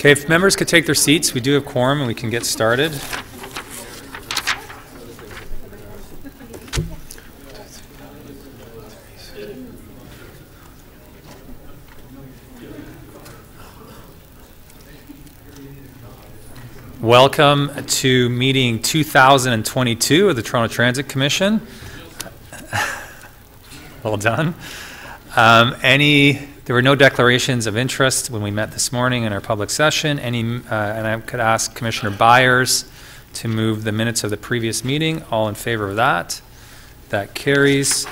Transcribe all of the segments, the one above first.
Okay, if members could take their seats, we do have quorum and we can get started. Welcome to meeting 2022 of the Toronto Transit Commission. Well done. There were no declarations of interest when we met this morning in our public session. And I could ask Commissioner Byers to move the minutes of the previous meeting. All in favor of that? That carries.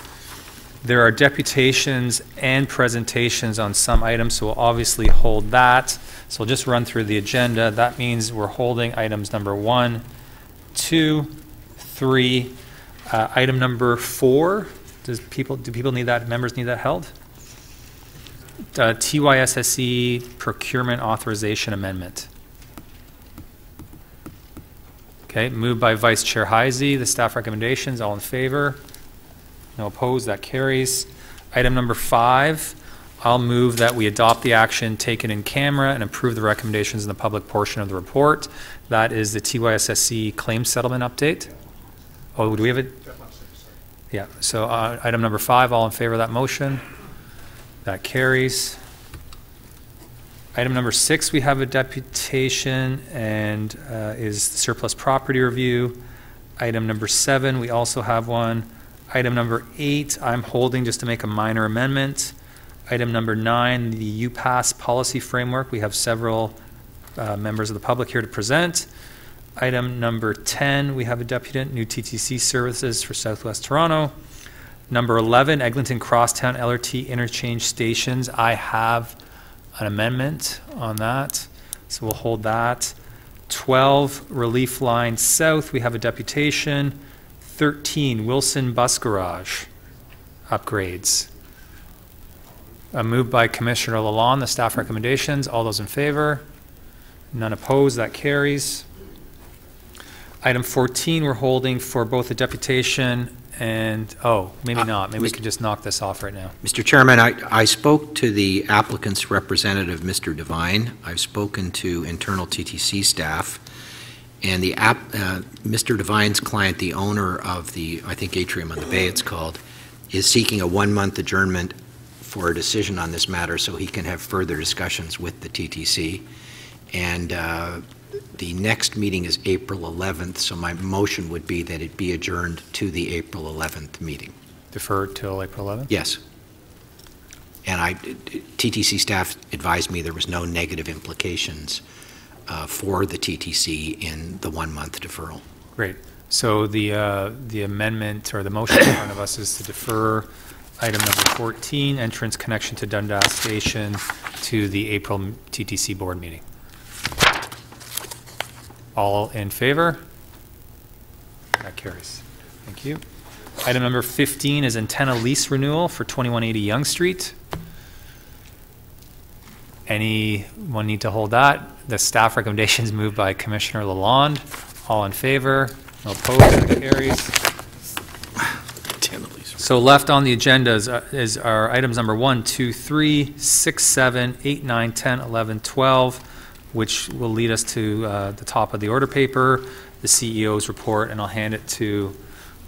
There are deputations and presentations on some items, so we'll obviously hold that. So we'll just run through the agenda. That means we're holding items number 1, 2, 3. Item number 4. Do people need that? Members need that held? TYSSE procurement authorization amendment. Okay, moved by Vice Chair Heisey. The staff recommendations, all in favor? No opposed, that carries. Item number 5, I'll move that we adopt the action taken in camera and approve the recommendations in the public portion of the report. That is the TYSSE claim settlement update. Oh, do we have it? Yeah, so item number 5, all in favor of that motion? That carries. Item number 6, we have a deputation and is the surplus property review. Item number 7, we also have one. Item number 8, I'm holding just to make a minor amendment. Item number 9, the UPass policy framework. We have several members of the public here to present. Item number 10, we have a deputant, new TTC services for Southwest Toronto. Number 11, Eglinton Crosstown LRT interchange stations. I have an amendment on that, so we'll hold that. 12, Relief Line South, we have a deputation. 13, Wilson Bus Garage upgrades. Moved by Commissioner Lalonde, the staff recommendations. All those in favor? None opposed, that carries. Item 14, we're holding for both the deputation and, maybe not. Maybe we could just knock this off right now. Mr. Chairman, I spoke to the applicant's representative, Mr. Devine. I've spoken to internal TTC staff. And the Mr. Devine's client, the owner of the, I think Atrium on the Bay it's called, is seeking a 1-month adjournment for a decision on this matter so he can have further discussions with the TTC. And the next meeting is April 11th, so my motion would be that it be adjourned to the April 11th meeting. Deferred till April 11th? Yes. And TTC staff advised me there was no negative implications for the TTC in the 1-month deferral. Great. So the amendment or the motion in front of us is to defer item number 14, entrance connection to Dundas Station, to the April TTC board meeting. All in favor? That carries. Thank you. Item number 15 is antenna lease renewal for 2180 Yonge Street. Anyone need to hold that? The staff recommendations moved by Commissioner Lalonde. All in favor? No opposed? That carries. So left on the agenda is our items number 1, 2, 3, 6, 7, 8, 9, 10, 11, 12, which will lead us to the top of the order paper, the CEO's report, and I'll hand it to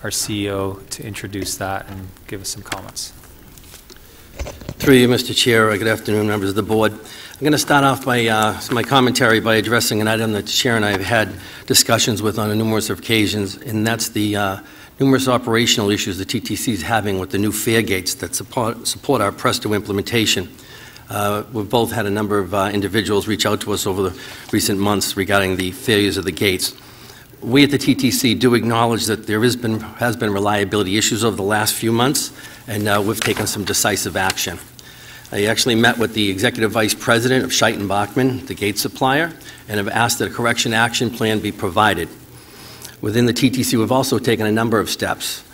our CEO to introduce that and give us some comments. Through you, Mr. Chair. Good afternoon, members of the board. I'm going to start off by my commentary by addressing an item that the Chair and I have had discussions with on numerous occasions, and that's the numerous operational issues the TTC is having with the new fare gates that support our Presto implementation. We've both had a number of individuals reach out to us over the recent months regarding the failures of the gates. We at the TTC do acknowledge that there has been reliability issues over the last few months, and we've taken some decisive action. I actually met with the Executive Vice President of Scheidt & Bachmann, the gate supplier, and have asked that a correction action plan be provided. Within the TTC, we've also taken a number of steps.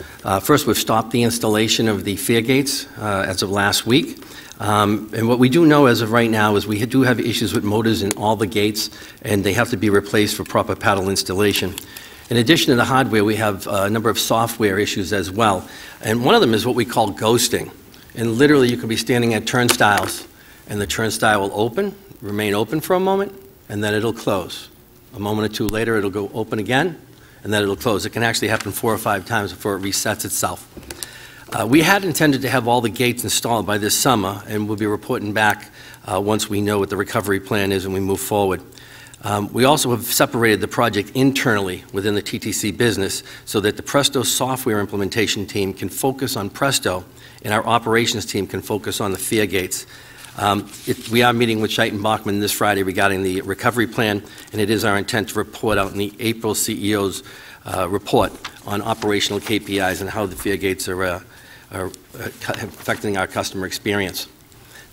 First, we've stopped the installation of the fare gates as of last week. And what we do know as of right now is we do have issues with motors in all the gates, and they have to be replaced for proper paddle installation. In addition to the hardware, we have a number of software issues as well. And one of them is what we call ghosting. And literally, you could be standing at turnstiles, and the turnstile will open, remain open for a moment, and then it'll close. A moment or two later, it'll go open again, and then it'll close. It can actually happen 4 or 5 times before it resets itself. We had intended to have all the gates installed by this summer, and we'll be reporting back once we know what the recovery plan is and we move forward. We also have separated the project internally within the TTC business so that the Presto software implementation team can focus on Presto and our operations team can focus on the FAIR gates. We are meeting with Scheidt & Bachman this Friday regarding the recovery plan, and it is our intent to report out in the April CEO's report on operational KPIs and how the FAIR gates are affecting our customer experience.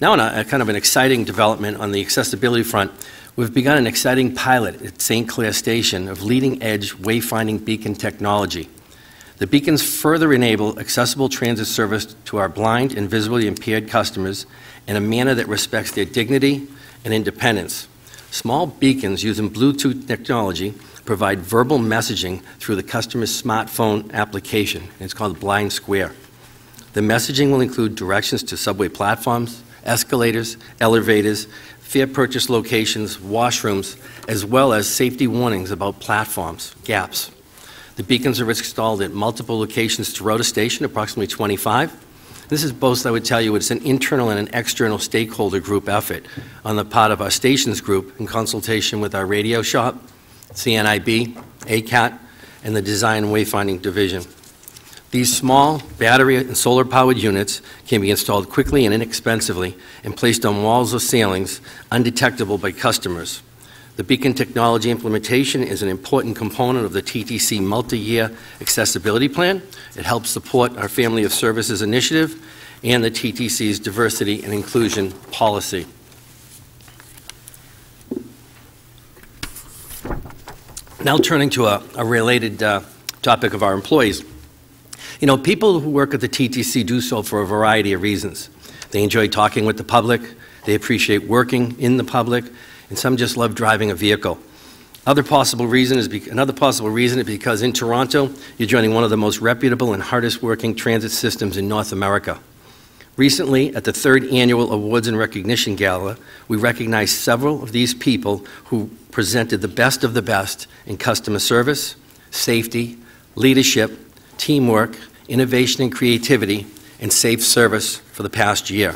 Now, on a kind of an exciting development on the accessibility front, we've begun an exciting pilot at St. Clair Station of leading-edge wayfinding beacon technology. The beacons further enable accessible transit service to our blind and visually impaired customers in a manner that respects their dignity and independence. Small beacons using Bluetooth technology provide verbal messaging through the customer's smartphone application. It's called Blind Square. The messaging will include directions to subway platforms, escalators, elevators, fare purchase locations, washrooms, as well as safety warnings about platforms, gaps. The beacons are installed at multiple locations throughout a station, approximately 25. This is both, I would tell you, it's an internal and an external stakeholder group effort on the part of our stations group in consultation with our radio shop, CNIB, ACAT, and the Design and Wayfinding Division. These small battery and solar-powered units can be installed quickly and inexpensively and placed on walls or ceilings undetectable by customers. The beacon technology implementation is an important component of the TTC multi-year accessibility plan. It helps support our Family of Services initiative and the TTC's diversity and inclusion policy. Now turning to a related topic of our employees. You know, people who work at the TTC do so for a variety of reasons. They enjoy talking with the public, they appreciate working in the public, and some just love driving a vehicle. Another possible reason is because in Toronto, you're joining one of the most reputable and hardest working transit systems in North America. Recently, at the 3rd Annual Awards and Recognition Gala, we recognized several of these people who presented the best of the best in customer service, safety, leadership, teamwork, innovation and creativity, and safe service for the past year.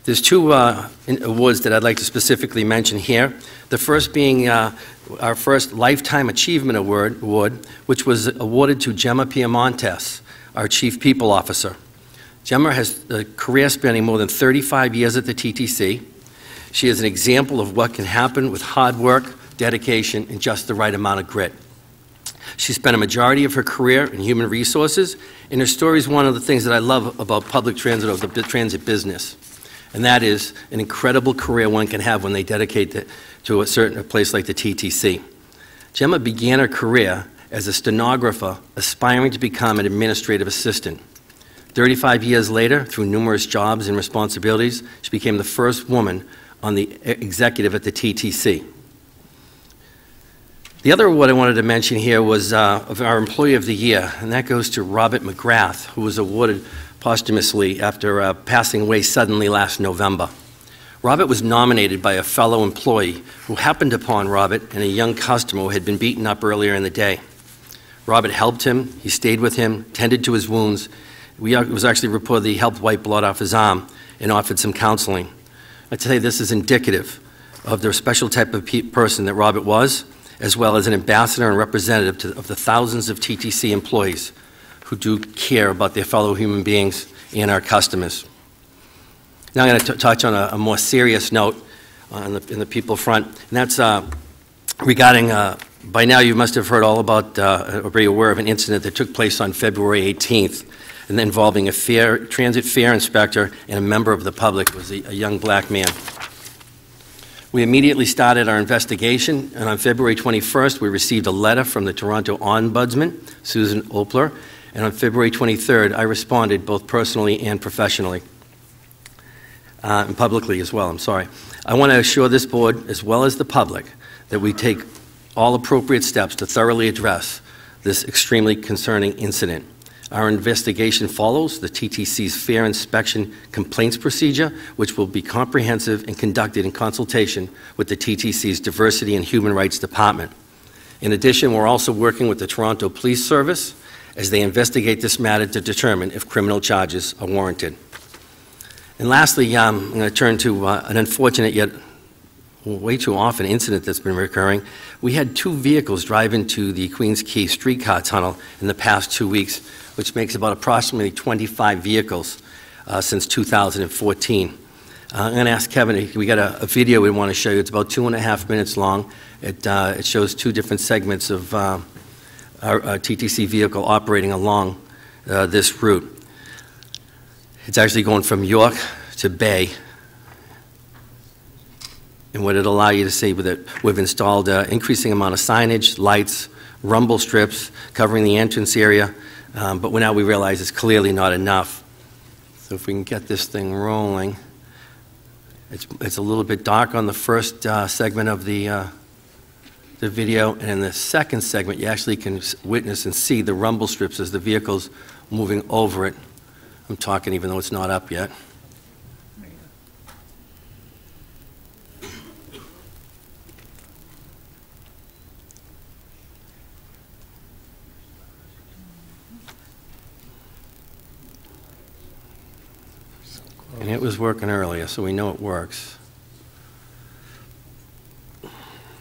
There's 2 awards that I'd like to specifically mention here. The first being our first Lifetime Achievement Award, which was awarded to Gemma Piemontes, our Chief People Officer. Gemma has a career spanning more than 35 years at the TTC. She is an example of what can happen with hard work, dedication, and just the right amount of grit. She spent a majority of her career in human resources, and her story is one of the things that I love about public transit or the transit business. And that is an incredible career one can have when they dedicate to a place like the TTC. Gemma began her career as a stenographer, aspiring to become an administrative assistant. 35 years later, through numerous jobs and responsibilities, she became the first woman on the executive at the TTC. The other award I wanted to mention here was of our Employee of the Year, and that goes to Robert McGrath, who was awarded posthumously after passing away suddenly last November. Robert was nominated by a fellow employee who happened upon Robert and a young customer who had been beaten up earlier in the day. Robert helped him, he stayed with him, tended to his wounds. It was actually reported that he helped wipe blood off his arm and offered some counseling. I'd say this is indicative of the special type of person that Robert was, as well as an ambassador and representative of the thousands of TTC employees who do care about their fellow human beings and our customers. Now I'm going to touch on a more serious note in the people front, and that's regarding, by now you must have heard all about, or be aware of an incident that took place on February 18th, and involving a transit fare inspector and a member of the public. It was a young black man. We immediately started our investigation, and on February 21st, we received a letter from the Toronto Ombudsman, Susan Opler, and on February 23rd, I responded both personally and professionally, and publicly as well, I'm sorry. I want to assure this board, as well as the public, that we take all appropriate steps to thoroughly address this extremely concerning incident. Our investigation follows the TTC's Fair Inspection Complaints Procedure, which will be comprehensive and conducted in consultation with the TTC's Diversity and Human Rights Department. In addition, we're also working with the Toronto Police Service as they investigate this matter to determine if criminal charges are warranted. And lastly, I'm going to turn to an unfortunate yet way too often incident that's been recurring. We had 2 vehicles drive into the Queens Quay streetcar tunnel in the past 2 weeks, which makes about approximately 25 vehicles since 2014. I'm going to ask Kevin, we got a video we want to show you. It's about 2.5 minutes long. It shows 2 different segments of our TTC vehicle operating along this route. It's actually going from York to Bay. And what it'll allow you to see with it, we've installed an increasing amount of signage, lights, rumble strips covering the entrance area, but now we realize it's clearly not enough. So if we can get this thing rolling, it's a little bit dark on the first segment of the video, and in the second segment you actually can witness and see the rumble strips as the vehicle's moving over it. I'm talking even though it's not up yet. And it was working earlier, so we know it works.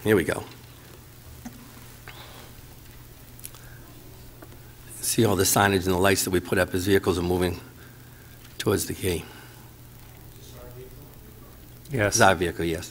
Here we go. See all the signage and the lights that we put up as vehicles are moving towards the quay. Yes. It's our vehicle, yes.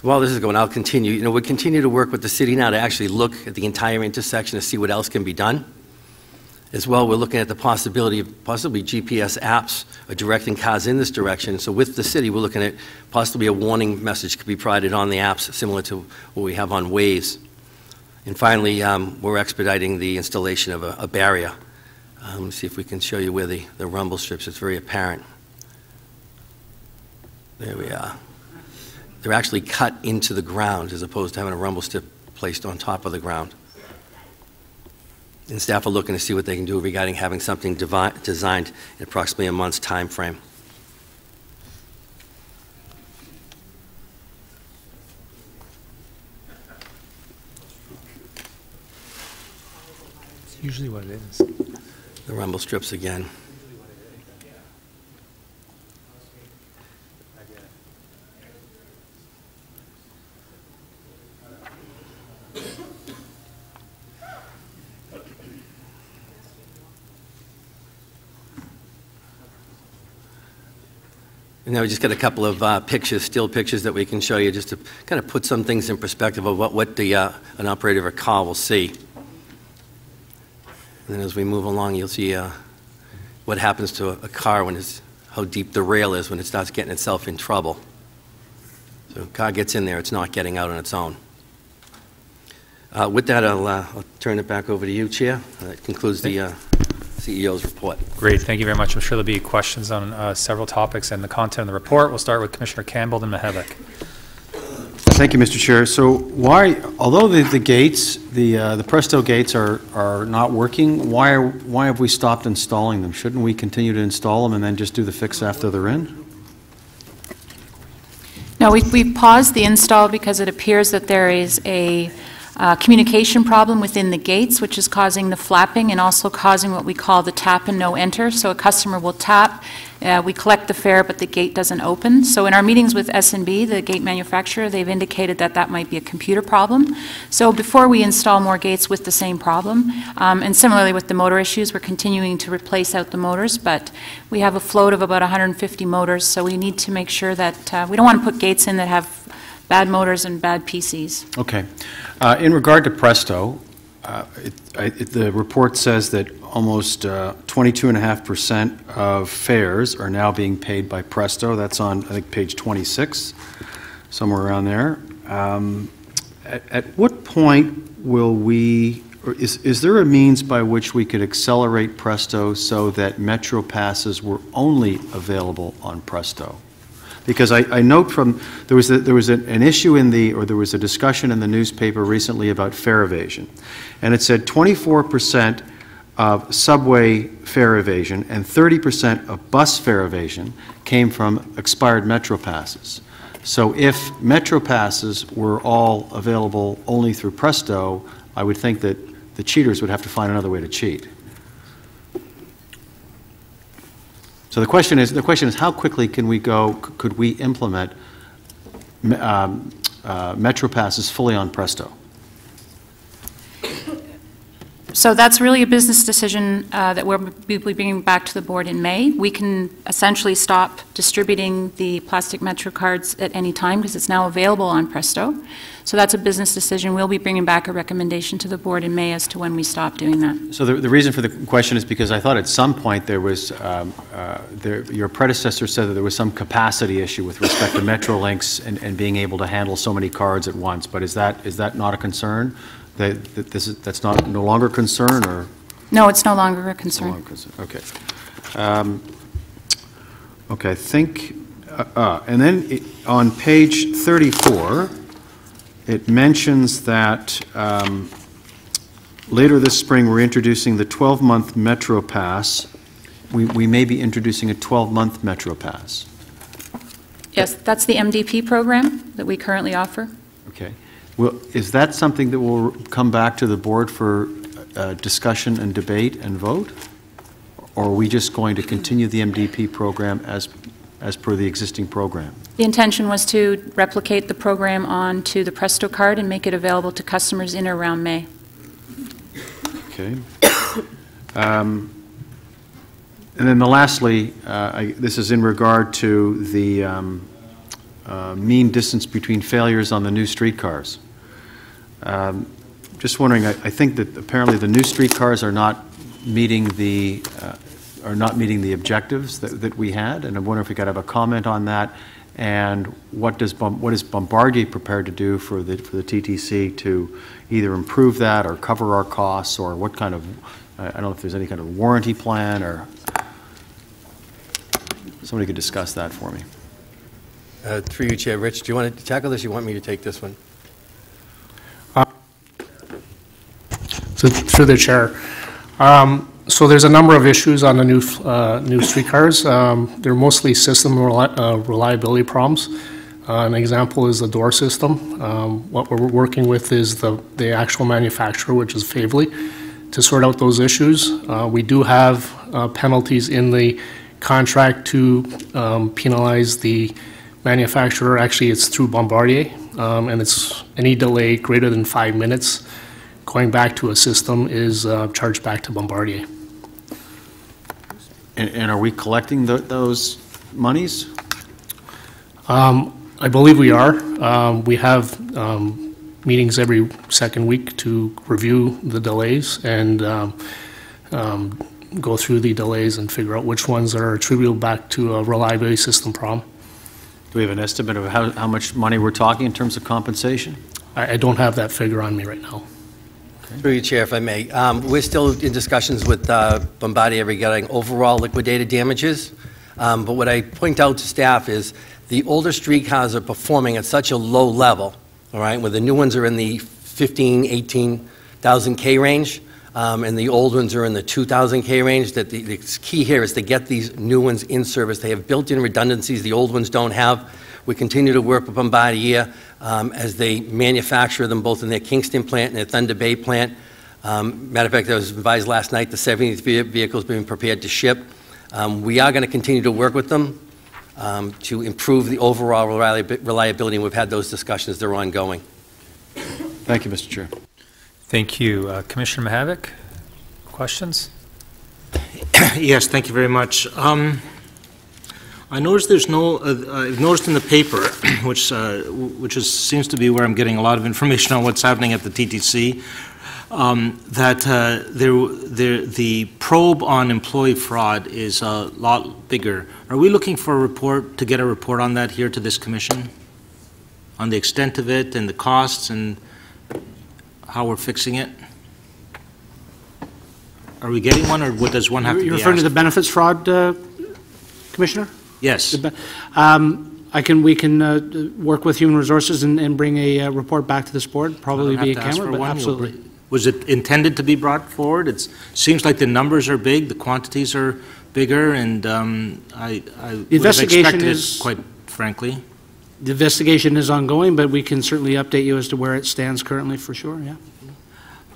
While this is going, I'll continue. We'll continue to work with the city now to actually look at the entire intersection to see what else can be done. As well, we're looking at the possibility of possibly GPS apps directing cars in this direction. So with the city, we're looking at possibly a warning message could be provided on the apps, similar to what we have on Waze. And finally, we're expediting the installation of a barrier. Let's see if we can show you where the rumble strips. It's very apparent. There we are. They're actually cut into the ground as opposed to having a rumble strip placed on top of the ground. And staff are looking to see what they can do regarding having something designed in approximately a month's time frame. It's usually what it is. The rumble strips again. And now we just got a couple of pictures, still pictures that we can show you just to kind of put some things in perspective of what an operator of a car will see. And then as we move along, you'll see what happens to a car when how deep the rail is when it starts getting itself in trouble. So a car gets in there, it's not getting out on its own. With that, I'll turn it back over to you, Chair. That concludes the CEO's report. Great, thank you very much. I'm sure there'll be questions on several topics and the content of the report. We'll start with Commissioner Campbell and Mihevc. Thank you, Mr. Chair. So why, although the gates, the Presto gates are not working, why have we stopped installing them? Shouldn't we continue to install them and then just do the fix after they're in? No, we've paused the install because it appears that there is a communication problem within the gates, which is causing the flapping and also causing what we call the tap and no enter. So a customer will tap, we collect the fare, but the gate doesn't open. So in our meetings with S&B, the gate manufacturer, they've indicated that that might be a computer problem. So before we install more gates with the same problem, and similarly with the motor issues, we're continuing to replace out the motors, but we have a float of about 150 motors, so we need to make sure that we don't want to put gates in that have bad motors and bad PCs. Okay. In regard to Presto, The report says that almost 22.5% of fares are now being paid by Presto. That's on, I think, page 26, somewhere around there. At what point will we, or is there a means by which we could accelerate Presto so that Metro passes were only available on Presto? Because I note from, there was an issue in the, or there was a discussion in the newspaper recently about fare evasion. And it said 24% of subway fare evasion and 30% of bus fare evasion came from expired Metro passes. So if Metro passes were all available only through Presto, I would think that the cheaters would have to find another way to cheat. So the question is how quickly can we go, could we implement Metro passes fully on Presto? So that's really a business decision that we'll be bringing back to the board in May. We can essentially stop distributing the plastic Metro cards at any time because it's now available on Presto. So that's a business decision. We'll be bringing back a recommendation to the board in May as to when we stop doing that. So the reason for the question is because I thought at some point there was, your predecessor said that there was some capacity issue with respect to Metrolinx and being able to handle so many cards at once. But is that not a concern? That's no longer a concern, or? No, it's no longer a concern. No longer concern. Okay. Okay, I think, and then on page 34, it mentions that later this spring we're introducing the 12-month Metro Pass. We may be introducing a 12-month Metro Pass. Yes, that's the MDP program that we currently offer. Okay. Well, is that something that will come back to the board for discussion and debate and vote? Or are we just going to continue the MDP program as per the existing program? The intention was to replicate the program onto the Presto card and make it available to customers in or around May. Okay. And then lastly, this is in regard to the mean distance between failures on the new streetcars. Just wondering, I think that apparently the new streetcars are not meeting the objectives that we had, and I'm wondering if we could have a comment on that, and what is Bombardier prepared to do for the TTC to either improve that or cover our costs, or what kind of, I don't know if there's any kind of warranty plan, or somebody could discuss that for me. Through you, Chair. Rich, do you want to tackle this? You want me to take this one? So through the chair. So there's a number of issues on the new streetcars. They're mostly system reliability problems. An example is the door system. What we're working with is the actual manufacturer, which is Faiveley, to sort out those issues. We do have penalties in the contract to penalize the manufacturer. Actually, it's through Bombardier, and it's any delay greater than 5 minutes going back to a system is charged back to Bombardier. And are we collecting those monies? I believe we are. We have meetings every second week to review the delays and go through the delays and figure out which ones are attributable back to a reliability system problem. Do we have an estimate of how much money we're talking in terms of compensation? I don't have that figure on me right now. Through you, Chair, if I may. We're still in discussions with Bombardier regarding overall liquidated damages. But what I point out to staff is the older streetcars are performing at such a low level, all right, where the new ones are in the 15, 18,000 K range, and the old ones are in the 2,000 K range, that the key here is to get these new ones in service. They have built-in redundancies the old ones don't have. We continue to work with Bombardier as they manufacture them both in their Kingston plant and their Thunder Bay plant. Matter of fact, I was advised last night the 70th vehicle is being prepared to ship. We are going to continue to work with them to improve the overall reliability, and we've had those discussions. They're ongoing. Thank you, Mr. Chair. Thank you. Commissioner Mihevc, questions? Yes, thank you very much. I noticed there's no, I've noticed in the paper, which seems to be where I'm getting a lot of information on what's happening at the TTC, the probe on employee fraud is a lot bigger. Are we looking for a report, to get a report on that here to this commission? On the extent of it and the costs and how we're fixing it? Are we getting one, or what does one have to be You're referring to asked? the benefits fraud, Commissioner? Yes. We can work with Human Resources and bring a report back to this board, probably Don't have via to ask camera, for but one? absolutely. Was it intended to be brought forward? It seems like the numbers are big, the quantities are bigger, and I would have investigation expected is- it, quite frankly. The investigation is ongoing, but we can certainly update you as to where it stands currently, for sure, yeah.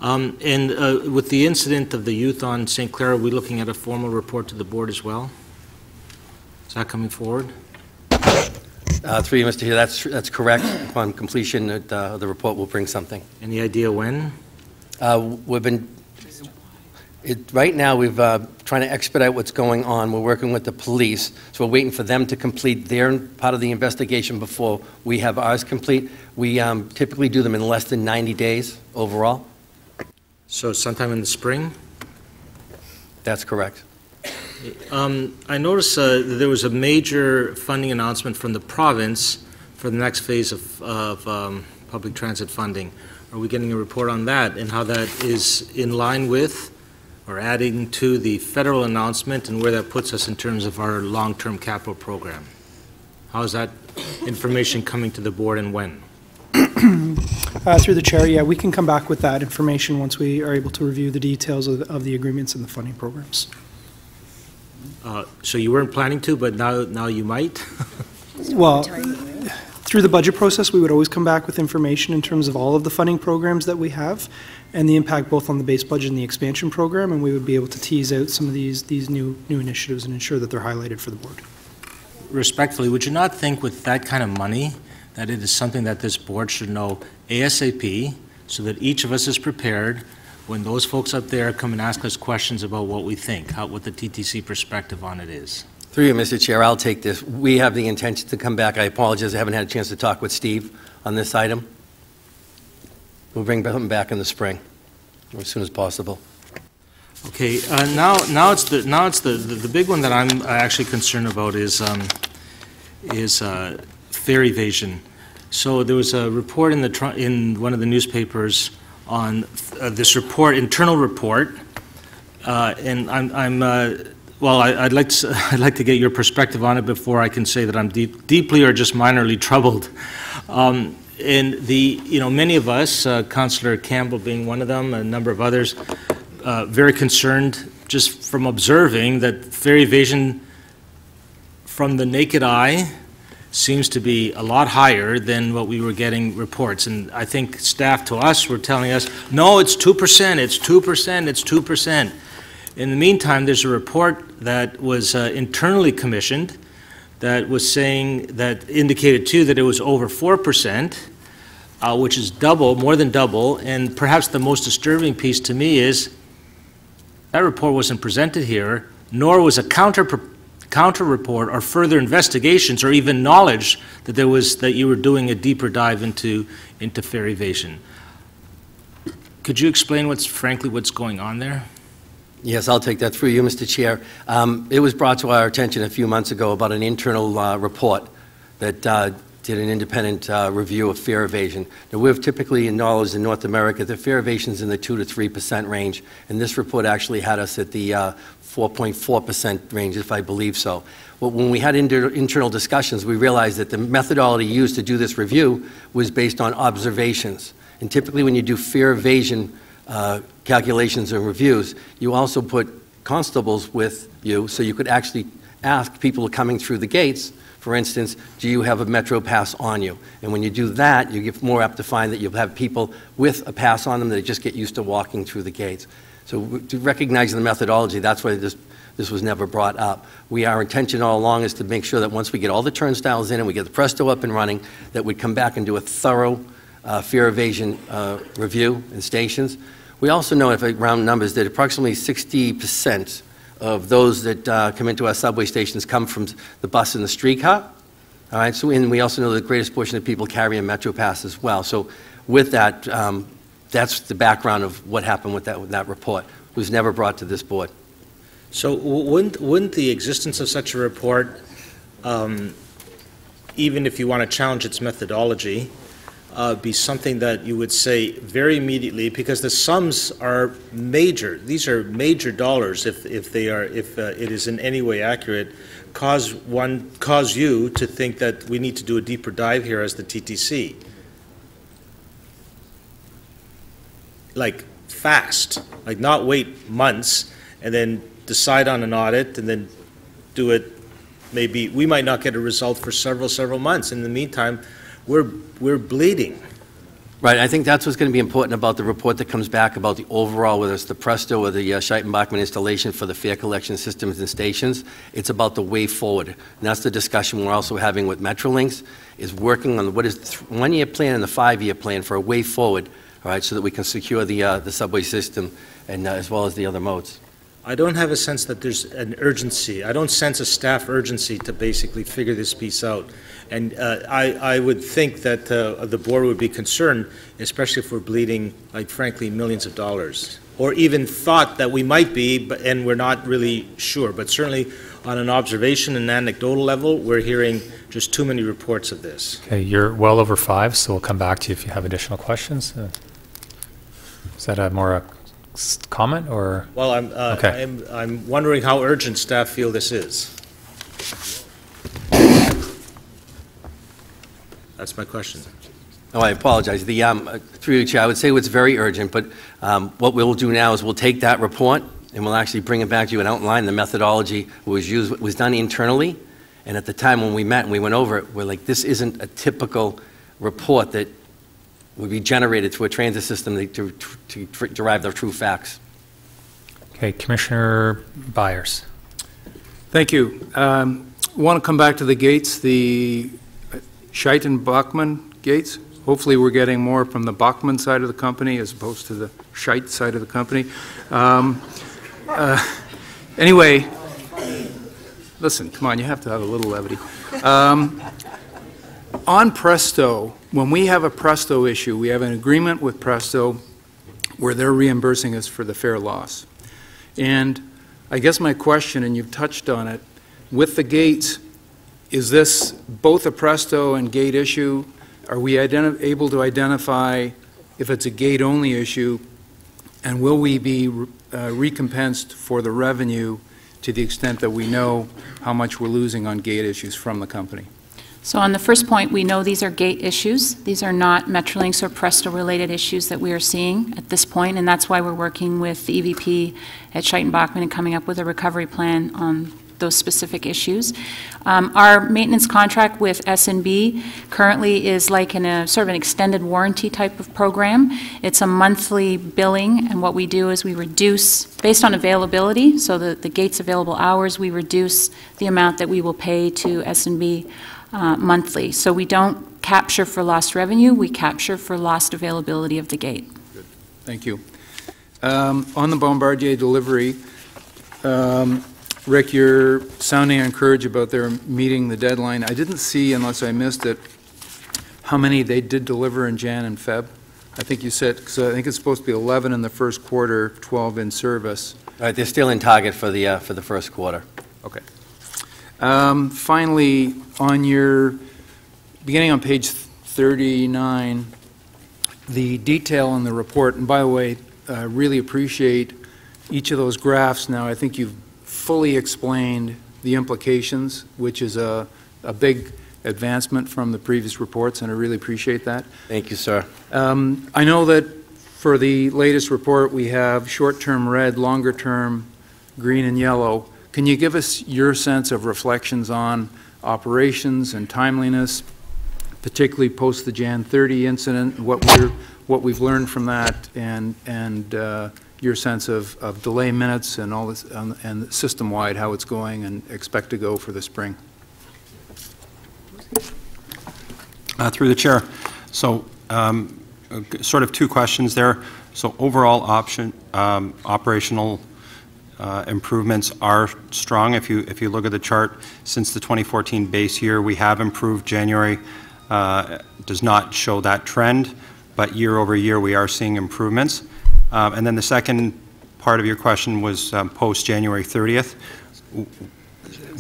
With the incident of the youth on St. Clair, are we looking at a formal report to the board as well? Is that coming forward? Through you, Mr. Chair, that's correct. Upon completion, the report will bring something. Any idea when? Right now, we've trying to expedite what's going on. We're working with the police, so we're waiting for them to complete their part of the investigation before we have ours complete. We typically do them in less than 90 days overall. So sometime in the spring? That's correct. I noticed there was a major funding announcement from the province for the next phase of public transit funding. Are we getting a report on that and how that is in line with or adding to the federal announcement and where that puts us in terms of our long-term capital program? How is that information coming to the board and when? Through the chair, yeah, we can come back with that information once we are able to review the details of the agreements and the funding programs. So you weren't planning to, but now you might? Well, through the budget process, we would always come back with information in terms of all of the funding programs that we have and the impact both on the base budget and the expansion program, and we would be able to tease out some of these new initiatives and ensure that they're highlighted for the board. Respectfully, would you not think with that kind of money that it is something that this board should know ASAP so that each of us is prepared when those folks up there come and ask us questions about what we think, what the TTC perspective on it is? Through you, Mr. Chair, I'll take this. We have the intention to come back. I apologize, I haven't had a chance to talk with Steve on this item. We'll bring him back in the spring, or as soon as possible. Okay, now it's the big one that I'm actually concerned about is fare evasion. So there was a report in one of the newspapers on this report, internal report, and I'd like to get your perspective on it before I can say that I'm deeply or just minorly troubled. And many of us, Councillor Campbell being one of them, a number of others, very concerned just from observing that fare evasion from the naked eye seems to be a lot higher than what we were getting reports. And I think staff to us were telling us, no, it's 2%, it's 2%, it's 2%. In the meantime, there's a report that was internally commissioned that was saying, that indicated too that it was over 4%, which is double, more than double. And perhaps the most disturbing piece to me is that report wasn't presented here, nor was a counter report or further investigations or even knowledge that you were doing a deeper dive into fare evasion. Could you explain what's going on there? Yes, I'll take that through you, Mr. Chair. It was brought to our attention a few months ago about an internal report that did an independent review of fare evasion. Now, we've typically acknowledged in North America that fare evasion is in the 2 to 3% range, and this report actually had us at the 4.4% range, if I believe so. Well, when we had internal discussions, we realized that the methodology used to do this review was based on observations. And typically when you do fare evasion calculations and reviews, you also put constables with you so you could actually ask people coming through the gates, for instance, do you have a Metro Pass on you? And when you do that, you get more apt to find that you'll have people with a pass on them that just get used to walking through the gates. So to recognize the methodology, that's why this was never brought up. Our intention all along is to make sure that once we get all the turnstiles in and we get the Presto up and running, that we come back and do a thorough fare evasion review in stations. We also know, if I round numbers, that approximately 60% of those that come into our subway stations come from the bus and the streetcar. All right, and we also know the greatest portion of people carry a Metro Pass as well. So with that, that's the background of what happened with that report. It was never brought to this board. So wouldn't the existence of such a report, even if you want to challenge its methodology, be something that you would say very immediately, because the sums are major. These are major dollars if it is in any way accurate, cause you to think that we need to do a deeper dive here as the TTC. Like fast, like not wait months and then decide on an audit and then do it. Maybe we might not get a result for several months. In the meantime, we're bleeding. Right, I think that's what's going to be important about the report that comes back about the overall, whether it's the Presto or the Scheiten-Bachmann installation for the fare collection systems and stations. It's about the way forward. And that's the discussion we're also having with Metrolinx, is working on what is the one-year plan and the 5-year plan for a way forward, all right, so that we can secure the subway system and as well as the other modes. I don't have a sense that there's an urgency. I don't sense a staff urgency to basically figure this piece out. And I would think that the board would be concerned, especially if we're bleeding, like, frankly, millions of dollars. Or even thought that we might be, and we're not really sure. But certainly on an observation and anecdotal level, we're hearing just too many reports of this. Okay, you're well over 5, so we'll come back to you if you have additional questions. Is that a more comment or? Well, okay. I'm wondering how urgent staff feel this is. That's my question. Oh, I apologize. Through you, Chair, I would say it's very urgent, but what we'll do now is we'll take that report and we'll actually bring it back to you and outline the methodology was done internally. And at the time when we met and we went over it, we're like, this isn't a typical report that would be generated through a transit system to derive the true facts. Okay, Commissioner Byers. Thank you. I want to come back to the gates, the Scheiten-Bachmann gates. Hopefully we're getting more from the Bachmann side of the company as opposed to the Scheit side of the company. Anyway, listen, come on, you have to have a little levity. On Presto, when we have a Presto issue, we have an agreement with Presto where they're reimbursing us for the fare loss. And I guess my question, and you've touched on it, with the gates, is this both a Presto and gate issue? Are we able to identify if it's a gate-only issue, and will we be recompensed for the revenue to the extent that we know how much we're losing on gate issues from the company? So on the first point, we know these are gate issues. These are not Metrolinx or Presto-related issues that we are seeing at this point, and that's why we're working with the EVP at Scheiten-Bachmann and coming up with a recovery plan on those specific issues. Our maintenance contract with S&B currently is like in a sort of an extended warranty type of program. It's a monthly billing, and what we do is we reduce, based on availability, so the gate's available hours, we reduce the amount that we will pay to S&B monthly. So we don't capture for lost revenue, we capture for lost availability of the gate. Good. Thank you. On the Bombardier delivery, Rick, you're sounding encouraged about their meeting the deadline. I didn't see, unless I missed it, how many they did deliver in Jan and Feb. I think you said, because I think it's supposed to be 11 in the first quarter, 12 in service. Right, they're still in target for the first quarter. Okay. Finally, on your, beginning on page 39, the detail in the report, and by the way, I really appreciate each of those graphs now. I think you've fully explained the implications, which is a big advancement from the previous reports, and I really appreciate that. Thank you, sir. I know that for the latest report, we have short-term red, longer-term green and yellow. Can you give us your sense of reflections on operations and timeliness, particularly post the Jan 30 incident, what we've learned from that, and your sense of delay minutes and all this, and system-wide how it's going and expect to go for the spring? Through the chair. So sort of two questions there. So overall operational improvements are strong. If you look at the chart, since the 2014 base year, we have improved. January does not show that trend. but year over year, we are seeing improvements. And then the second part of your question was post-January 30th.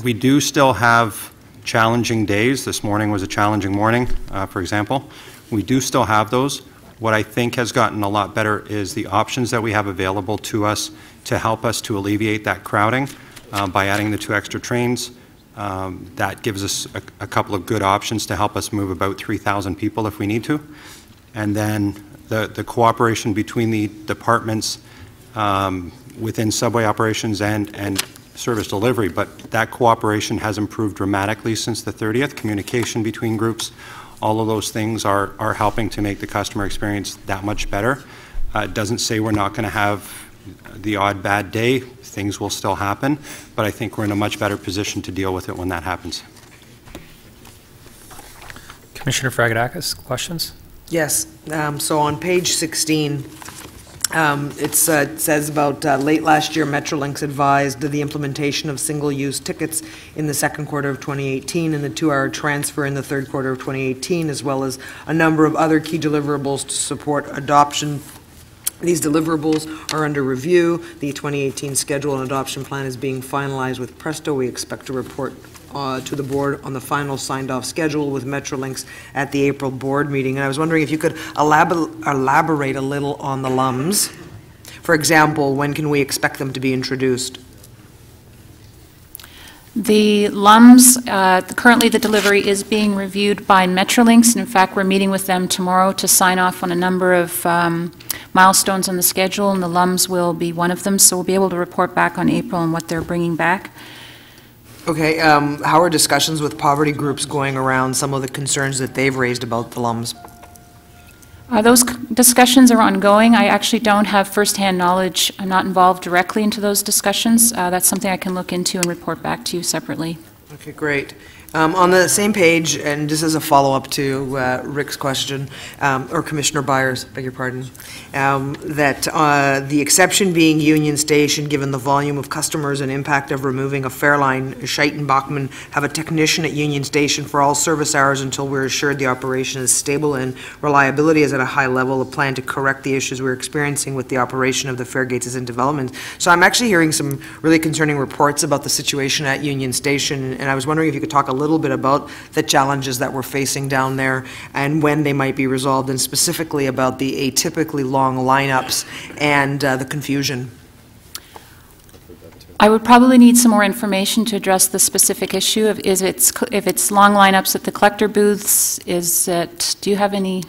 We do still have challenging days. This morning was a challenging morning, for example. We do still have those. What I think has gotten a lot better is the options that we have available to us to help us to alleviate that crowding by adding the 2 extra trains. That gives us a couple of good options to help us move about 3,000 people if we need to. And then the cooperation between the departments within subway operations and service delivery, but that cooperation has improved dramatically since the 30th. Communication between groups, all of those things are helping to make the customer experience that much better. It doesn't say we're not going to have the odd bad day. Things will still happen, but I think we're in a much better position to deal with it when that happens. Commissioner Fragedakis, questions? Yes. So on page 16, it says about late last year, Metrolinx advised the implementation of single-use tickets in the second quarter of 2018 and the 2-hour transfer in the third quarter of 2018, as well as a number of other key deliverables to support adoption. These deliverables are under review. The 2018 schedule and adoption plan is being finalized with Presto. We expect to report to the board on the final signed-off schedule with Metrolinx at the April board meeting. And I was wondering if you could elaborate a little on the LUMs. For example, when can we expect them to be introduced? The LUMs, currently the delivery is being reviewed by Metrolinx. And in fact, we're meeting with them tomorrow to sign off on a number of milestones on the schedule, and the LUMs will be one of them. So we'll be able to report back on April and what they're bringing back. Okay, how are discussions with poverty groups going around some of the concerns that they've raised about the LUMs? Those discussions are ongoing. I actually don't have firsthand knowledge. I'm not involved directly into those discussions. That's something I can look into and report back to you separately. Okay, great. On the same page, and this is a follow-up to Rick's question, or Commissioner Byers, beg your pardon, that the exception being Union Station, given the volume of customers and impact of removing a fare line, Scheidt & Bachmann have a technician at Union Station for all service hours until we're assured the operation is stable and reliability is at a high level. A plan to correct the issues we're experiencing with the operation of the fare gates is in development. So I'm actually hearing some really concerning reports about the situation at Union Station, and I was wondering if you could talk a little bit about the challenges that we're facing down there and when they might be resolved, and specifically about the atypically long lineups and the confusion. I would probably need some more information to address the specific issue of if it's long lineups at the collector booths. Do you have any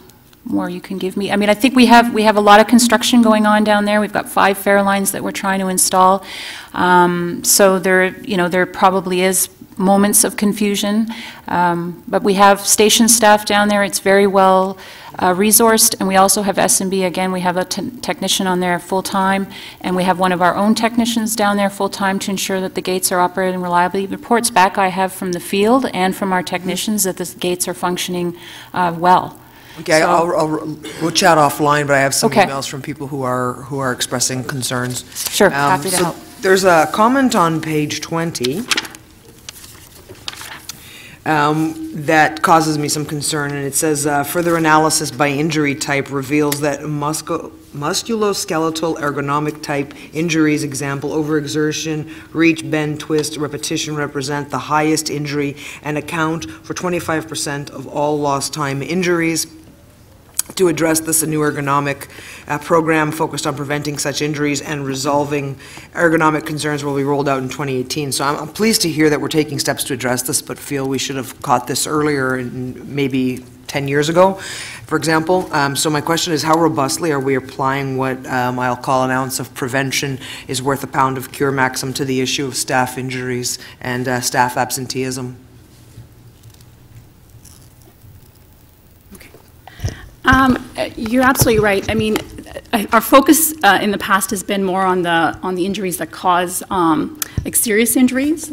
more you can give me? I mean, I think we have a lot of construction going on down there. We've got 5 fare lines that we're trying to install. So there probably is moments of confusion, but we have station staff down there. It's very well resourced, and we also have S&B. Again, we have a technician on there full-time, and we have one of our own technicians down there full-time to ensure that the gates are operating reliably. The reports back I have from the field and from our technicians that the gates are functioning well. Okay, so, we'll chat offline, but I have some okay. emails from people who are expressing concerns. Sure, happy to help. There's a comment on page 20 that causes me some concern, and it says, further analysis by injury type reveals that musculoskeletal ergonomic type injuries, example, overexertion, reach, bend, twist, repetition, represent the highest injury and account for 25% of all lost time injuries. To address this, a new ergonomic program focused on preventing such injuries and resolving ergonomic concerns will be rolled out in 2018. So I'm pleased to hear that we're taking steps to address this, but feel we should have caught this earlier, and maybe 10 years ago, for example. So my question is, how robustly are we applying what I'll call an ounce of prevention is worth a pound of cure maxim to the issue of staff injuries and staff absenteeism? You're absolutely right. I mean, our focus in the past has been more on the injuries that cause like serious injuries.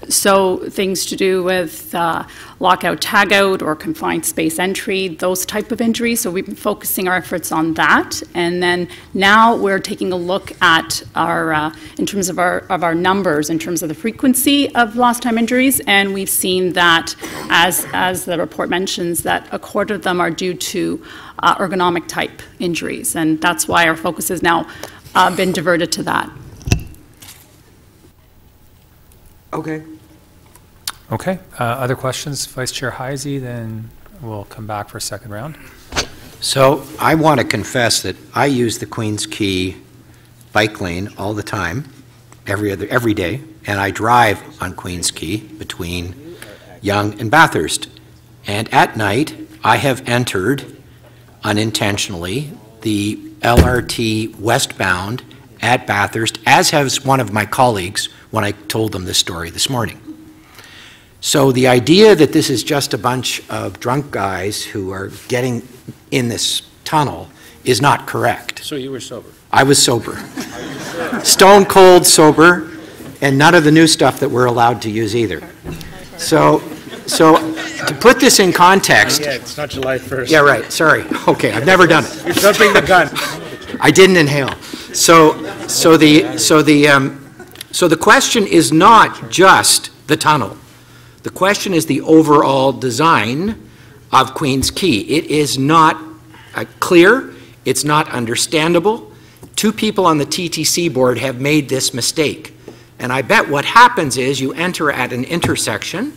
So things to do with lockout, tagout, or confined space entry, those type of injuries. So we've been focusing our efforts on that. And then now we're taking a look at our, in terms of our numbers, in terms of the frequency of lost time injuries. And we've seen that, as the report mentions, that a quarter of them are due to ergonomic type injuries. And that's why our focus has now been diverted to that. Okay. Okay. Other questions, Vice Chair Heisey? Then we'll come back for a second round. So I want to confess that I use the Queens Quay bike lane all the time, every day, and I drive on Queens Quay between Yonge and Bathurst. And at night, I have entered unintentionally the LRT westbound at Bathurst, as has one of my colleagues when I told them this story this morning. So the idea that this is just a bunch of drunk guys who are getting in this tunnel is not correct. So you were sober? I was sober. Stone cold sober, and none of the new stuff that we're allowed to use either. So to put this in context... Yeah, it's not July 1st. Yeah, right, sorry. Okay, I've never done it. You're jumping the gun. I didn't inhale. So the question is not just the tunnel. The question is the overall design of Queens Quay. It is not clear. It's not understandable. Two people on the TTC board have made this mistake. And I bet what happens is you enter at an intersection,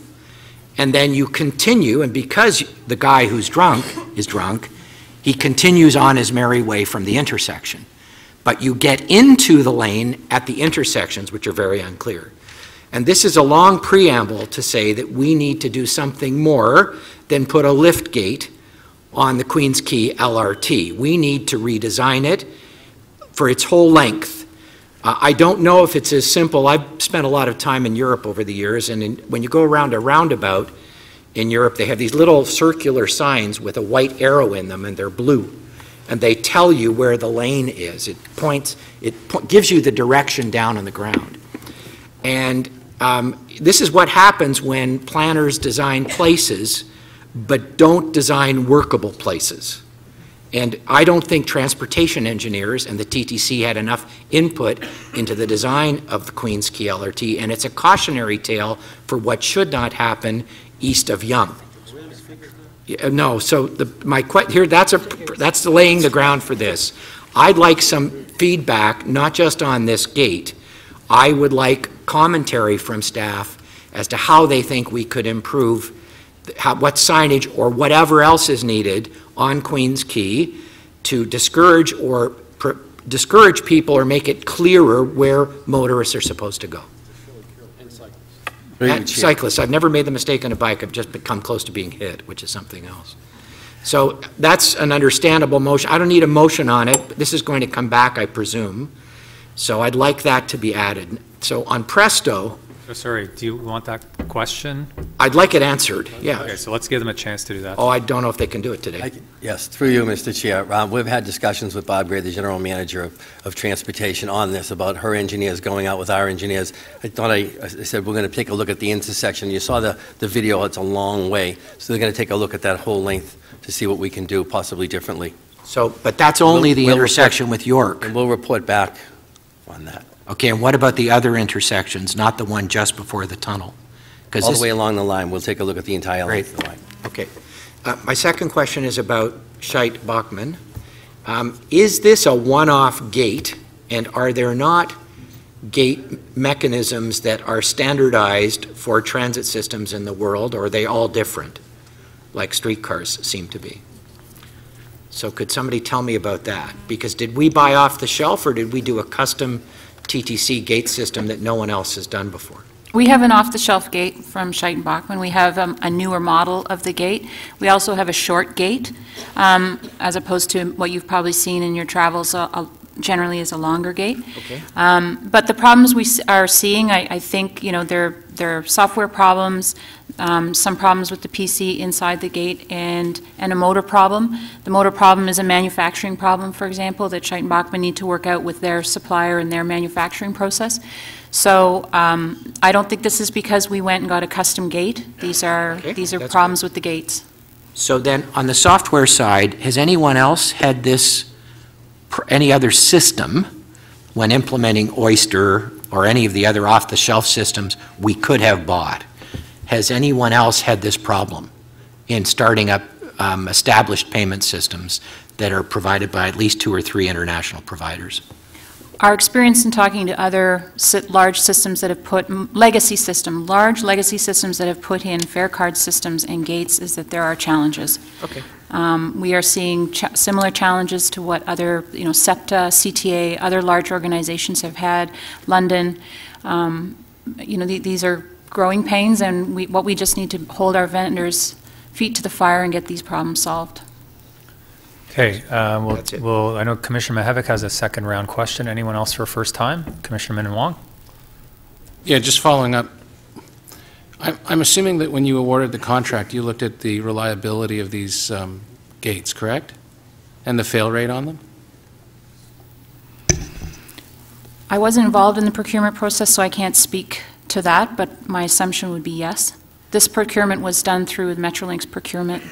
and then you continue, and because the guy who's drunk is drunk, he continues on his merry way from the intersection. But you get into the lane at the intersections, which are very unclear. And this is a long preamble to say that we need to do something more than put a lift gate on the Queens Quay LRT. We need to redesign it for its whole length. I don't know if it's as simple. I've spent a lot of time in Europe over the years, and when you go around a roundabout in Europe, they have these little circular signs with a white arrow in them, and they're blue. And they tell you where the lane is. It gives you the direction down on the ground. And this is what happens when planners design places but don't design workable places. And I don't think transportation engineers and the TTC had enough input into the design of the Queens Quay LRT, and it's a cautionary tale for what should not happen east of Yonge. No, so that's laying the ground for this. I'd like some feedback, not just on this gate. I would like commentary from staff as to how they think we could improve what signage or whatever else is needed on Queens Quay to discourage people or make it clearer where motorists are supposed to go. Cyclists. I've never made the mistake on a bike. I've just come close to being hit, which is something else. So that's an understandable motion. I don't need a motion on it. But this is going to come back, I presume. So I'd like that to be added. So on Presto... Sorry, do you want that question? I'd like it answered, yeah. Okay, so let's give them a chance to do that. Oh, I don't know if they can do it today. Yes, through you, Mr. Chair. We've had discussions with Bob Gray, the General Manager of Transportation, on this, about her engineers going out with our engineers. I said we're going to take a look at the intersection. You saw the video, it's a long way. So they're going to take a look at that whole length to see what we can do possibly differently. So, but that's only the intersection with York. And we'll report back on that. Okay, and what about the other intersections, not the one just before the tunnel? All the way along the line, we'll take a look at the entire length of the line. Okay. My second question is about Scheit-Bachmann. Is this a one-off gate, and are there not gate mechanisms that are standardized for transit systems in the world, or are they all different, like streetcars seem to be? So could somebody tell me about that? Because did we buy off the shelf, or did we do a custom TTC gate system that no one else has done before? We have an off-the-shelf gate from Scheit-Bachmann. We have a newer model of the gate. We also have a short gate, as opposed to what you've probably seen in your travels generally is a longer gate. Okay. But the problems we are seeing, I think, you know, they're software problems. some problems with the PC inside the gate and a motor problem. The motor problem is a manufacturing problem, for example, that Scheidt and Bachmann need to work out with their supplier and their manufacturing process. So I don't think this is because we went and got a custom gate. These are that's problems with the gates. So then, on the software side, has anyone else had this, any other system, when implementing Oyster or any of the other off-the-shelf systems we could have bought? Has anyone else had this problem in starting up established payment systems that are provided by at least 2 or 3 international providers? Our experience in talking to other large systems that have put, large legacy systems that have put in fare card systems and gates is that there are challenges. Okay. We are seeing similar challenges to what other, SEPTA, CTA, other large organizations have had, London. These are growing pains, and we just need to hold our vendors' feet to the fire and get these problems solved. Okay, I know Commissioner Mihevc has a second round question. Anyone else for a first time? Commissioner Min Wong? Yeah, just following up. I'm assuming that when you awarded the contract, you looked at the reliability of these gates, correct? And the fail rate on them? I wasn't involved in the procurement process, so I can't speak to that, but my assumption would be yes. This procurement was done through the Metrolinx procurement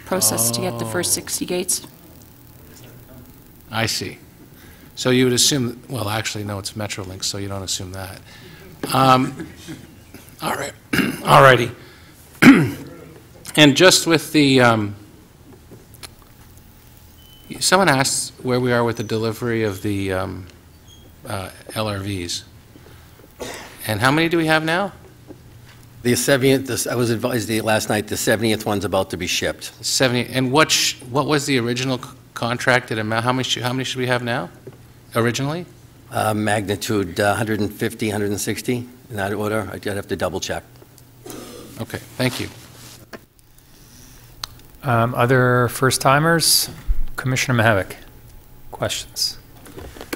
process to get the first 60 gates. I see. So you would assume, well, actually, no, it's Metrolinx, so you don't assume that. All right. All righty. And just with the, someone asked where we are with the delivery of the LRVs. And how many do we have now? The 70th, I was advised last night, the 70th one's about to be shipped. 70, and what was the original contracted amount? How many should we have now, originally? Magnitude 150, 160, in that order. I'd have to double check. Okay, thank you. Other first-timers? Commissioner Mihevc, questions?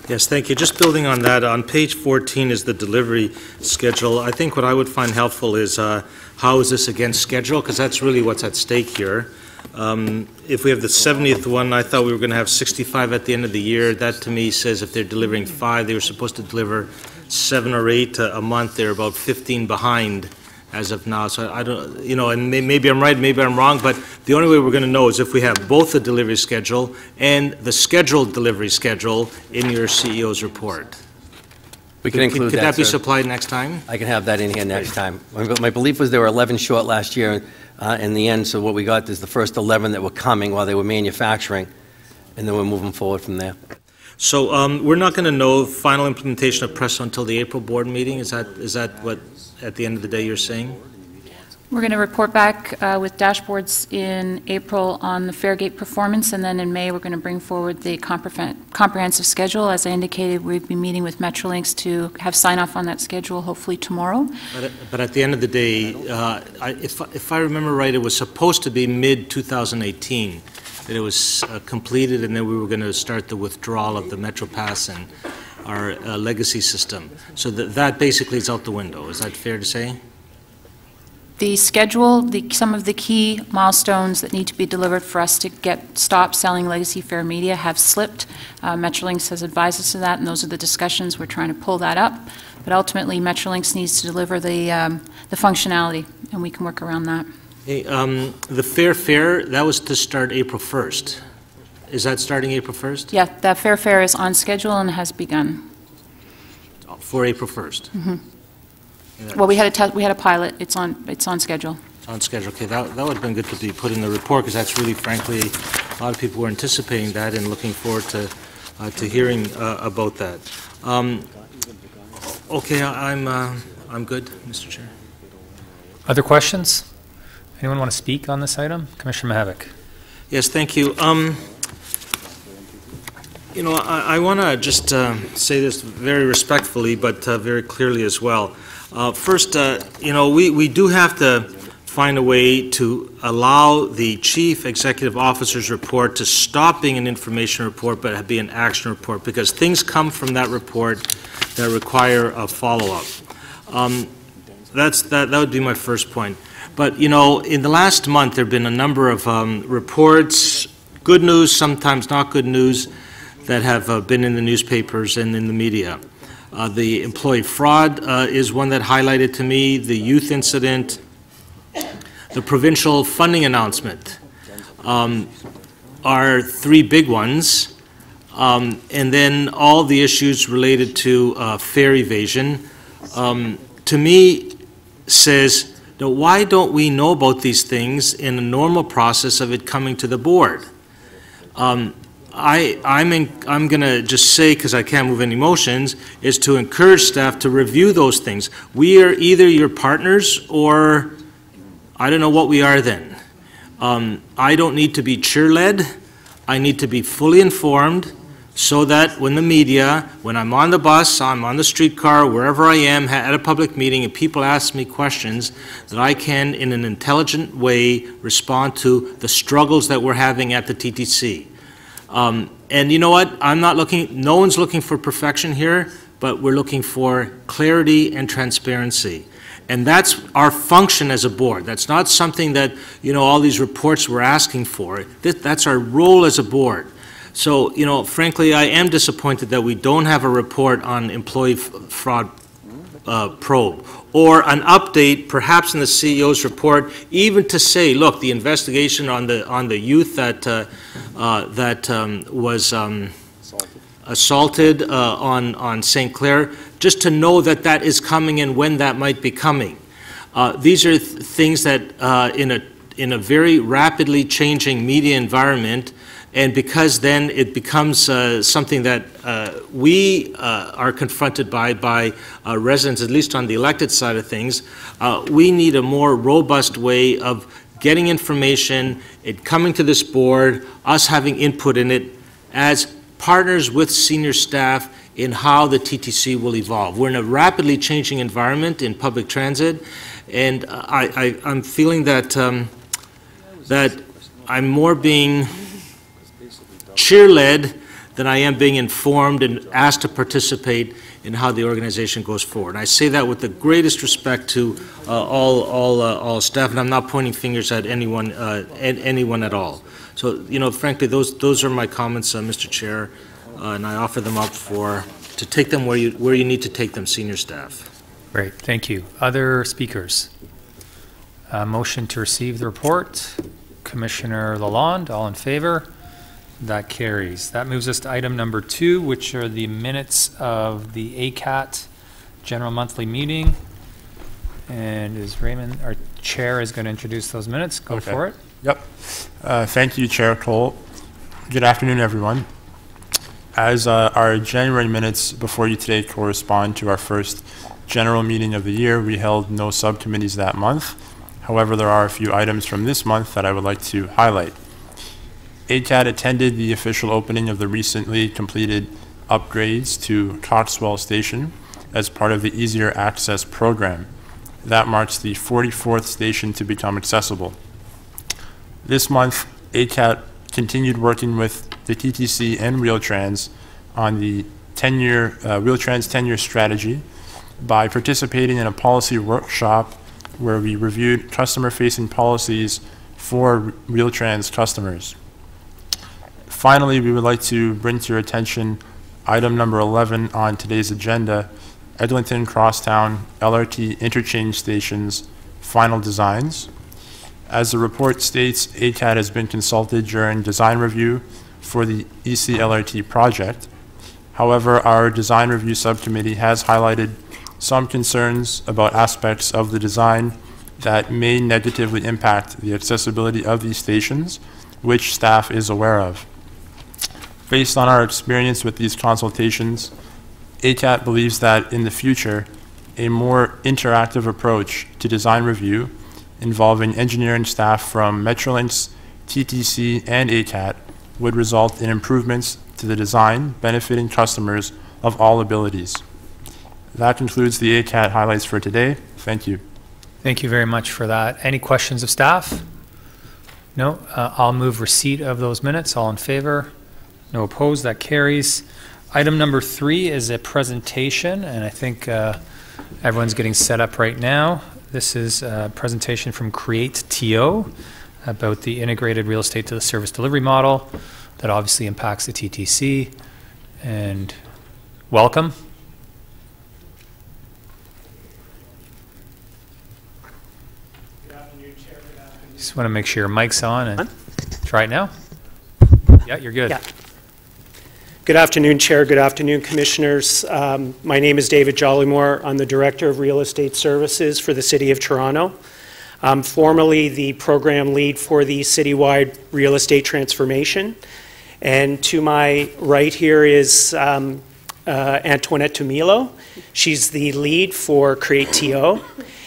Yes, thank you. Just building on that, on page 14 is the delivery schedule. I think what I would find helpful is how is this against schedule, because that's really what's at stake here. If we have the 70th one, I thought we were going to have 65 at the end of the year. That to me says if they're delivering 5, they were supposed to deliver 7 or 8 a month. They're about 15 behind as of now. So I don't, and maybe I'm right, maybe I'm wrong, but the only way we're going to know is if we have both the delivery schedule and the scheduled delivery schedule in your CEO's report. We can include that, Could that be sir. supplied next time? I can have that in here next time. My belief was there were 11 short last year in the end, so what we got is the first 11 that were coming while they were manufacturing, and then we're moving forward from there. So we're not going to know final implementation of Presto until the April board meeting? Is that what, at the end of the day, you're saying? We're going to report back with dashboards in April on the Fairgate performance, and then in May we're going to bring forward the comprehensive schedule. As I indicated, we'll be meeting with Metrolinx to have sign-off on that schedule, hopefully tomorrow. But at the end of the day, if I remember right, it was supposed to be mid-2018 that it was completed, and then we were going to start the withdrawal of the MetroPass and our legacy system. So that basically is out the window. Is that fair to say? The schedule, some of the key milestones that need to be delivered for us to stop selling legacy fare media have slipped. Metrolinx has advised us of that, and those are the discussions. We're trying to pull that up. But ultimately, Metrolinx needs to deliver the functionality, and we can work around that. Hey, the fare, that was to start April 1st. Is that starting April 1st? Yeah, that fare is on schedule and has begun. For April 1st? Mm-hmm. Well, we had a pilot. It's on schedule. On schedule. Okay, that would have been good to be put in the report, because that's really, frankly, a lot of people were anticipating that and looking forward to hearing about that. Okay, I'm good, Mr. Chair. Other questions? Anyone want to speak on this item? Commissioner Mihevc. Yes, thank you. I want to just say this very respectfully, but very clearly as well. First, we do have to find a way to allow the Chief Executive Officer's report to stop being an information report but be an action report, because things come from that report that require a follow-up. that would be my first point. But, you know, in the last month, there have been a number of reports, good news, sometimes not good news, that have been in the newspapers and in the media. The employee fraud is one that highlighted to me, the youth incident, the provincial funding announcement are three big ones. And then all the issues related to fare evasion, to me, says, now, why don't we know about these things in a normal process of it coming to the board? I'm going to just say, because I can't move any motions, is to encourage staff to review those things. We are either your partners or I don't know what we are then. I don't need to be cheer-led. I need to be fully informed so that when the media, when I'm on the bus, I'm on the streetcar, wherever I am at a public meeting and people ask me questions, that I can, in an intelligent way, respond to the struggles that we're having at the TTC. And you know what? No one's looking for perfection here, but we're looking for clarity and transparency. And that's our function as a board. That's not something that, you know, all these reports we're asking for. That's our role as a board. So, you know, frankly, I am disappointed that we don't have a report on employee fraud probe or an update, perhaps in the CEO's report, even to say, look, the investigation on the youth that was assaulted on St. Clair, just to know that that is coming and when that might be coming. These are things that in a very rapidly changing media environment, and because then it becomes something that we are confronted by residents, at least on the elected side of things, we need a more robust way of getting information, it coming to this board, us having input in it as partners with senior staff in how the TTC will evolve. We're in a rapidly changing environment in public transit, and I'm feeling that that I'm more being cheer-led than I am being informed and asked to participate in how the organization goes forward. And I say that with the greatest respect to all staff, and I'm not pointing fingers at anyone at all. So, you know, frankly, those are my comments, Mr. Chair, and I offer them up to take them where you need to take them, senior staff. Great, thank you. Other speakers? Motion to receive the report. Commissioner Lalonde, all in favor? That carries. That moves us to item number 2, which are the minutes of the ACAT General Monthly Meeting. And is Raymond, our chair, is going to introduce those minutes. Go for it. Yep. Thank you, Chair Cole. Good afternoon, everyone. As our January minutes before you today correspond to our first general meeting of the year, we held no subcommittees that month. However, there are a few items from this month that I would like to highlight. ACAT attended the official opening of the recently completed upgrades to Coxwell Station as part of the Easier Access program. That marks the 44th station to become accessible. This month, ACAT continued working with the TTC and Wheel-Trans on the Wheel-Trans 10-year strategy by participating in a policy workshop where we reviewed customer-facing policies for Wheel-Trans customers. Finally, we would like to bring to your attention item number 11 on today's agenda, Eglinton Crosstown LRT Interchange Stations Final Designs. As the report states, ACAT has been consulted during design review for the EC LRT project. However, our design review subcommittee has highlighted some concerns about aspects of the design that may negatively impact the accessibility of these stations, which staff is aware of. Based on our experience with these consultations, ACAT believes that in the future, a more interactive approach to design review involving engineering staff from Metrolinx, TTC, and ACAT would result in improvements to the design benefiting customers of all abilities. That concludes the ACAT highlights for today. Thank you. Thank you very much for that. Any questions of staff? No? I'll move receipt of those minutes. All in favor? No opposed. That carries. Item number 3 is a presentation, and I think Everyone's getting set up right now. This is a presentation from Create TO about the integrated real estate to the service delivery model that obviously impacts the TTC. And welcome. Just want to make sure your mic's on and try it now. Yeah, you're good. Yeah. Good afternoon, Chair. Good afternoon, Commissioners. My name is David Jollymore. I'm the Director of Real Estate Services for the City of Toronto. I'm formerly the Program Lead for the Citywide Real Estate Transformation. And to my right here is Antoinette Tumilo. She's the lead for Create TO.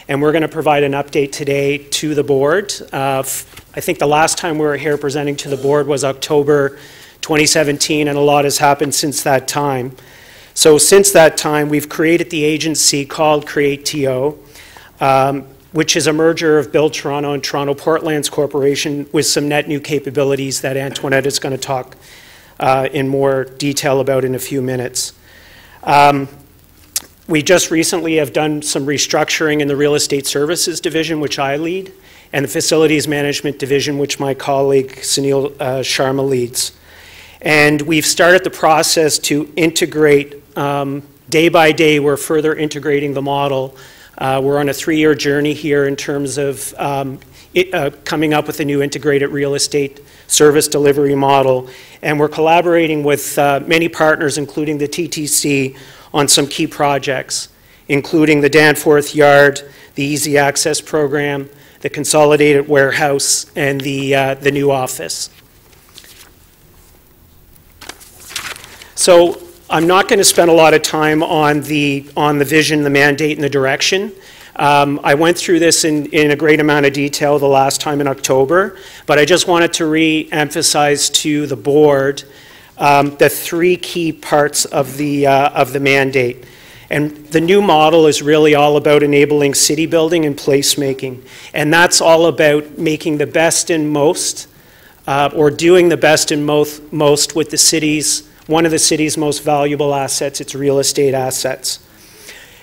And we're going to provide an update today to the board. I think the last time we were here presenting to the board was October 2017, and a lot has happened since that time. So since that time, we've created the agency called Create TO, which is a merger of Build Toronto and Toronto Portlands Corporation with some net new capabilities that Antoinette is going to talk in more detail about in a few minutes. We just recently have done some restructuring in the Real Estate Services Division, which I lead, and the Facilities Management Division, which my colleague Sunil Sharma leads. And we've started the process to integrate, day by day, we're further integrating the model. We're on a 3-year journey here in terms of coming up with a new integrated real estate service delivery model. And we're collaborating with many partners, including the TTC, on some key projects, including the Danforth Yard, the Easy Access Program, the Consolidated Warehouse, and the new office. So I'm not going to spend a lot of time on the vision, the mandate, and the direction. I went through this in a great amount of detail the last time in October, but I just wanted to re-emphasize to the board the 3 key parts of the mandate. And the new model is really all about enabling city building and placemaking. And that's all about making the best and most, or doing the best and most with the city's, one of the city's most valuable assets, its real estate assets.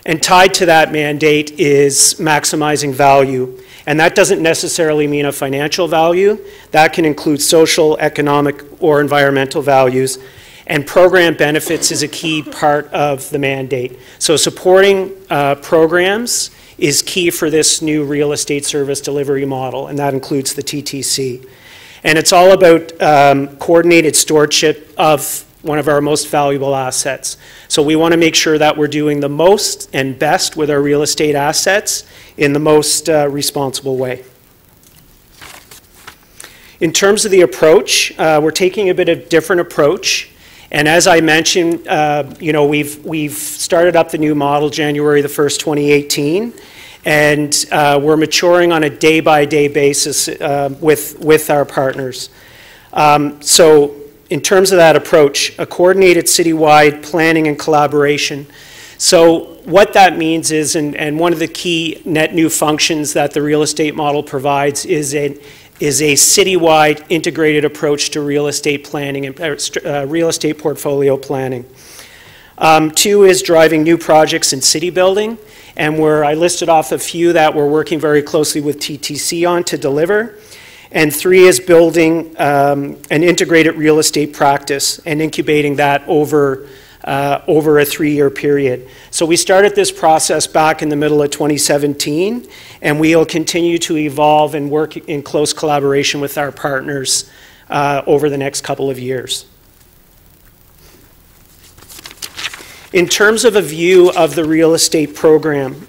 And tied to that mandate is maximizing value. And that doesn't necessarily mean a financial value. That can include social, economic, or environmental values. And program benefits is a key part of the mandate. So supporting programs is key for this new real estate service delivery model, and that includes the TTC. And it's all about coordinated stewardship of one of our most valuable assets. So we want to make sure that we're doing the most and best with our real estate assets in the most responsible way. In terms of the approach, we're taking a bit of a different approach. And as I mentioned, you know, we've started up the new model January the 1st, 2018. And we're maturing on a day-by-day basis with our partners. So in terms of that approach, a coordinated citywide planning and collaboration. So what that means is, and one of the key net new functions that the real estate model provides is a citywide integrated approach to real estate planning and real estate portfolio planning. 2 is driving new projects in city building, and I listed off a few that we're working very closely with TTC on to deliver. And 3 is building an integrated real estate practice and incubating that over a 3-year period. So we started this process back in the middle of 2017, and we'll continue to evolve and work in close collaboration with our partners over the next couple of years. In terms of a view of the real estate program,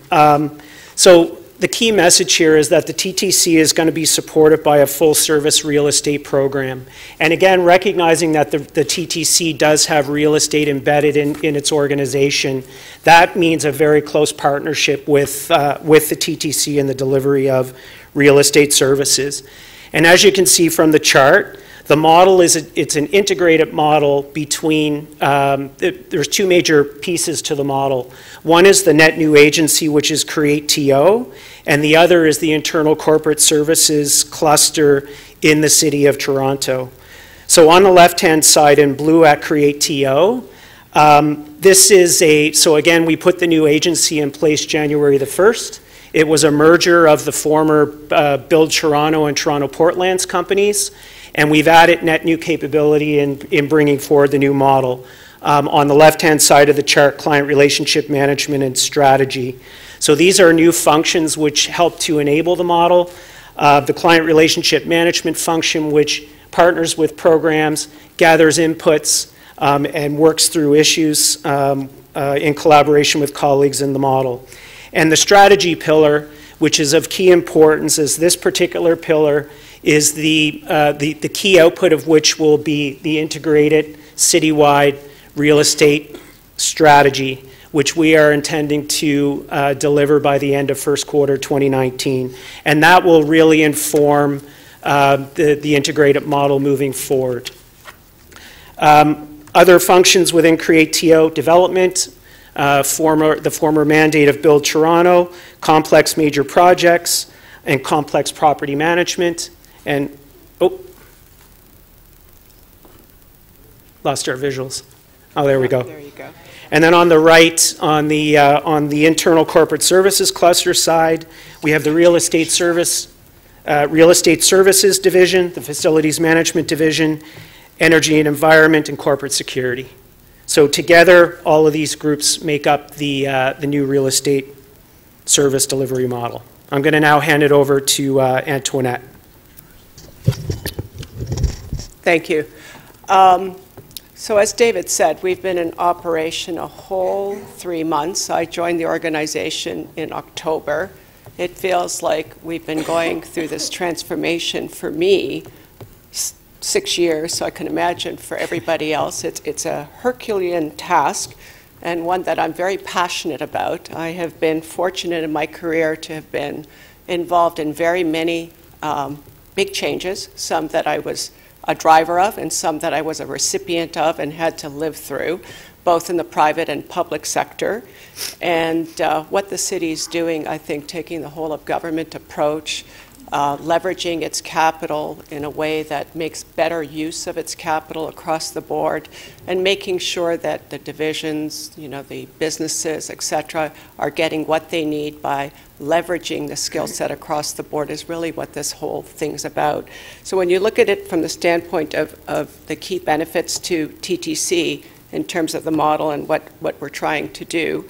so the key message here is that the TTC is going to be supported by a full-service real estate program. And again, recognizing that the TTC does have real estate embedded in its organization, that means a very close partnership with the TTC in the delivery of real estate services. And as you can see from the chart, the model it's an integrated model between, there's 2 major pieces to the model. One is the net new agency, which is Create TO, and the other is the internal corporate services cluster in the City of Toronto. So on the left-hand side in blue at Create TO, This is so again, we put the new agency in place January the 1st. It was a merger of the former Build Toronto and Toronto Portlands companies, and we've added net new capability in bringing forward the new model. On the left-hand side of the chart, client relationship management and strategy. So these are new functions which help to enable the model. The client relationship management function, which partners with programs, gathers inputs, and works through issues in collaboration with colleagues in the model. And the strategy pillar, which is of key importance, is this particular pillar is the key output of which will be the integrated citywide real estate strategy, which we are intending to deliver by the end of first quarter 2019. And that will really inform the integrated model moving forward. Other functions within CreateTO: development, the former mandate of Build Toronto, complex major projects, and complex property management. And, lost our visuals. Oh, there we go. There you go. And then on the right, on the internal corporate services cluster side, we have the real estate services division, the facilities management division, energy and environment, and corporate security. So together, all of these groups make up the new real estate service delivery model. I'm going to now hand it over to Antoinette. Thank you. So as David said, we've been in operation a whole 3 months. I joined the organization in October. It feels like we've been going through this transformation for me 6 years, so I can imagine for everybody else. It's a Herculean task and one that I'm very passionate about. I have been fortunate in my career to have been involved in very many big changes, some that I was a driver of and some that I was a recipient of and had to live through, both in the private and public sector. And what the city is doing, I think, taking the whole of government approach, leveraging its capital in a way that makes better use of its capital across the board, and making sure that the divisions, the businesses, et cetera, are getting what they need by leveraging the skill set across the board is really what this whole thing's about. So when you look at it from the standpoint of the key benefits to TTC in terms of the model and what we're trying to do,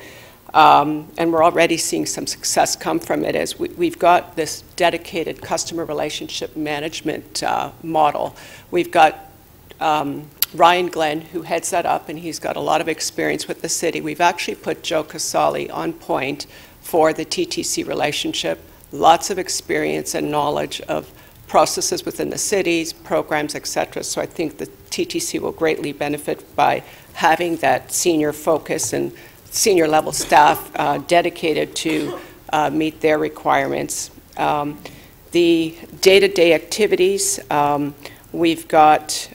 and we're already seeing some success come from it, is we've got this dedicated customer relationship management model. We've got Ryan Glenn, who heads that up, and he's got a lot of experience with the city. We've actually put Joe Casali on point for the TTC relationship, lots of experience and knowledge of processes within the cities, programs, et cetera. So I think the TTC will greatly benefit by having that senior focus and senior level staff dedicated to meet their requirements. The day-to-day activities, we've got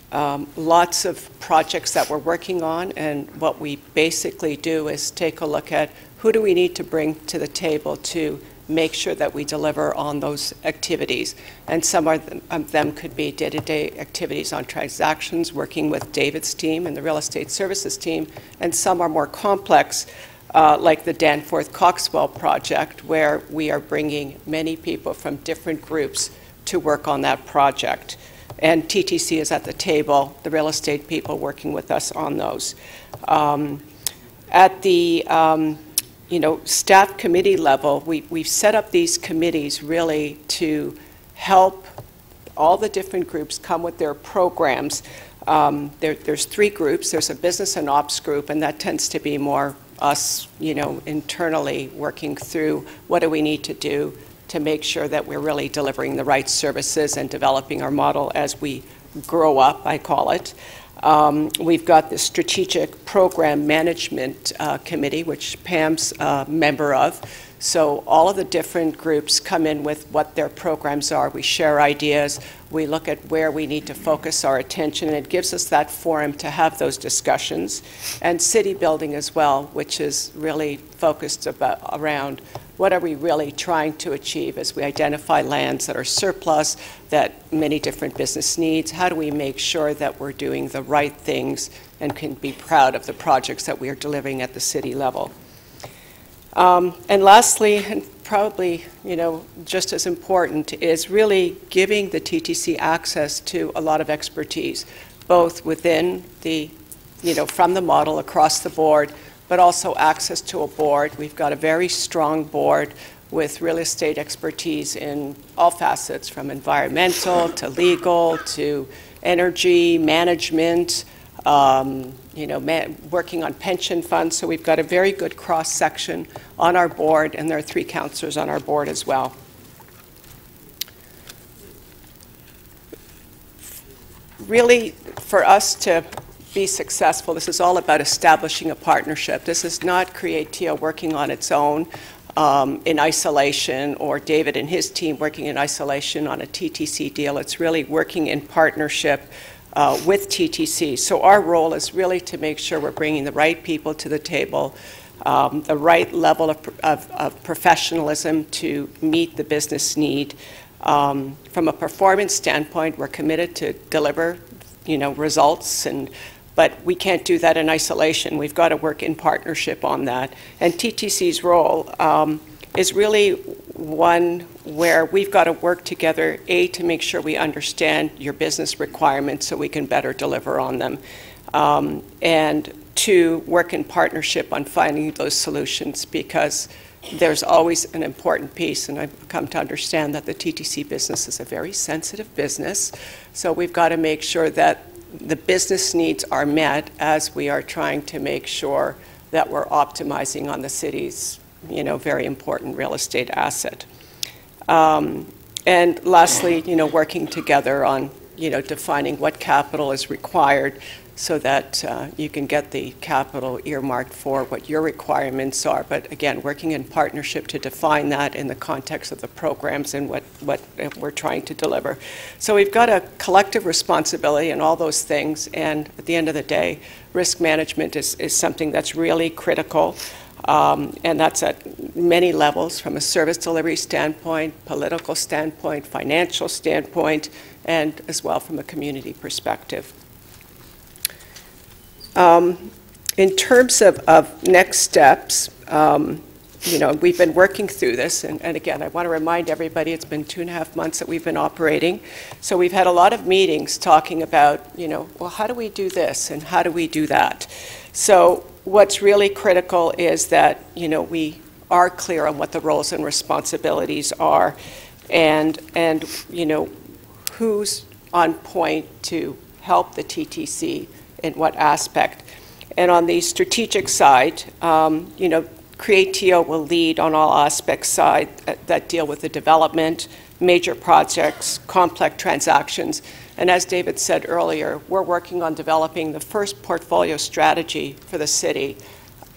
lots of projects that we're working on, and what we basically do is take a look at who do we need to bring to the table to make sure that we deliver on those activities. And some of them could be day-to-day activities on transactions, working with David's team and the real estate services team, and some are more complex, like the Danforth Coxwell project, where we are bringing many people from different groups to work on that project. And TTC is at the table, the real estate people working with us on those. At the staff committee level, we've set up these committees really to help all the different groups come with their programs. There's 3 groups. There's a business and ops group, and that tends to be more us, internally working through what do we need to do to make sure that we're really delivering the right services and developing our model as we grow up, I call it. We've got the Strategic Program Management Committee, which Pam's a member of. So all of the different groups come in with what their programs are. We share ideas. We look at where we need to focus our attention, and it gives us that forum to have those discussions. And city building as well, which is really focused around what are we really trying to achieve as we identify lands that are surplus, that many different business needs? How do we make sure that we're doing the right things and can be proud of the projects that we are delivering at the city level? And lastly, and probably, just as important, is really giving the TTC access to a lot of expertise, both within the, from the model across the board, but also access to a board. We've got a very strong board with real estate expertise in all facets, from environmental to legal to energy, management, working on pension funds. So we've got a very good cross-section on our board, and there are 3 councillors on our board as well. Really, for us to be successful, this is all about establishing a partnership. This is not Creatio working on its own in isolation, or David and his team working in isolation on a TTC deal. It's really working in partnership with TTC. So our role is really to make sure we're bringing the right people to the table, the right level of professionalism to meet the business need. From a performance standpoint, we're committed to deliver, results, but we can't do that in isolation. We've got to work in partnership on that. And TTC's role is really one where we've got to work together, A, to make sure we understand your business requirements so we can better deliver on them, and 2, work in partnership on finding those solutions, because there's always an important piece, and I've come to understand that the TTC business is a very sensitive business, so we've got to make sure that the business needs are met as we are trying to make sure that we're optimizing on the city's very important real estate asset. And lastly, working together on, defining what capital is required so that you can get the capital earmarked for what your requirements are. But again, working in partnership to define that in the context of the programs and what we're trying to deliver. So we've got a collective responsibility in all those things, and at the end of the day, risk management is something that's really critical. And that's at many levels, from a service delivery standpoint, political standpoint, financial standpoint, and as well from a community perspective. In terms of next steps, we've been working through this, and again, I want to remind everybody it's been 2.5 months that we've been operating. So we've had a lot of meetings talking about, well, how do we do this and how do we do that? So what's really critical is that, we are clear on what the roles and responsibilities are, and who's on point to help the TTC in what aspect. And on the strategic side, Creatio will lead on all aspects side that deal with the development, major projects, complex transactions. And as David said earlier, we're working on developing the first portfolio strategy for the city.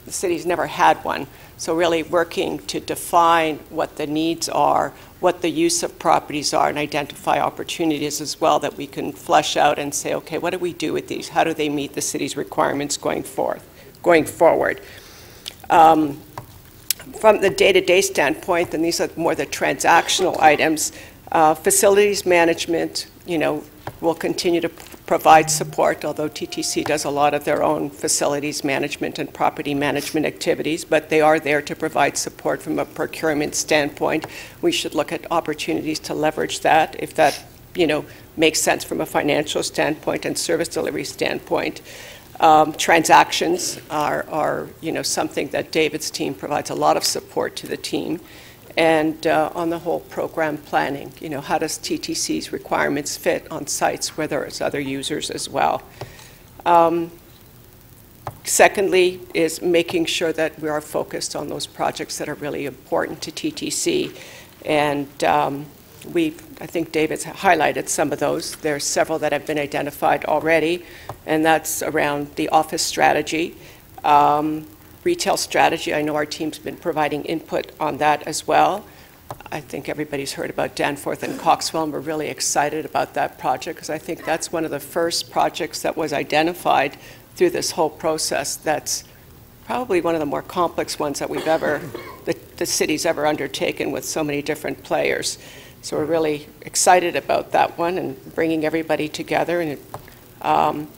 The city's never had one. So really working to define what the needs are, what the use of properties are, and identify opportunities as well that we can flesh out and say, okay, what do we do with these? How do they meet the city's requirements going forward? From the day-to-day standpoint, and these are more the transactional items, facilities management, will continue to provide support, although TTC does a lot of their own facilities management and property management activities, but they are there to provide support from a procurement standpoint. We should look at opportunities to leverage that if that, makes sense from a financial standpoint and service delivery standpoint. Transactions are something that David's team provides a lot of support to the team. And on the whole program planning, how does TTC's requirements fit on sites where there's other users as well? Secondly is making sure that we are focused on those projects that are really important to TTC. And I think David's highlighted some of those. There are several that have been identified already, and that's around the office strategy. Retail strategy, I know our team's been providing input on that as well. I think everybody's heard about Danforth and Coxwell, and we're really excited about that project because I think that's one of the first projects that was identified through this whole process that's probably one of the more complex ones that we've ever, the city's ever undertaken with so many different players. So we're really excited about that one and bringing everybody together. And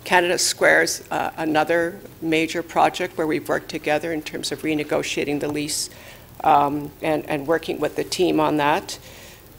Canada Square's another major project where we've worked together in terms of renegotiating the lease and working with the team on that.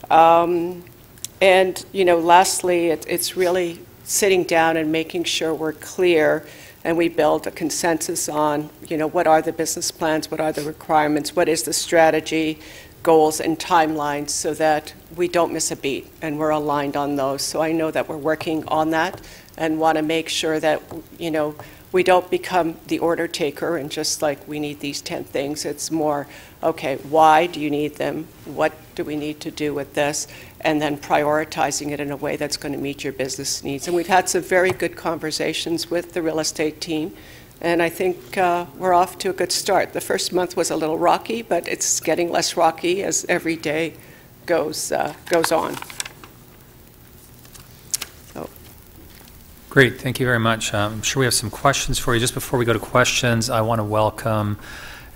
And, you know, lastly, it's really sitting down and making sure we're clear and we build a consensus on, you know, what are the business plans, what are the requirements, what is the strategy, goals, and timelines so that we don't miss a beat and we're aligned on those. So I know that we're working on that and want to make sure that, you know, we don't become the order taker and just like we need these 10 things. It's more, okay, why do you need them? What do we need to do with this? And then prioritizing it in a way that's going to meet your business needs. And we've had some very good conversations with the real estate team. And I think we're off to a good start. The first month was a little rocky, but it's getting less rocky as every day goes on. Great, thank you very much. I'm sure we have some questions for you. Just before we go to questions, I want to welcome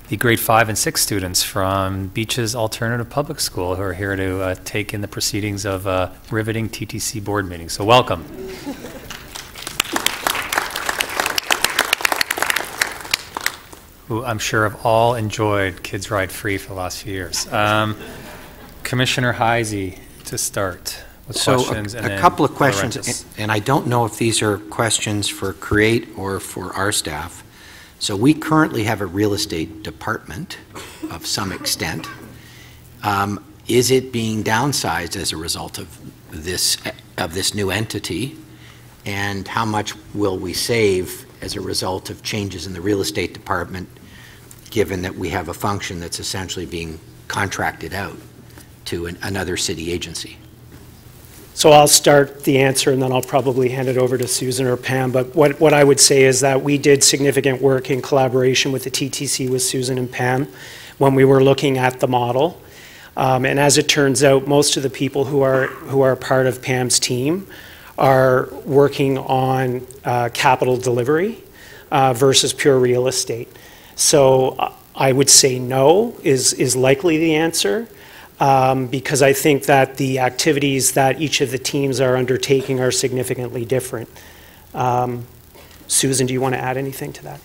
the grade 5 and 6 students from Beaches Alternative Public School who are here to take in the proceedings of a riveting TTC board meeting. So welcome. Who I'm sure have all enjoyed Kids Ride Free for the last few years. Commissioner Heisey to start. So a couple of questions, and I don't know if these are questions for CREATE or for our staff. So we currently have a real estate department of some extent. Is it being downsized as a result of this new entity? And how much will we save as a result of changes in the real estate department, given that we have a function that's essentially being contracted out to another city agency? So I'll start the answer and then I'll probably hand it over to Susan or Pam. But what I would say is that we did significant work in collaboration with the TTC with Susan and Pam when we were looking at the model. And as it turns out, most of the people who are part of Pam's team are working on capital delivery versus pure real estate. So I would say no is likely the answer. Because I think that the activities that each of the teams are undertaking are significantly different. Susan, do you want to add anything to that?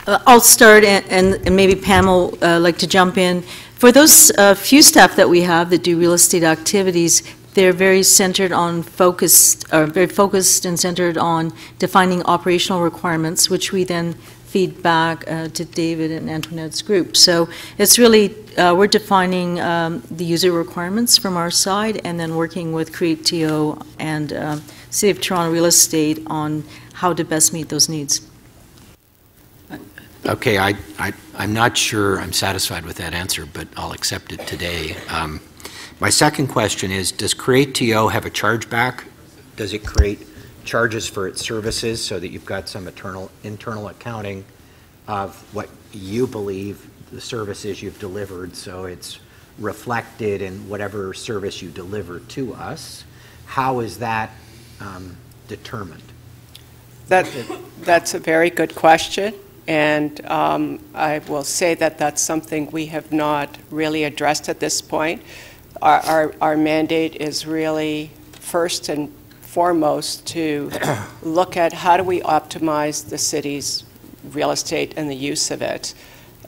I'll start, and maybe Pam will like to jump in. For those few staff that we have that do real estate activities, they're very centered on very focused and centered on defining operational requirements, which we then feed back to David and Antoinette's group. So it's really, we're defining the user requirements from our side and then working with CREATE-TO and City of Toronto Real Estate on how to best meet those needs. Okay, I'm not sure I'm satisfied with that answer, but I'll accept it today. My second question is, does CREATE-TO have a chargeback? Does it create charges for its services so that you've got some internal accounting of what you believe the services you've delivered, so it's reflected in whatever service you deliver to us? How is that determined? That's a very good question, and I will say that that's something we have not really addressed at this point. Our mandate is really first and foremost to look at how do we optimize the city's real estate and the use of it.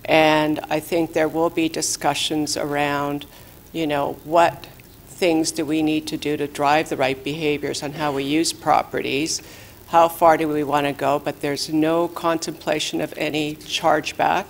And I think there will be discussions around, you know, what things do we need to do to drive the right behaviors on how we use properties, how far do we want to go, but there's no contemplation of any chargeback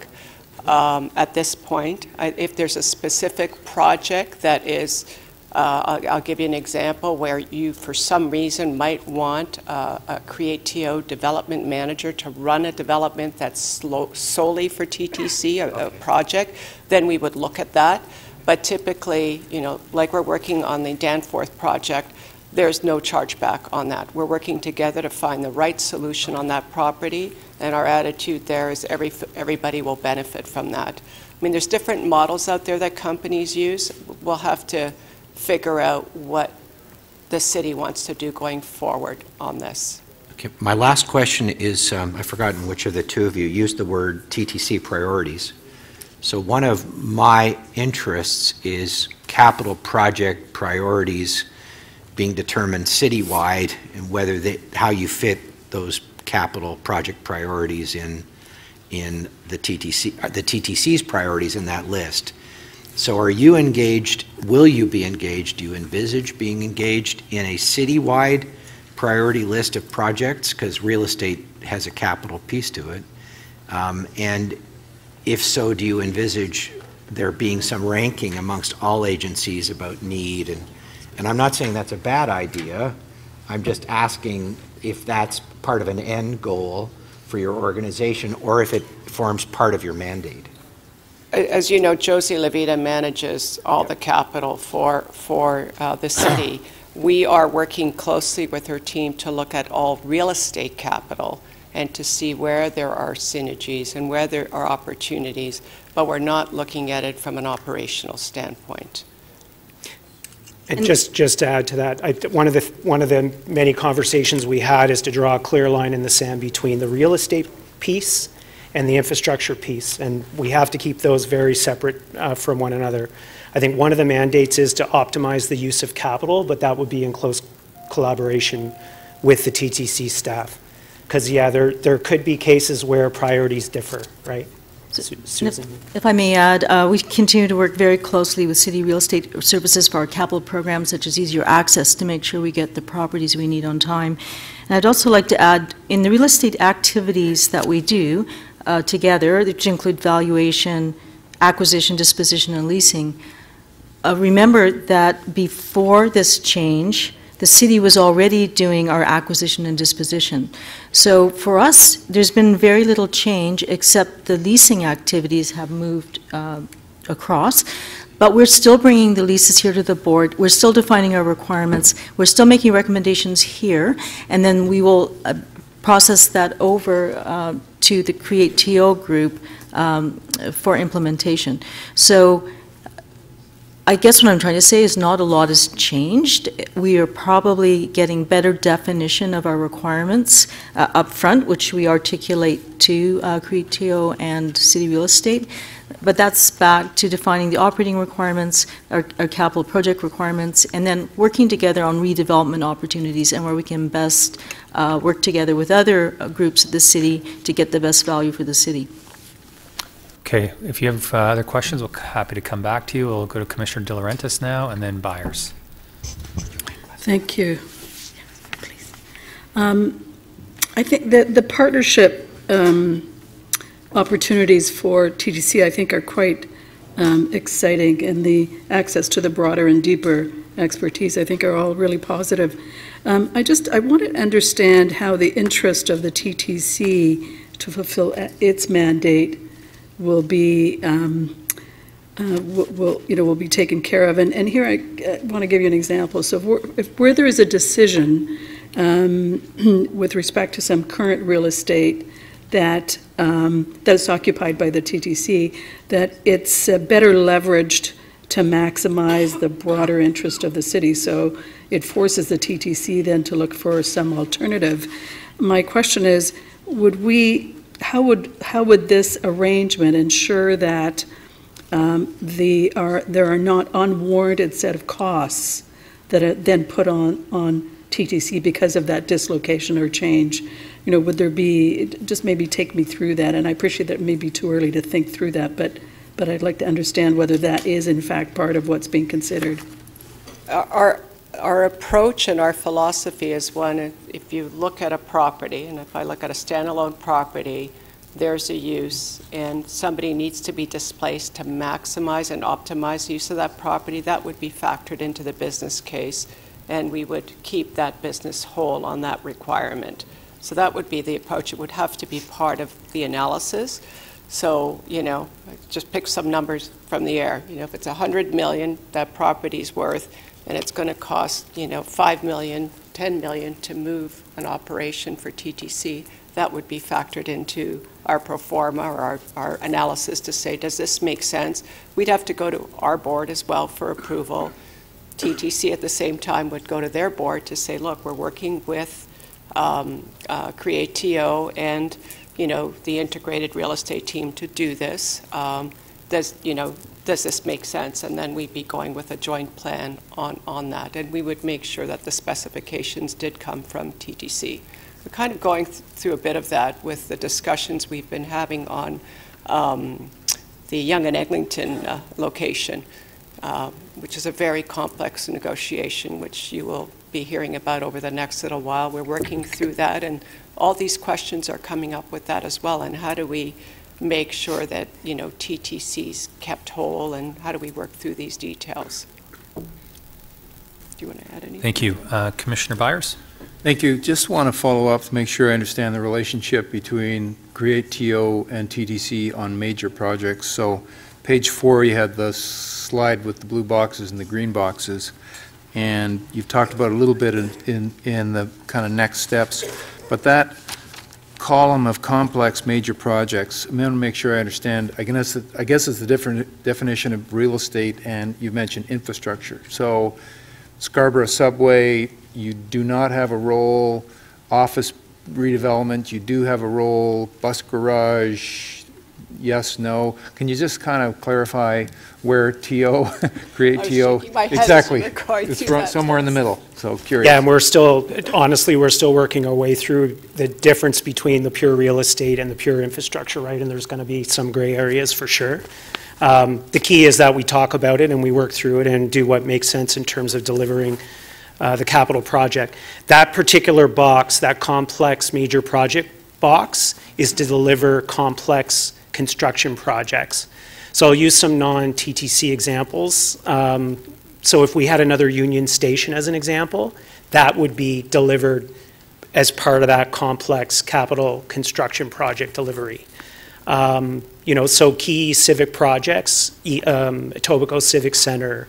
at this point. If there's a specific project that is I'll give you an example where you, for some reason, might want a CREATE-TO development manager to run a development that's solely for TTC, a project, then we would look at that. But typically, you know, like we're working on the Danforth project, there's no chargeback on that. We're working together to find the right solution on that property, and our attitude there is everybody will benefit from that. I mean, there's different models out there that companies use. We'll have to figure out what the city wants to do going forward on this. Okay, my last question is, I've forgotten which of the two of you used the word TTC priorities. So one of my interests is capital project priorities being determined citywide, and whether how you fit those capital project priorities in the TTC's priorities in that list. So are you engaged, will you be engaged, do you envisage being engaged in a citywide priority list of projects? Because real estate has a capital piece to it. And if so, do you envisage there being some ranking amongst all agencies about need? And I'm not saying that's a bad idea. I'm just asking if that's part of an end goal for your organization, or if it forms part of your mandate. As you know, Josie Levita manages all the capital for the city. We are working closely with her team to look at all real estate capital and to see where there are synergies and where there are opportunities, but we're not looking at it from an operational standpoint. And just to add to that, one of the many conversations we had is to draw a clear line in the sand between the real estate piece and the infrastructure piece, and we have to keep those very separate from one another. I think one of the mandates is to optimize the use of capital, but that would be in close collaboration with the TTC staff. Because, yeah, there could be cases where priorities differ, right? Susan. If I may add, we continue to work very closely with City Real Estate Services for our capital programs, such as easier access, to make sure we get the properties we need on time. And I'd also like to add, in the real estate activities that we do together, which include valuation, acquisition, disposition, and leasing, remember that before this change, the city was already doing our acquisition and disposition. So for us, there's been very little change, except the leasing activities have moved across. But we're still bringing the leases here to the board. We're still defining our requirements. We're still making recommendations here, and then we will process that over to the Create TO group for implementation. So I guess what I'm trying to say is not a lot has changed. We are probably getting better definition of our requirements up front, which we articulate to Create TO and City Real Estate. But that's back to defining the operating requirements, our capital project requirements, and then working together on redevelopment opportunities and where we can best work together with other groups of the city to get the best value for the city. Okay, if you have other questions, we're happy to come back to you. We'll go to Commissioner De Laurentiis now, and then Byers. Thank you. Please. I think that the partnership opportunities for TTC, I think, are quite exciting, and the access to the broader and deeper expertise, I think, are all really positive. I want to understand how the interest of the TTC to fulfill its mandate will be will be taken care of. And here I want to give you an example. So where there is a decision with respect to some current real estate that is occupied by the TTC, that it's better leveraged to maximize the broader interest of the city. So it forces the TTC then to look for some alternative. My question is, how would this arrangement ensure that there are not unwarranted set of costs that are then put on TTC because of that dislocation or change? Would there be, just maybe take me through that, and I appreciate that it may be too early to think through that, but I'd like to understand whether that is in fact part of what's being considered. Our approach and our philosophy is one, if you look at a property, and if I look at a standalone property, there's a use, and somebody needs to be displaced to maximize and optimize the use of that property, that would be factored into the business case, and we would keep that business whole on that requirement. So that would be the approach. It would have to be part of the analysis. So, just pick some numbers from the air. If it's $100 million that property's worth, and it's going to cost, $5 million, $10 million to move an operation for TTC, that would be factored into our pro forma or our analysis to say, does this make sense? We'd have to go to our board as well for approval. TTC at the same time would go to their board to say, look, we're working with Create TO and, the integrated real estate team to do this. Does this make sense? And then we'd be going with a joint plan on that. And we would make sure that the specifications did come from TTC. We're kind of going through a bit of that with the discussions we've been having on the Yonge and Eglinton location, which is a very complex negotiation, which you will be hearing about over the next little while. We're working through that, and all these questions are coming up with that as well. And how do we make sure that, TTC's kept whole, and how do we work through these details? Do you want to add anything? Thank you. Commissioner Byers? Thank you. Just want to follow up to make sure I understand the relationship between Create TO and TTC on major projects. So page 4, you had the slide with the blue boxes and the green boxes, and you've talked about a little bit in the kind of next steps, but that column of complex major projects, I'm going to make sure I understand. I guess it's the different definition of real estate, and you mentioned infrastructure. So Scarborough Subway, you do not have a role. Office redevelopment, you do have a role. Bus garage, yes, no. Can you just kind of clarify where TO, Create TO? Exactly. It's somewhere in the middle, so curious. Yeah, and we're still working our way through the difference between the pure real estate and the pure infrastructure, right? And there's going to be some gray areas for sure. The key is that we talk about it and we work through it and do what makes sense in terms of delivering the capital project. That particular box, that complex major project box, is to deliver complex construction projects. So I'll use some non-TTC examples. So if we had another Union Station as an example, that would be delivered as part of that complex capital construction project delivery. So key civic projects, Etobicoke Civic Center,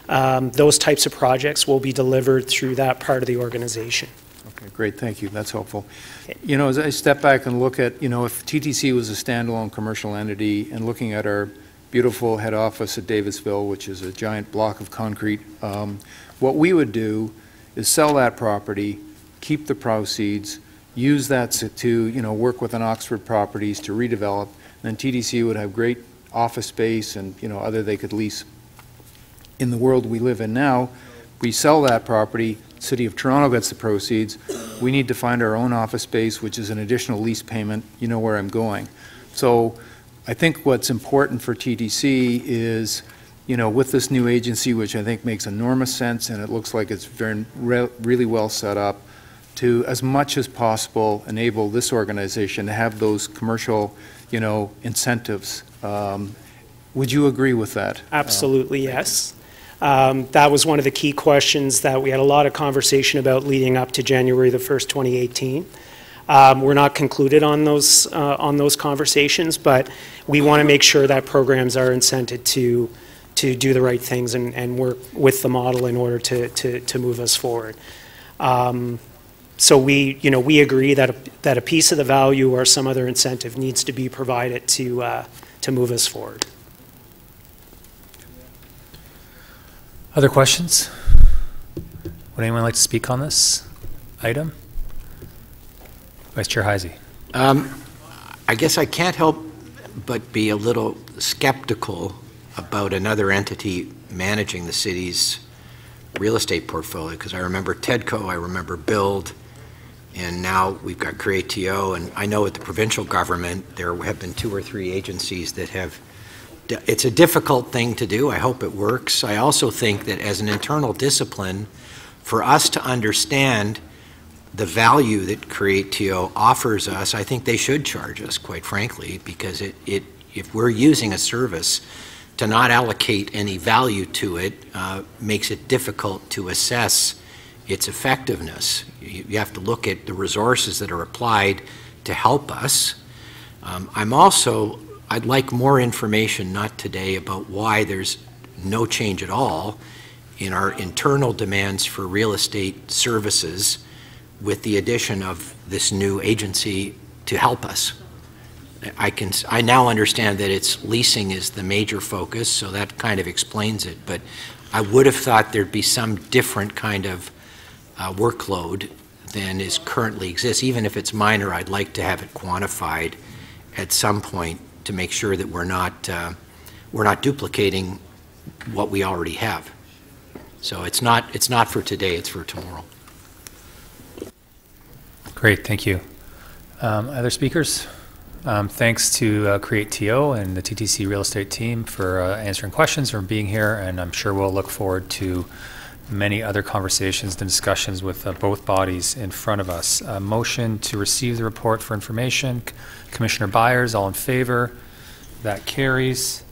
those types of projects will be delivered through that part of the organization. Okay, great, thank you, that's helpful. As I step back and look at, if TTC was a standalone commercial entity and looking at our beautiful head office at Davisville, which is a giant block of concrete, what we would do is sell that property, keep the proceeds, use that to work with an Oxford Properties to redevelop, and then TTC would have great office space and other they could lease. In the world we live in now, we sell that property, City of Toronto gets the proceeds, we need to find our own office space, which is an additional lease payment. You know where I'm going. So I think what's important for TTC is, with this new agency, which I think makes enormous sense, and it looks like it's really well set up, to, as much as possible, enable this organization to have those commercial, incentives. Would you agree with that? Absolutely, yes. That was one of the key questions that we had a lot of conversation about leading up to January the 1st, 2018. We're not concluded on those conversations, but we want to make sure that programs are incented to do the right things and work with the model in order to move us forward. So we agree that a piece of the value or some other incentive needs to be provided to move us forward. Other questions? Would anyone like to speak on this item? Vice Chair Heisey. I guess I can't help but be a little skeptical about another entity managing the city's real estate portfolio, because I remember TEDCO, I remember Build, and now we've got Create TO, and I know at the provincial government there have been 2 or 3 agencies that have. It's a difficult thing to do. I hope it works. I also think that as an internal discipline, for us to understand the value that Create TO offers us, I think they should charge us, quite frankly, because if we're using a service, to not allocate any value to it makes it difficult to assess its effectiveness. You have to look at the resources that are applied to help us. I'd like more information, not today, about why there's no change at all in our internal demands for real estate services with the addition of this new agency to help us. I now understand that leasing is the major focus, so that kind of explains it, but I would have thought there'd be some different kind of workload than is currently exists. Even if it's minor, I'd like to have it quantified at some point to make sure that we're not duplicating what we already have. So it's not for today, it's for tomorrow. Great, thank you. Other speakers? Thanks to Create TO and the TTC real estate team for answering questions, for being here, and I'm sure we'll look forward to many other conversations and discussions with both bodies in front of us. Motion to receive the report for information. Commissioner Byers, all in favor? That carries.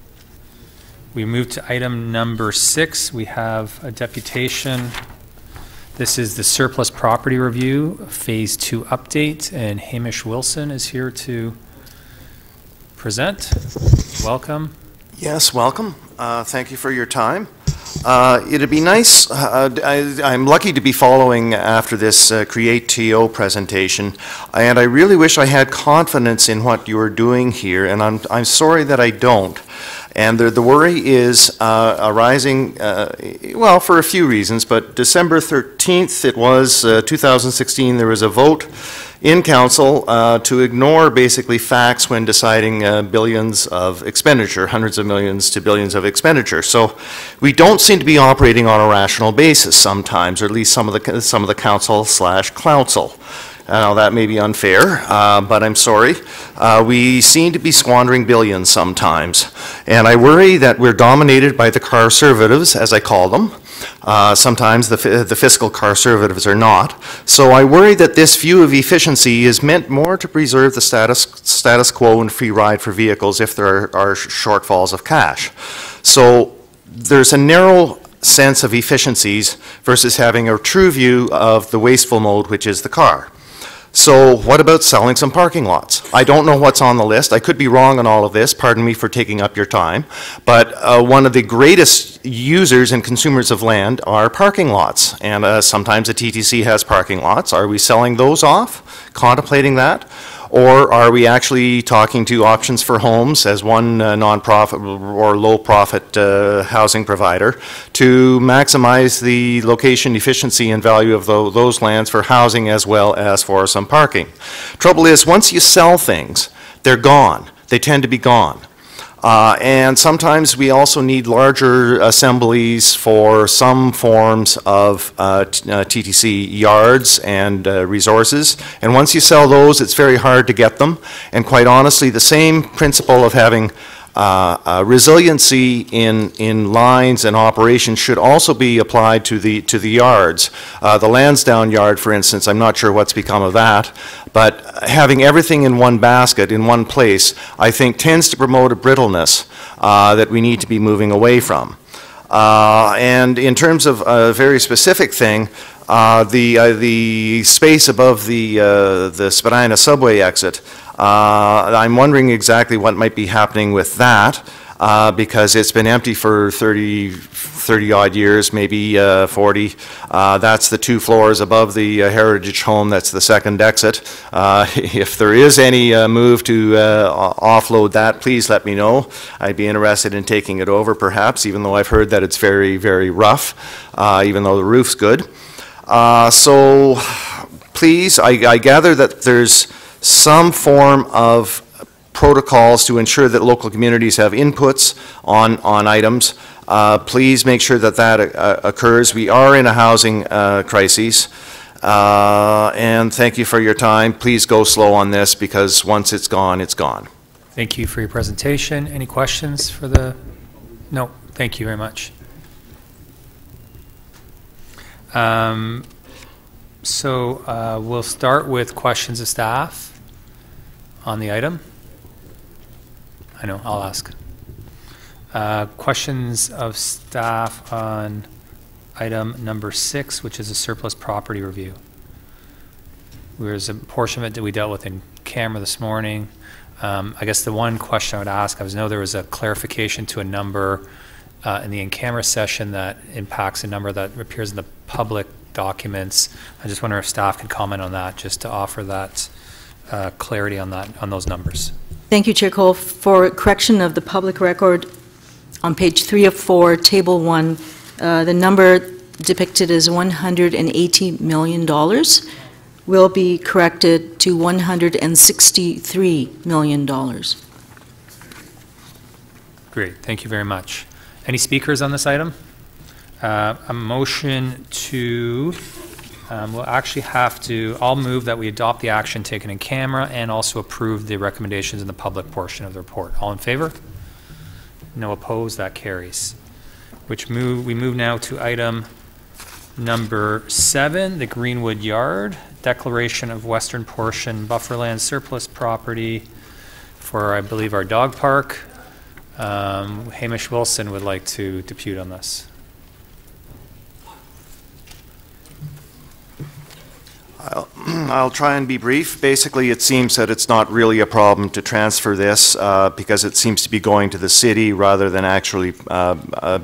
We move to item number 6. We have a deputation. This is the surplus property review, phase 2 update, and Hamish Wilson is here to present. Welcome. Yes, welcome. Thank you for your time. It'd be nice, I'm lucky to be following after this Create TO presentation, and I really wish I had confidence in what you are doing here, and I'm sorry that I don't. And the worry is arising, well, for a few reasons, but December 13th, it was 2016, there was a vote in Council to ignore basically facts when deciding billions of expenditure, hundreds of millions to billions of expenditure. So we don't seem to be operating on a rational basis sometimes, or at least some of the council/council. Now, that may be unfair, but I'm sorry. We seem to be squandering billions sometimes. And I worry that we're dominated by the conservatives, as I call them. Sometimes the fiscal conservatives are not. So I worry that this view of efficiency is meant more to preserve the status quo and free ride for vehicles if there are shortfalls of cash. So there's a narrow sense of efficiencies versus having a true view of the wasteful mode, which is the car. So what about selling some parking lots? I don't know what's on the list. I could be wrong on all of this. Pardon me for taking up your time. But one of the greatest users and consumers of land are parking lots. And sometimes the TTC has parking lots. Are we selling those off? Contemplating that? Or are we actually talking to Options for Homes as one nonprofit or low-profit housing provider to maximize the location efficiency and value of those lands for housing as well as for some parking? Trouble is, once you sell things, they're gone. They tend to be gone. And sometimes we also need larger assemblies for some forms of TTC yards and resources. And once you sell those, it's very hard to get them. And quite honestly, the same principle of having resiliency in lines and operations should also be applied to the yards. The Lansdowne yard, for instance, I'm not sure what's become of that, but having everything in one basket, in one place, I think tends to promote a brittleness that we need to be moving away from. And in terms of a very specific thing, the space above the Spadina subway exit, I'm wondering exactly what might be happening with that, because it's been empty for 30 odd years, maybe 40. That's the 2 floors above the Heritage Home. That's the second exit. If there is any move to offload that, please let me know. I'd be interested in taking it over, perhaps, even though I've heard that it's very, very rough, even though the roof's good. So please, I gather that there's some form of protocols to ensure that local communities have inputs on items. Please make sure that that occurs. We are in a housing crisis. And thank you for your time. Please go slow on this, because once it's gone, it's gone. Thank you for your presentation. Any questions for the... No, thank you very much. So we'll start with questions of staff on the item. I know, I'll ask. Questions of staff on item number 6, which is a surplus property review. There's a portion of it that we dealt with in camera this morning. I guess the one question I would ask, I know there was a clarification to a number in the in-camera session that impacts a number that appears in the public documents. I just wonder if staff could comment on that, just to offer that clarity on that, on those numbers. Thank you, Chair Cole. For correction of the public record, on page 3 of 4, table 1, the number depicted is $180 million. will be corrected to $163 million. Great, thank you very much. Any speakers on this item? A motion to, we'll actually have to, I'll move that we adopt the action taken in camera and also approve the recommendations in the public portion of the report. All in favor? No opposed, that carries. We move now to item number 7, the Greenwood Yard, declaration of western portion bufferland surplus property for, I believe, our dog park. Hamish Wilson would like to depute on this. I'll try and be brief. Basically, it seems that it's not really a problem to transfer this because it seems to be going to the city rather than actually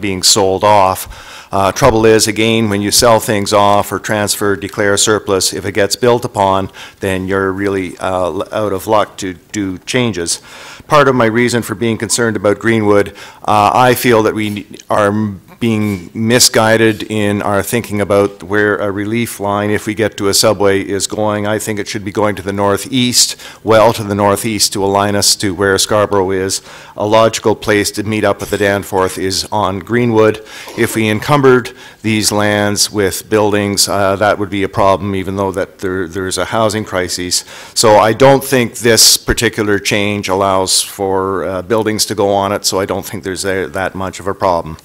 being sold off. Trouble is, again, when you sell things off or transfer, declare surplus, if it gets built upon, then you're really out of luck to do changes. Part of my reason for being concerned about Greenwood, I feel that we are being misguided in our thinking about where a relief line, if we get to a subway, is going. I think it should be going to the northeast, well to the northeast, to align us to where Scarborough is. A logical place to meet up at the Danforth is on Greenwood. If we encumbered these lands with buildings, that would be a problem, even though that there's a housing crisis. So I don't think this particular change allows for buildings to go on it, so I don't think there's that much of a problem.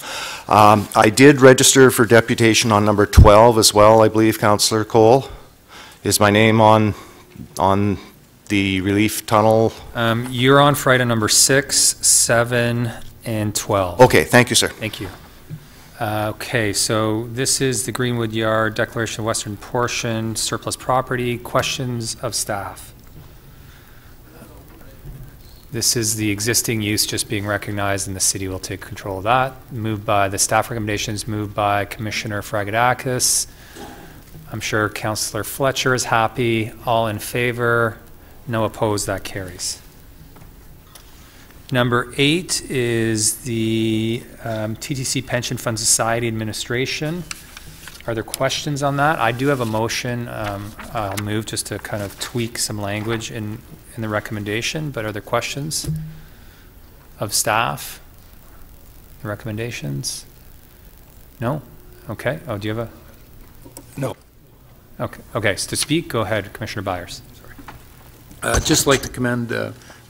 I did register for deputation on number 12 as well, I believe, Councillor Cole. Is my name on the relief tunnel? You're on for item number 6, 7, and 12. Okay, thank you, sir. Thank you. Okay, so this is the Greenwood Yard Declaration of Western Portion surplus property. Questions of staff? This is the existing use just being recognized, and the city will take control of that. Moved by the staff recommendations, moved by Commissioner Fragedakis. I'm sure Councillor Fletcher is happy. All in favor? No opposed, that carries. Number 8 is the TTC Pension Fund Society Administration. Are there questions on that? I do have a motion. I'll move just to kind of tweak some language in the recommendation, but are there questions of staff? The recommendations? No? Okay. Oh, do you have a? No. Okay. Okay. So to speak, go ahead, Commissioner Byers. I'd just like to commend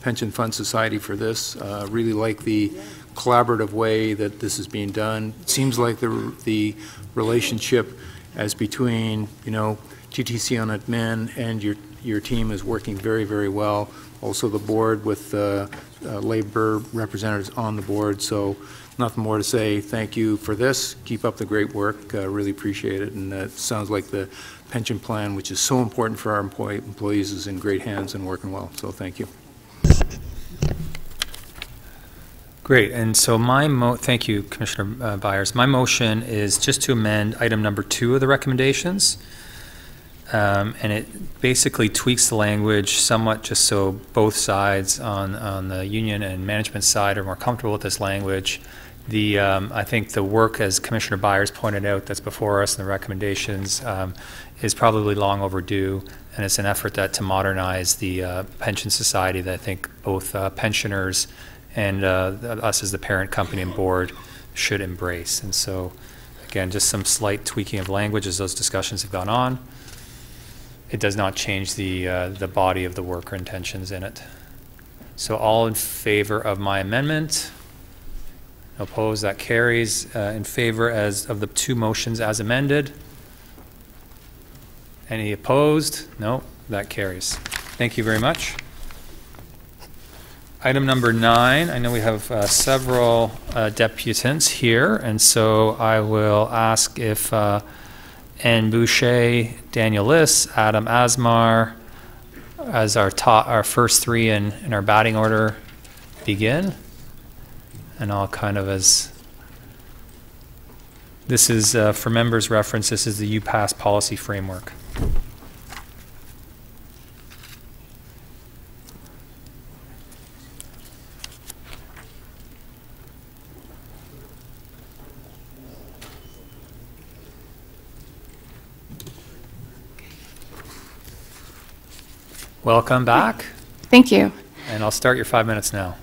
Pension Fund Society for this. Really like the collaborative way that this is being done. It seems like the relationship as between, TTC on admin and your team is working very, very well. Also the board with labor representatives on the board. So nothing more to say. Thank you for this. Keep up the great work. Really appreciate it. And it sounds like the pension plan, which is so important for our employees, is in great hands and working well. So thank you. Great, and so thank you, Commissioner Byers. My motion is just to amend item number 2 of the recommendations, and it basically tweaks the language somewhat just so both sides on the union and management side are more comfortable with this language. I think the work, as Commissioner Byers pointed out, that's before us in the recommendations is probably long overdue, and it's an effort to modernize the pension society that I think both pensioners and us as the parent company and board should embrace. And so, again, just some slight tweaking of language as those discussions have gone on. It does not change the body of the work or intentions in it. So all in favor of my amendment? Opposed? That carries. In favor of the 2 motions as amended? Any opposed? No, that carries. Thank you very much. Item number 9, I know we have several deputants here, and so I will ask if Anne Boucher, Daniel Liss, Adam Asmar, as our first 3 in our batting order, begin. And I'll kind of this is for members' reference, this is the UPass policy framework. Welcome back, Thank you. and I'll start your 5 minutes now.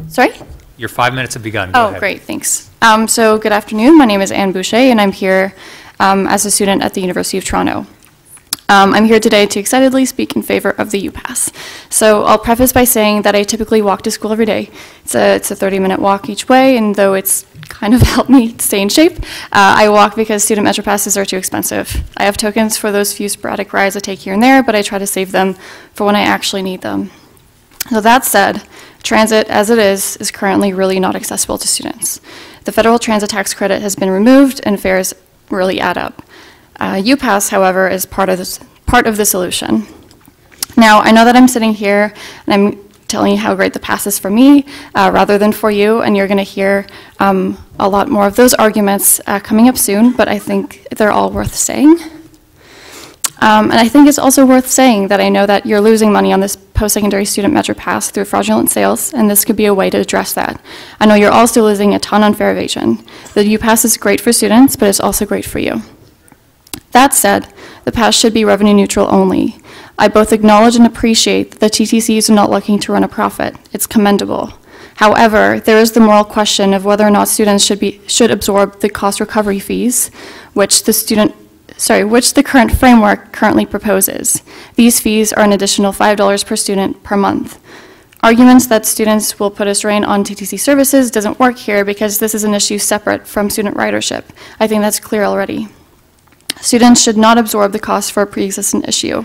Sorry? Your 5 minutes have begun. Go Oh, ahead. great, thanks. So good afternoon. My name is Anne Boucher, and I'm here as a student at the University of Toronto. I'm here today to excitedly speak in favor of the UPass. So I'll preface by saying that I typically walk to school every day. It's a 30-minute walk each way, and though it's kind of helped me stay in shape, I walk because student Metro passes are too expensive. I have tokens for those few sporadic rides I take here and there, but I try to save them for when I actually need them. So that said, transit as it is currently really not accessible to students. The federal transit tax credit has been removed and fares really add up. UPass, however, is part of the solution. Now, I know that I'm sitting here and I'm telling you how great the pass is for me rather than for you, and you're going to hear a lot more of those arguments coming up soon, but I think they're all worth saying. And I think it's also worth saying that I know that you're losing money on this post-secondary student Metro Pass through fraudulent sales, and this could be a way to address that. I know you're also losing a ton on fare evasion. The UPass is great for students, but it's also great for you. That said, the pass should be revenue neutral only. I both acknowledge and appreciate that the TTCs are not looking to run a profit. It's commendable. However, there is the moral question of whether or not students should absorb the cost recovery fees, which the current framework currently proposes. These fees are an additional $5 per student per month. Arguments that students will put a strain on TTC services doesn't work here because this is an issue separate from student ridership. I think that's clear already. Students should not absorb the cost for a pre-existing issue.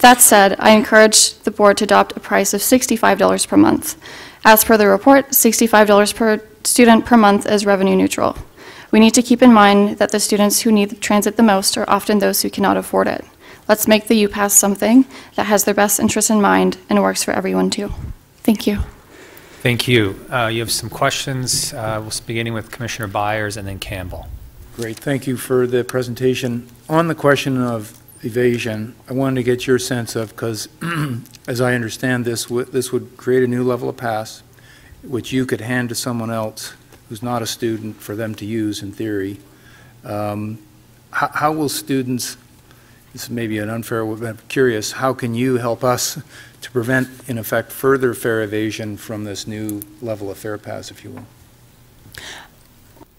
That said, I encourage the board to adopt a price of $65 per month. As per the report, $65 per student per month is revenue neutral. We need to keep in mind that the students who need the transit the most are often those who cannot afford it. Let's make the UPass something that has their best interests in mind and works for everyone too. Thank you. Thank you. You have some questions. We'll beginning with Commissioner Byers and then Campbell. Great, thank you for the presentation. On the question of evasion, I wanted to get your sense of, because as I understand this would create a new level of pass, which you could hand to someone else who's not a student for them to use in theory. How will students, this may be an unfair, but I'm curious, how can you help us to prevent, in effect, further fare evasion from this new level of fare pass, if you will?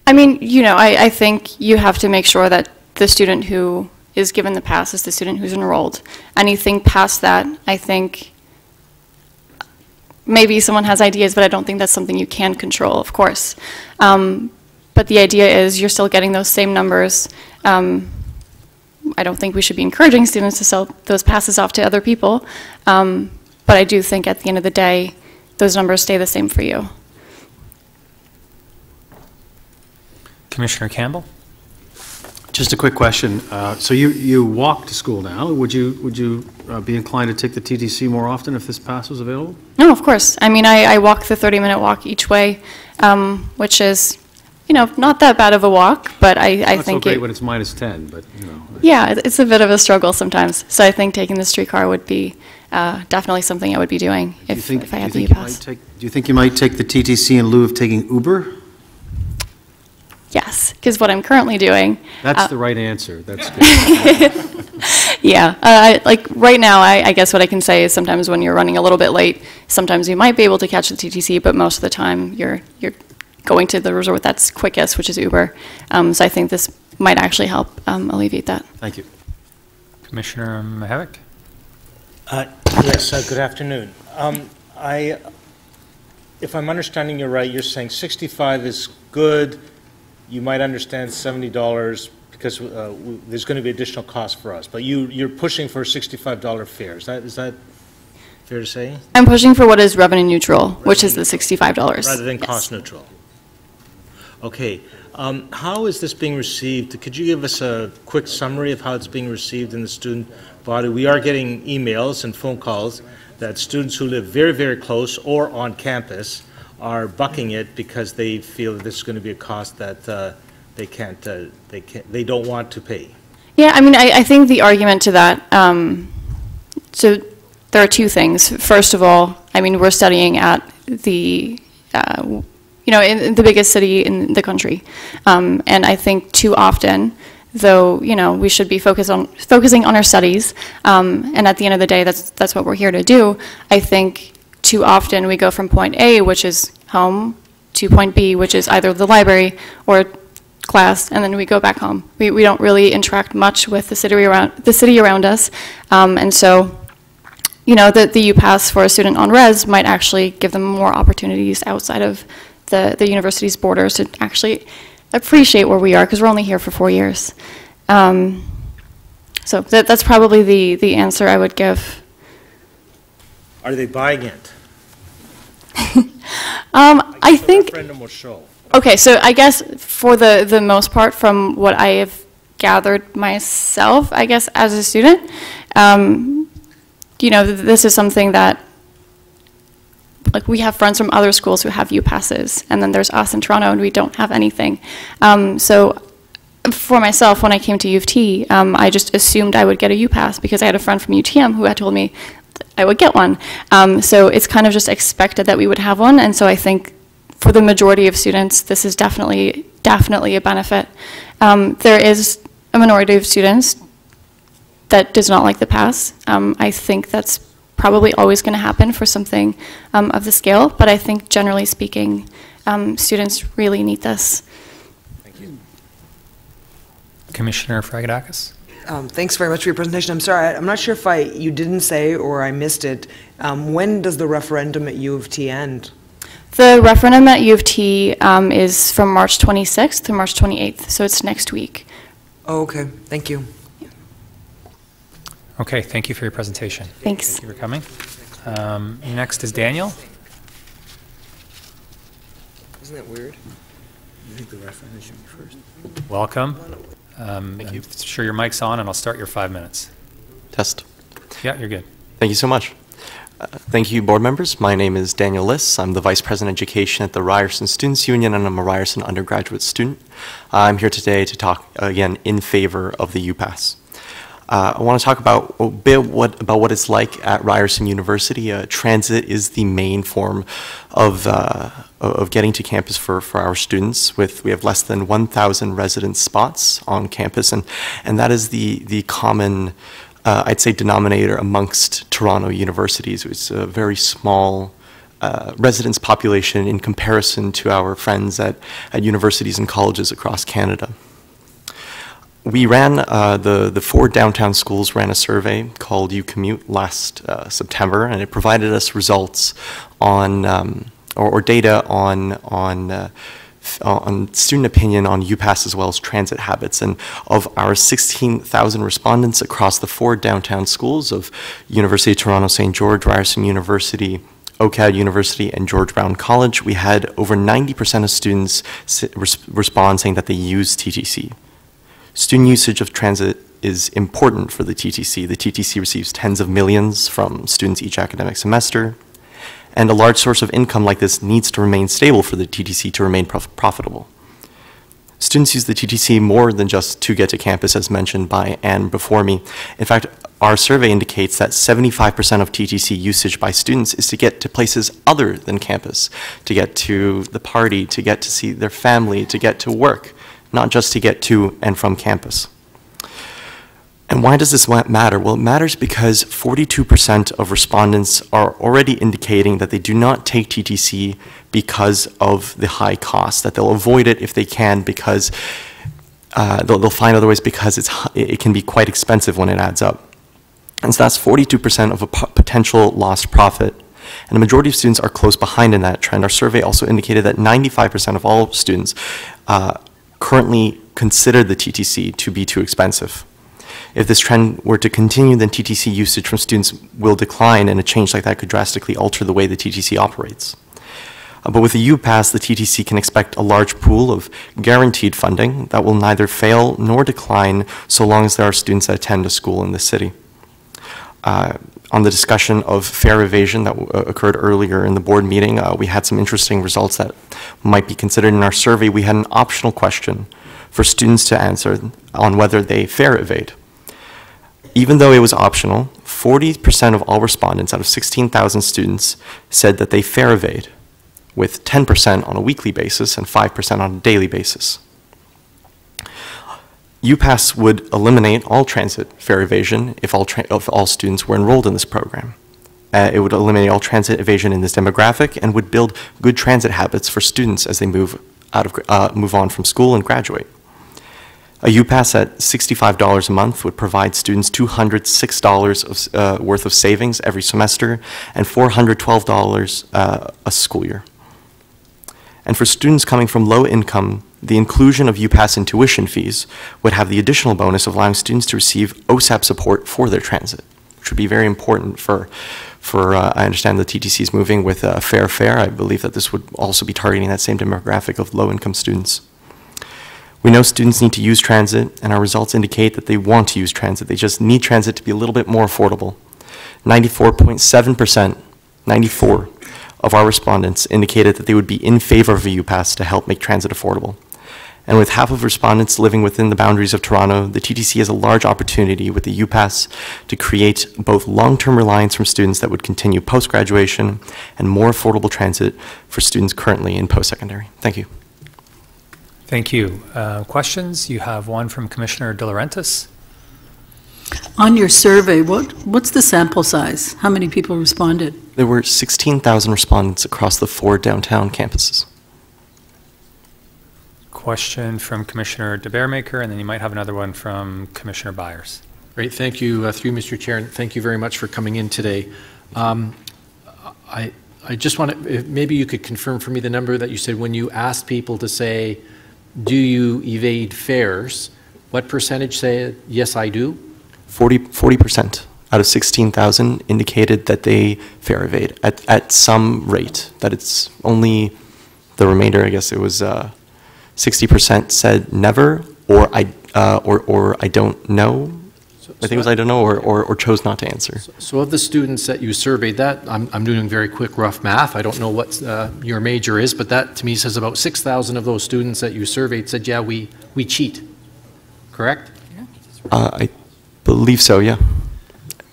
I mean, I think you have to make sure that the student who is given the pass is the student who's enrolled. Anything past that, I think, maybe someone has ideas, but I don't think that's something you can control, of course. But the idea is you're still getting those same numbers. I don't think we should be encouraging students to sell those passes off to other people. But I do think at the end of the day, those numbers stay the same for you. Commissioner Campbell? Just a quick question. So you walk to school now. Would you be inclined to take the TTC more often if this pass was available? No, of course. I mean, I walk the 30-minute walk each way, which is, not that bad of a walk, but I think so great when it's -10, but Yeah, it's a bit of a struggle sometimes. So I think taking the streetcar would be definitely something I would be doing if I had the UPass. Do you think you might take the TTC in lieu of taking Uber? Yes, because what I'm currently doing. That's the right answer. That's good. Yeah, like right now, I guess what I can say is sometimes when you're running a little bit late, sometimes you might be able to catch the TTC, but most of the time you're going to the resort that's quickest, which is Uber. So I think this might actually help alleviate that. Thank you. Commissioner Mihevc? Yes, good afternoon. If I'm understanding you right, you're saying 65 is good. You might understand $70 because there's going to be additional cost for us. But you're pushing for a $65 fare. Is that fair to say? I'm pushing for what is revenue neutral, which is the $65. Rather than cost neutral. Okay. How is this being received? Could you give us a quick summary of how it's being received in the student body? We are getting emails and phone calls that students who live very, very close or on campus are bucking it because they feel that this is going to be a cost that they don't want to pay. Yeah, I mean, I think the argument to that, so there are two things. First of all, I mean, we're studying at the, in the biggest city in the country. And I think too often though, you know, we should be focusing on our studies, and at the end of the day, that's what we're here to do. I think too often we go from point A, which is home, to point B, which is either the library or class, and then we go back home. We don't really interact much with the city around us, and so, you know, the UPass for a student on res might actually give them more opportunities outside of the university's borders to actually appreciate where we are, because we're only here for 4 years. So that's probably the answer I would give. Are they buying it? I think. The referendum will show. Okay, so I guess for the most part, from what I have gathered myself, I guess as a student, you know, this is something that, like, we have friends from other schools who have UPasses, and then there's us in Toronto, and we don't have anything. So for myself, when I came to U of T, I just assumed I would get a UPass because I had a friend from UTM who had told me I would get one. So it's kind of just expected that we would have one, and so I think for the majority of students, this is definitely a benefit. There is a minority of students that does not like the pass. I think that's probably always going to happen for something of the scale, but I think generally speaking, students really need this. Thank you. Commissioner Fragedakis. Thanks very much for your presentation. I'm sorry, I'm not sure if you didn't say or I missed it. When does the referendum at U of T end? The referendum at U of T is from March 26th to March 28th, so it's next week. Oh, okay. Thank you. Okay, thank you for your presentation. Thanks. Thank you for coming. Next is Daniel. Isn't that weird? You think the referendum should be first? Welcome. Thank you. I'm sure your mic's on, and I'll start your 5 minutes. Test. Yeah, you're good. Thank you so much. Thank you, board members. My name is Daniel Liss. I'm the Vice President of Education at the Ryerson Students' Union, and I'm a Ryerson undergraduate student. I'm here today to talk, again, in favor of the UPass. I want to talk about a bit about what it's like at Ryerson University. Transit is the main form of getting to campus for our students. We have less than 1,000 residence spots on campus, and that is the common, I'd say, denominator amongst Toronto universities. It's a very small residence population in comparison to our friends at universities and colleges across Canada. We ran, the 4 downtown schools ran a survey called UCommute last September, and it provided us results on, or data on student opinion on UPass as well as transit habits. And of our 16,000 respondents across the 4 downtown schools of University of Toronto, St. George, Ryerson University, OCAD University, and George Brown College, we had over 90% of students respond saying that they use TTC. Student usage of transit is important for the TTC. The TTC receives tens of millions from students each academic semester, and a large source of income like this needs to remain stable for the TTC to remain profitable. Students use the TTC more than just to get to campus, as mentioned by Anne before me. In fact, our survey indicates that 75% of TTC usage by students is to get to places other than campus, to get to the party, to get to see their family, to get to work, not just to get to and from campus. And why does this matter? Well, it matters because 42% of respondents are already indicating that they do not take TTC because of the high cost, that they'll avoid it if they can because they'll find other ways because it can be quite expensive when it adds up. And so that's 42% of a potential lost profit. And the majority of students are close behind in that trend. Our survey also indicated that 95% of all students currently consider the TTC to be too expensive. If this trend were to continue, then TTC usage from students will decline, and a change like that could drastically alter the way the TTC operates. But with the UPass, the TTC can expect a large pool of guaranteed funding that will neither fail nor decline so long as there are students that attend a school in the city. On the discussion of fare evasion that occurred earlier in the board meeting, we had some interesting results that might be considered in our survey. We had an optional question for students to answer on whether they fare evade. Even though it was optional, 40% of all respondents out of 16,000 students said that they fare evade, with 10% on a weekly basis and 5% on a daily basis. UPass would eliminate all transit fare evasion if all students were enrolled in this program. It would eliminate all transit evasion in this demographic and would build good transit habits for students as they move on from school and graduate. A UPass at $65 a month would provide students $206 worth of savings every semester and $412 a school year. And for students coming from low income, the inclusion of UPass in tuition fees would have the additional bonus of allowing students to receive OSAP support for their transit, which would be very important for I understand the TTC is moving with a fair fare. I believe that this would also be targeting that same demographic of low income students. We know students need to use transit, and our results indicate that they want to use transit. They just need transit to be a little bit more affordable. 94.7%, 94 of our respondents indicated that they would be in favor of a UPass to help make transit affordable. And with half of respondents living within the boundaries of Toronto, the TTC has a large opportunity with the UPass to create both long-term reliance from students that would continue post-graduation and more affordable transit for students currently in post-secondary. Thank you. Thank you. Questions? You have one from Commissioner De Laurentiis. On your survey, what's the sample size? How many people responded? There were 16,000 respondents across the 4 downtown campuses. Question from Commissioner De Baermaeker, and then you might have another one from Commissioner Byers. Great, thank you, through Mr. Chair, and thank you very much for coming in today. I just want to, maybe you could confirm for me the number that you said when you asked people to say, do you evade fares, what percentage said, yes, I do? 40% out of 16,000 indicated that they fare evade at some rate, that it's only the remainder, I guess it was 60% said never, or I don't know. I think it was I don't know, or chose not to answer. So of the students that you surveyed, that I'm doing very quick rough math. I don't know what your major is, but that to me says about 6,000 of those students that you surveyed said, yeah, we cheat. Correct? I believe so, yeah.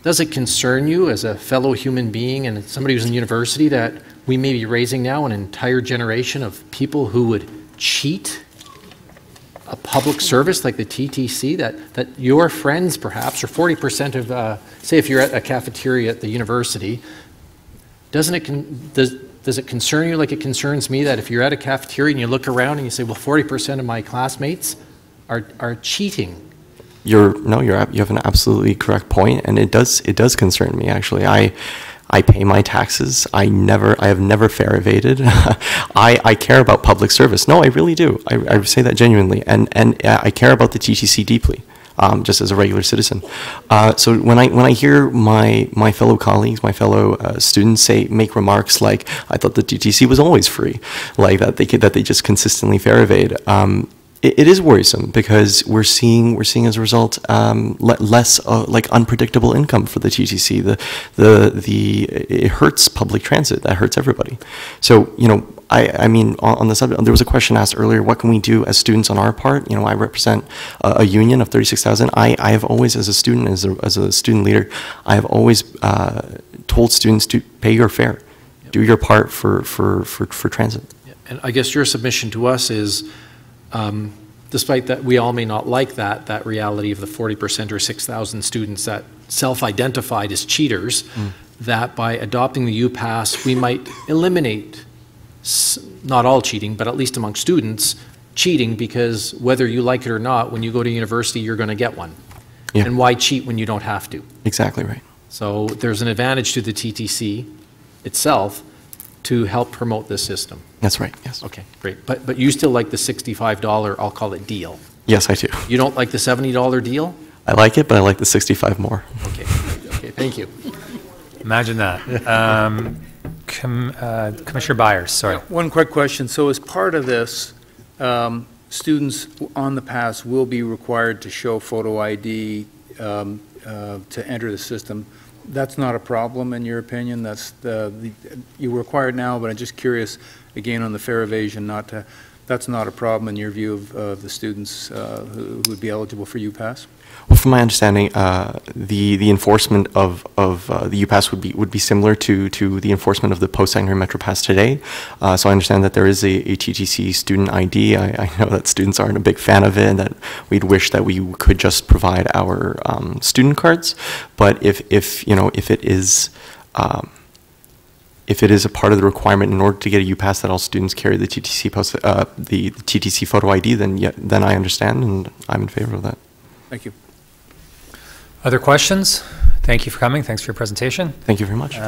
Does it concern you as a fellow human being and somebody who's in university that we may be raising now an entire generation of people who would cheat a public service like the TTC, that your friends perhaps, or 40% of, say if you're at a cafeteria at the university, does it concern you like it concerns me that if you're at a cafeteria and you look around and you say, well, 40% of my classmates are cheating? You have an absolutely correct point, and it does concern me, actually. I pay my taxes. I have never fare evaded. I care about public service. No, I really do. I say that genuinely, and I care about the TTC deeply, just as a regular citizen. So when I hear my fellow colleagues, my fellow students make remarks like, "I thought the TTC was always free," like that they just consistently fare evade. It is worrisome because we're seeing as a result less like unpredictable income for the TTC. It hurts public transit. That hurts everybody. So I mean on the subject, there was a question asked earlier. What can we do as students on our part? I represent a union of 36,000. I have always, as a student, as a student leader, I have always told students to pay your fare, do your part for transit. And I guess your submission to us is. Despite that we all may not like that reality of the 40% or 6,000 students that self-identified as cheaters, that by adopting the UPass we might eliminate, not all cheating, but at least among students, cheating, because whether you like it or not, when you go to university you're going to get one. Yeah. And why cheat when you don't have to? Exactly right. So there's an advantage to the TTC itself to help promote this system. That's right, yes. Okay, great. But you still like the $65, I'll call it deal? Yes, I do. You don't like the $70 deal? I like it, but I like the 65 more. Okay, thank you. Imagine that. Commissioner Byers, sorry. One quick question. So as part of this, students on the pass will be required to show photo ID to enter the system. That's not a problem in your opinion? That's you're required now, but I'm just curious, again, on the fare evasion, not to that's not a problem in your view of the students who would be eligible for UPass? Well, from my understanding, the enforcement of the UPass would be similar to the enforcement of the post-secondary MetroPass today. So I understand that there is a TTC student ID. I know that students aren't a big fan of it, and that we'd wish that we could just provide our student cards. But if it is a part of the requirement in order to get a UPass that all students carry the TTC the TTC photo ID, then I understand, and I'm in favor of that. Thank you. Other questions? Thank you for coming. Thanks for your presentation. Thank you very much.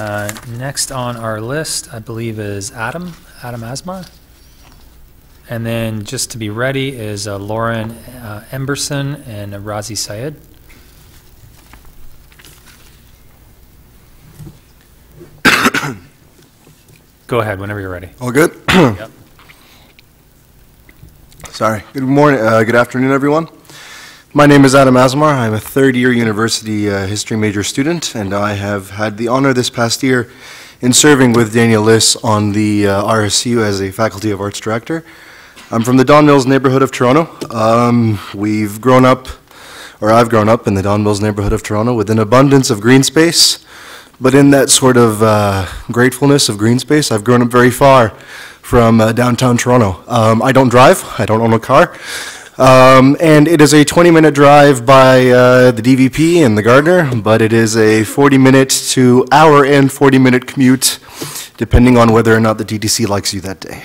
Next on our list, I believe, is Adam Asmar. And then just to be ready is Lauren Emberson and Razi Syed. Go ahead whenever you're ready. All good? Yep. Sorry. Good morning. Good afternoon, everyone. My name is Adam Asmar. I'm a third-year university history major student, and I have had the honor this past year in serving with Daniel Liss on the RSU as a Faculty of Arts Director. I'm from the Don Mills neighborhood of Toronto. I've grown up in the Don Mills neighborhood of Toronto with an abundance of green space, but in that sort of gratefulness of green space, I've grown up very far from downtown Toronto. I don't drive. I don't own a car. And it is a 20-minute drive by the DVP and the Gardner, but it is a 40-minute to hour and 40-minute commute, depending on whether or not the TTC likes you that day.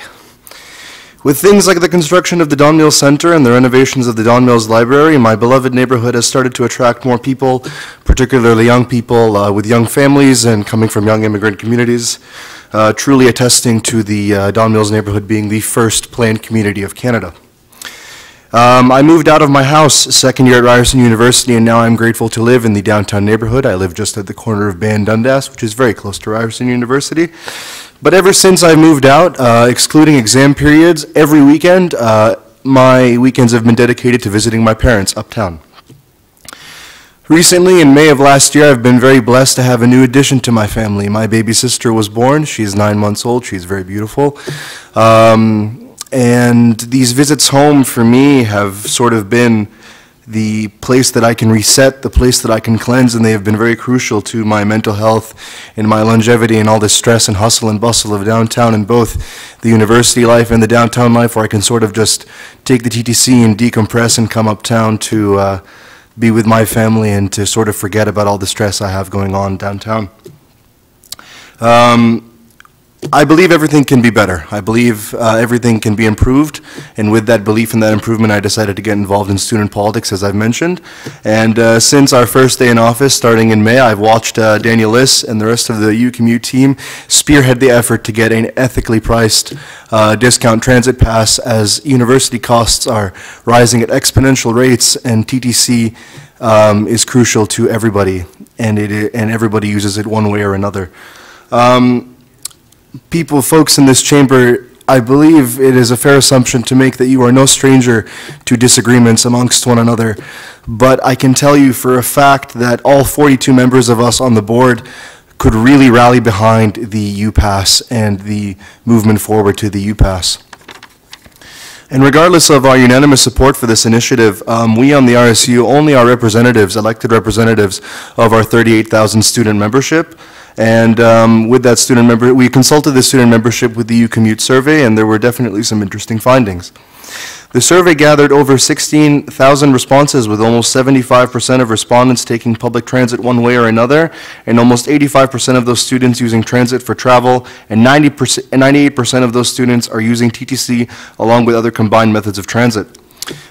With things like the construction of the Don Mills Center and the renovations of the Don Mills Library, my beloved neighborhood has started to attract more people, particularly young people with young families and coming from young immigrant communities, truly attesting to the Don Mills neighborhood being the first planned community of Canada. I moved out of my house second year at Ryerson University, and now I'm grateful to live in the downtown neighborhood. I live just at the corner of Bay and Dundas, which is very close to Ryerson University. But ever since I moved out, excluding exam periods, every weekend, my weekends have been dedicated to visiting my parents uptown. Recently, in May of last year, I've been very blessed to have a new addition to my family. My baby sister was born. She's 9 months old. She's very beautiful. And these visits home for me have sort of been the place that I can reset, the place that I can cleanse, and they have been very crucial to my mental health and my longevity and all this stress and hustle and bustle of downtown, in both the university life and the downtown life, where I can sort of just take the TTC and decompress and come uptown to be with my family and to sort of forget about all the stress I have going on downtown. I believe everything can be better. I believe everything can be improved, and with that belief and that improvement, I decided to get involved in student politics, as I've mentioned. And since our first day in office, starting in May, I've watched Daniel Liss and the rest of the UCommute team spearhead the effort to get an ethically priced discount transit pass, as university costs are rising at exponential rates, and TTC is crucial to everybody, and everybody uses it one way or another. Folks in this chamber, I believe it is a fair assumption to make that you are no stranger to disagreements amongst one another, but I can tell you for a fact that all 42 members of us on the board could really rally behind the UPass and the movement forward to the UPass. And regardless of our unanimous support for this initiative, we on the RSU only are representatives, elected representatives of our 38,000 student membership. And with that student member, we consulted the student membership with the UCommute survey, and there were definitely some interesting findings. The survey gathered over 16,000 responses, with almost 75% of respondents taking public transit one way or another, and almost 85% of those students using transit for travel, and 98% of those students are using TTC along with other combined methods of transit.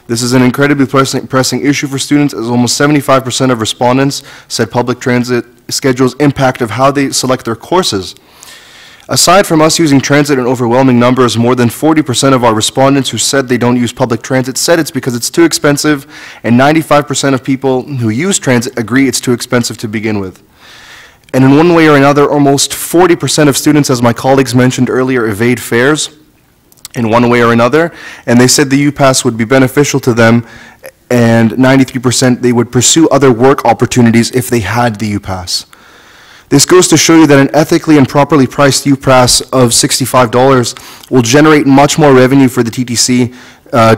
This is an incredibly pressing issue for students, as almost 75% of respondents said public transit schedules impact of how they select their courses. Aside from us using transit in overwhelming numbers, more than 40% of our respondents who said they don't use public transit said it's because it's too expensive, and 95% of people who use transit agree it's too expensive to begin with. And in one way or another, almost 40% of students, as my colleagues mentioned earlier, evade fares in one way or another, and they said the UPass would be beneficial to them, and 93% they would pursue other work opportunities if they had the UPass. This goes to show you that an ethically and properly priced UPass of $65 will generate much more revenue for the TTC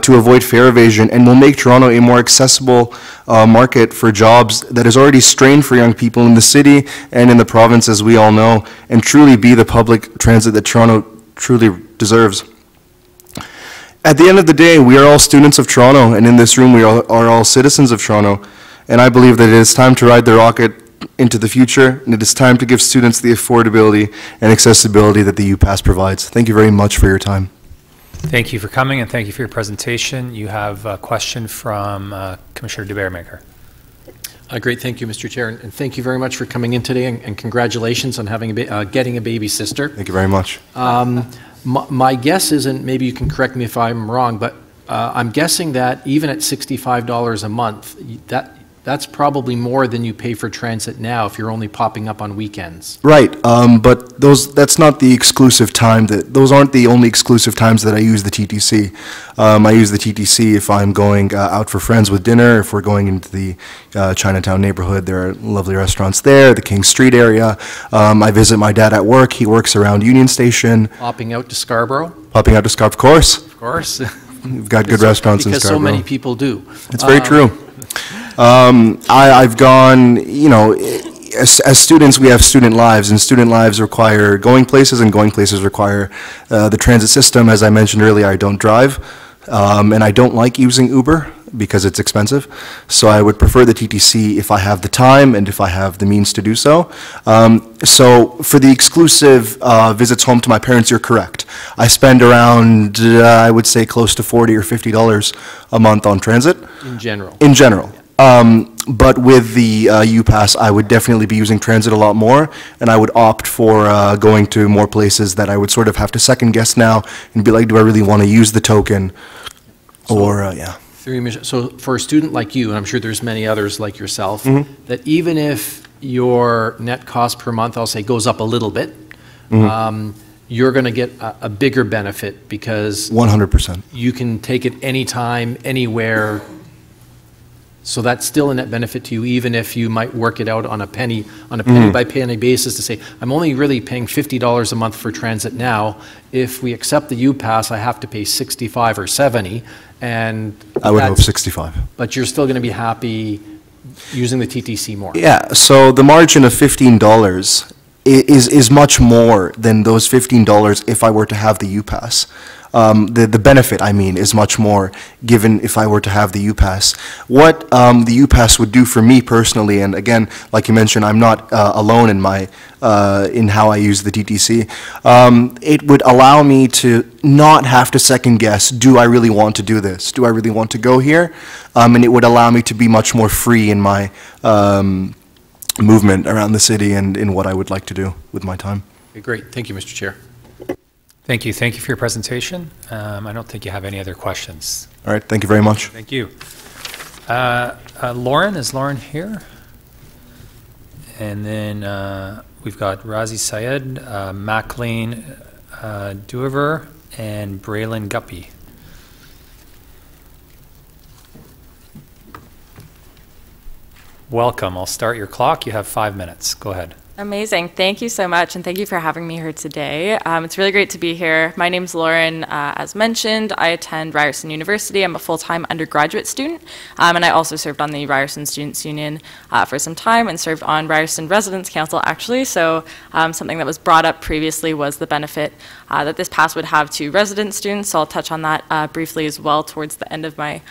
to avoid fare evasion, and will make Toronto a more accessible market for jobs that is already strained for young people in the city and in the province, as we all know, and truly be the public transit that Toronto truly deserves. At the end of the day, we are all students of Toronto, and in this room we are all citizens of Toronto, and I believe that it is time to ride the rocket into the future, and it is time to give students the affordability and accessibility that the UPass provides. Thank you very much for your time. Thank you for coming, and thank you for your presentation. You have a question from Commissioner de Baeremaeker. Great, thank you, Mr. Chair, and thank you very much for coming in today, and congratulations on having getting a baby sister. Thank you very much. My guess is, and maybe you can correct me if I'm wrong, but I'm guessing that even at $65 a month, that's probably more than you pay for transit now if you're only popping up on weekends. Right, but that's not the exclusive time. Those aren't the only exclusive times that I use the TTC. I use the TTC if I'm going out for friends with dinner, if we're going into the Chinatown neighborhood. There are lovely restaurants there, the King Street area. I visit my dad at work. He works around Union Station. Popping out to Scarborough? Popping out to Scarborough, of course. Of course. We've got good restaurants in Scarborough. Because so many people do. It's very true. I've gone, you know, as students, we have student lives, and student lives require going places, and going places require the transit system. As I mentioned earlier, I don't drive, and I don't like using Uber because it's expensive. So I would prefer the TTC if I have the time and if I have the means to do so. So for the exclusive visits home to my parents, you're correct. I spend around, I would say, close to $40 or $50 a month on transit. In general? In general. But with the UPass, I would definitely be using transit a lot more, and I would opt for going to more places that I would sort of have to second guess now and be like, do I really want to use the token? Yeah. So for a student like you, and I'm sure there's many others like yourself, that even if your net cost per month, I'll say, goes up a little bit, you're going to get a bigger benefit because 100%. You can take it anytime, anywhere. So that's still a net benefit to you, even if you might work it out on a penny by penny basis to say, I'm only really paying $50 a month for transit now. If we accept the UPass, I have to pay $65 or $70, and I would hope 65. But you're still going to be happy using the TTC more. Yeah. So the margin of $15 is much more than those $15 if I were to have the UPass. The benefit, I mean, is much more given if I were to have the UPass. What the UPass would do for me personally, and again, like you mentioned, I'm not alone in my in how I use the TTC. It would allow me to not have to second guess, do I really want to do this? Do I really want to go here? And it would allow me to be much more free in my movement around the city and in what I would like to do with my time. Okay, great. Thank you, Mr. Chair. Thank you. Thank you for your presentation. I don't think you have any other questions. All right. Thank you very much. Thank you. Lauren, is Lauren here? And then we've got Razi Syed, Maclean Duiver, and Braylon Guppy. Welcome. I'll start your clock. You have 5 minutes. Go ahead. Amazing. Thank you so much, and thank you for having me here today. It's really great to be here. My name's Lauren. As mentioned, I attend Ryerson University. I'm a full-time undergraduate student, and I also served on the Ryerson Students' Union for some time and served on Ryerson Residents' Council, actually. So something that was brought up previously was the benefit that this pass would have to resident students, so I'll touch on that briefly as well towards the end of my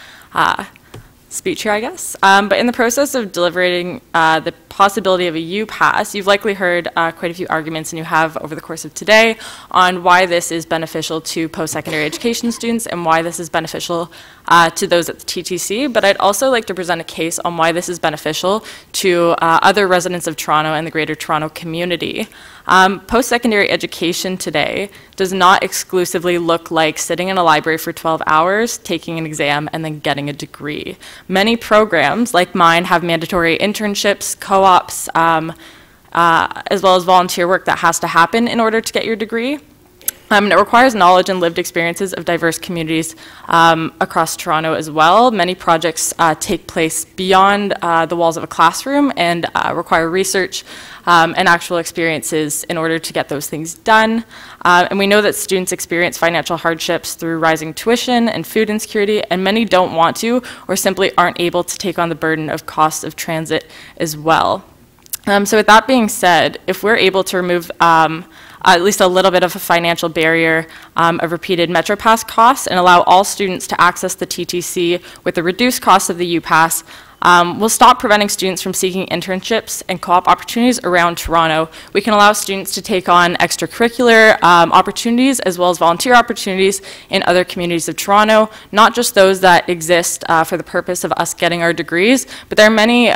speech here, I guess. But in the process of deliberating the possibility of a UPass, you've likely heard quite a few arguments, and you have over the course of today, on why this is beneficial to post-secondary education students and why this is beneficial to those at the TTC. But I'd also like to present a case on why this is beneficial to other residents of Toronto and the Greater Toronto community. Post-secondary education today does not exclusively look like sitting in a library for 12 hours, taking an exam, and then getting a degree. Many programs, like mine, have mandatory internships, co-ops, as well as volunteer work that has to happen in order to get your degree. And it requires knowledge and lived experiences of diverse communities across Toronto as well. Many projects take place beyond the walls of a classroom and require research and actual experiences in order to get those things done. And we know that students experience financial hardships through rising tuition and food insecurity, and many don't want to or simply aren't able to take on the burden of costs of transit as well. So with that being said, if we're able to remove at least a little bit of a financial barrier of repeated MetroPass costs and allow all students to access the TTC with the reduced cost of the UPass, we'll stop preventing students from seeking internships and co-op opportunities around Toronto. We can allow students to take on extracurricular opportunities as well as volunteer opportunities in other communities of Toronto, not just those that exist for the purpose of us getting our degrees, but there are many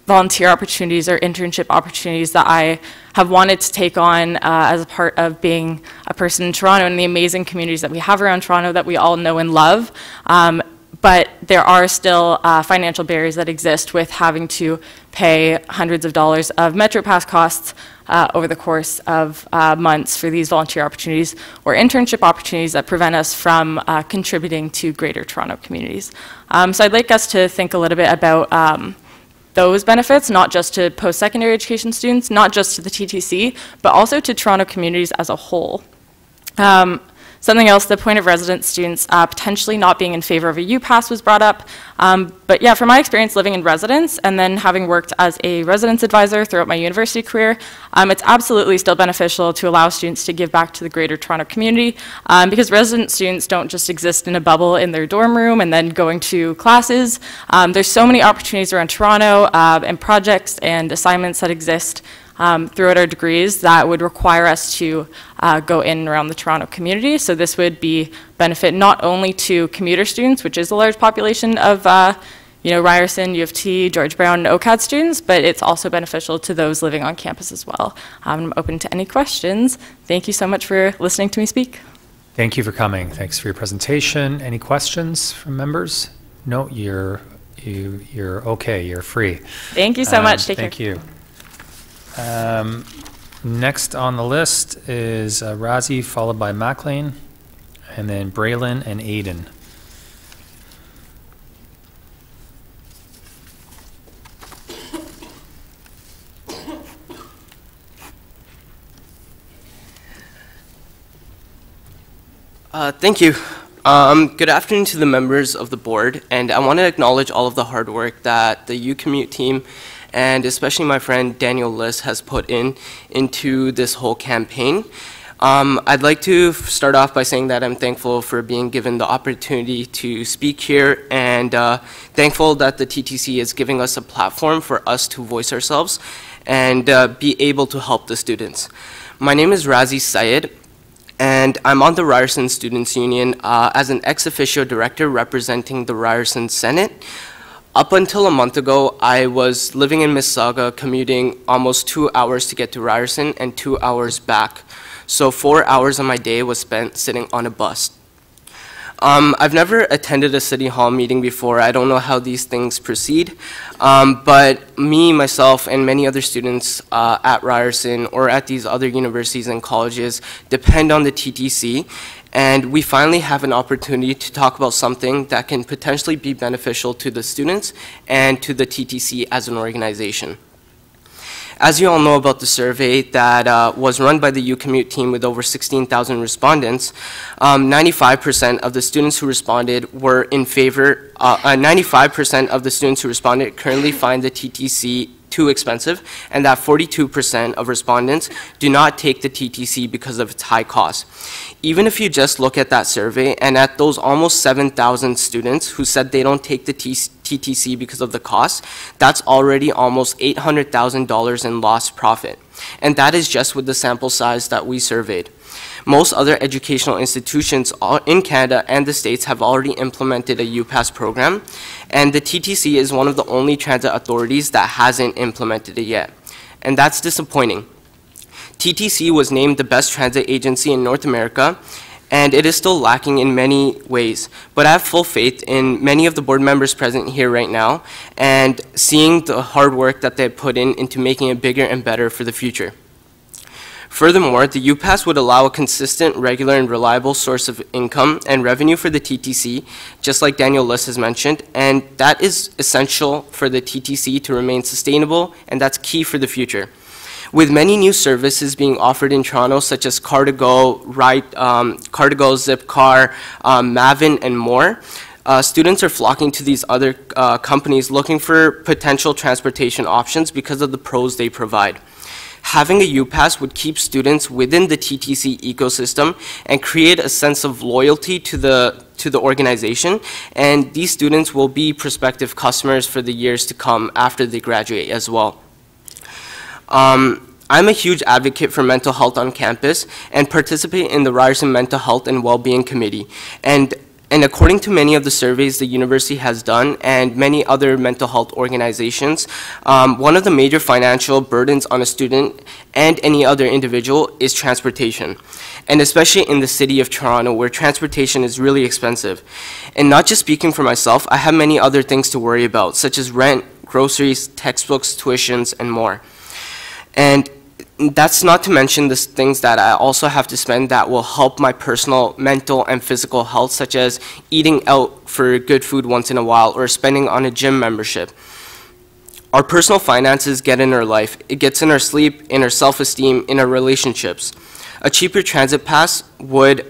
volunteer opportunities or internship opportunities that I have wanted to take on as a part of being a person in Toronto and the amazing communities that we have around Toronto that we all know and love. But there are still financial barriers that exist with having to pay hundreds of dollars of MetroPass costs over the course of months for these volunteer opportunities or internship opportunities that prevent us from contributing to greater Toronto communities. So I'd like us to think a little bit about those benefits, not just to post-secondary education students, not just to the TTC, but also to Toronto communities as a whole. Something else, the point of residence students potentially not being in favor of a UPass was brought up. But yeah, from my experience living in residence and then having worked as a residence advisor throughout my university career, it's absolutely still beneficial to allow students to give back to the greater Toronto community because resident students don't just exist in a bubble in their dorm room and then going to classes. There's so many opportunities around Toronto and projects and assignments that exist throughout our degrees that would require us to go in and around the Toronto community. So this would be benefit not only to commuter students, which is a large population of Ryerson, U of T, George Brown, and OCAD students, but it's also beneficial to those living on campus as well. I'm open to any questions. Thank you so much for listening to me speak. Thank you for coming. Thanks for your presentation. Any questions from members? No, you're okay. You're free. Thank you so much. Take care. Thank you. Next on the list is Razi, followed by McLean, and then Braylon and Aiden. Thank you. Good afternoon to the members of the board, and I want to acknowledge all of the hard work that the UCommute team and especially my friend Daniel Liss has put into this whole campaign. I'd like to start off by saying that I'm thankful for being given the opportunity to speak here and thankful that the TTC is giving us a platform for us to voice ourselves and be able to help the students. My name is Razi Syed, and I'm on the Ryerson Students' Union as an ex officio director representing the Ryerson Senate. Up until a month ago, I was living in Mississauga, commuting almost 2 hours to get to Ryerson and 2 hours back. So 4 hours of my day was spent sitting on a bus. I've never attended a city hall meeting before. I don't know how these things proceed, but me, myself, and many other students at Ryerson or at these other universities and colleges depend on the TTC, and we finally have an opportunity to talk about something that can potentially be beneficial to the students and to the TTC as an organization. As you all know about the survey that was run by the UCommute team with over 16,000 respondents, 95% of the students who responded were in favor, 95% of the students who responded currently find the TTC too expensive, and that 42% of respondents do not take the TTC because of its high cost. Even if you just look at that survey and at those almost 7,000 students who said they don't take the TTC because of the cost, that's already almost $800,000 in lost profit. And that is just with the sample size that we surveyed. Most other educational institutions in Canada and the States have already implemented a UPass program, and the TTC is one of the only transit authorities that hasn't implemented it yet. And that's disappointing. TTC was named the best transit agency in North America, and it is still lacking in many ways. But I have full faith in many of the board members present here right now, and seeing the hard work that they put into making it bigger and better for the future. Furthermore, the UPass would allow a consistent, regular, and reliable source of income and revenue for the TTC, just like Daniel Liss has mentioned, and that is essential for the TTC to remain sustainable, and that's key for the future. With many new services being offered in Toronto, such as Car2Go, Car2Go, Zipcar, Mavin, and more, students are flocking to these other companies looking for potential transportation options because of the pros they provide. Having a UPass would keep students within the TTC ecosystem and create a sense of loyalty to the organization, and these students will be prospective customers for the years to come after they graduate as well. I'm a huge advocate for mental health on campus and participate in the Ryerson Mental Health and Wellbeing Committee. And according to many of the surveys the university has done and many other mental health organizations, one of the major financial burdens on a student and any other individual is transportation. And especially in the city of Toronto, where transportation is really expensive. And not just speaking for myself, I have many other things to worry about, such as rent, groceries, textbooks, tuitions, and more. And that's not to mention the things that I also have to spend that will help my personal, mental, and physical health, such as eating out for good food once in a while or spending on a gym membership. Our personal finances get in our life. It gets in our sleep, in our self-esteem, in our relationships. A cheaper transit pass would,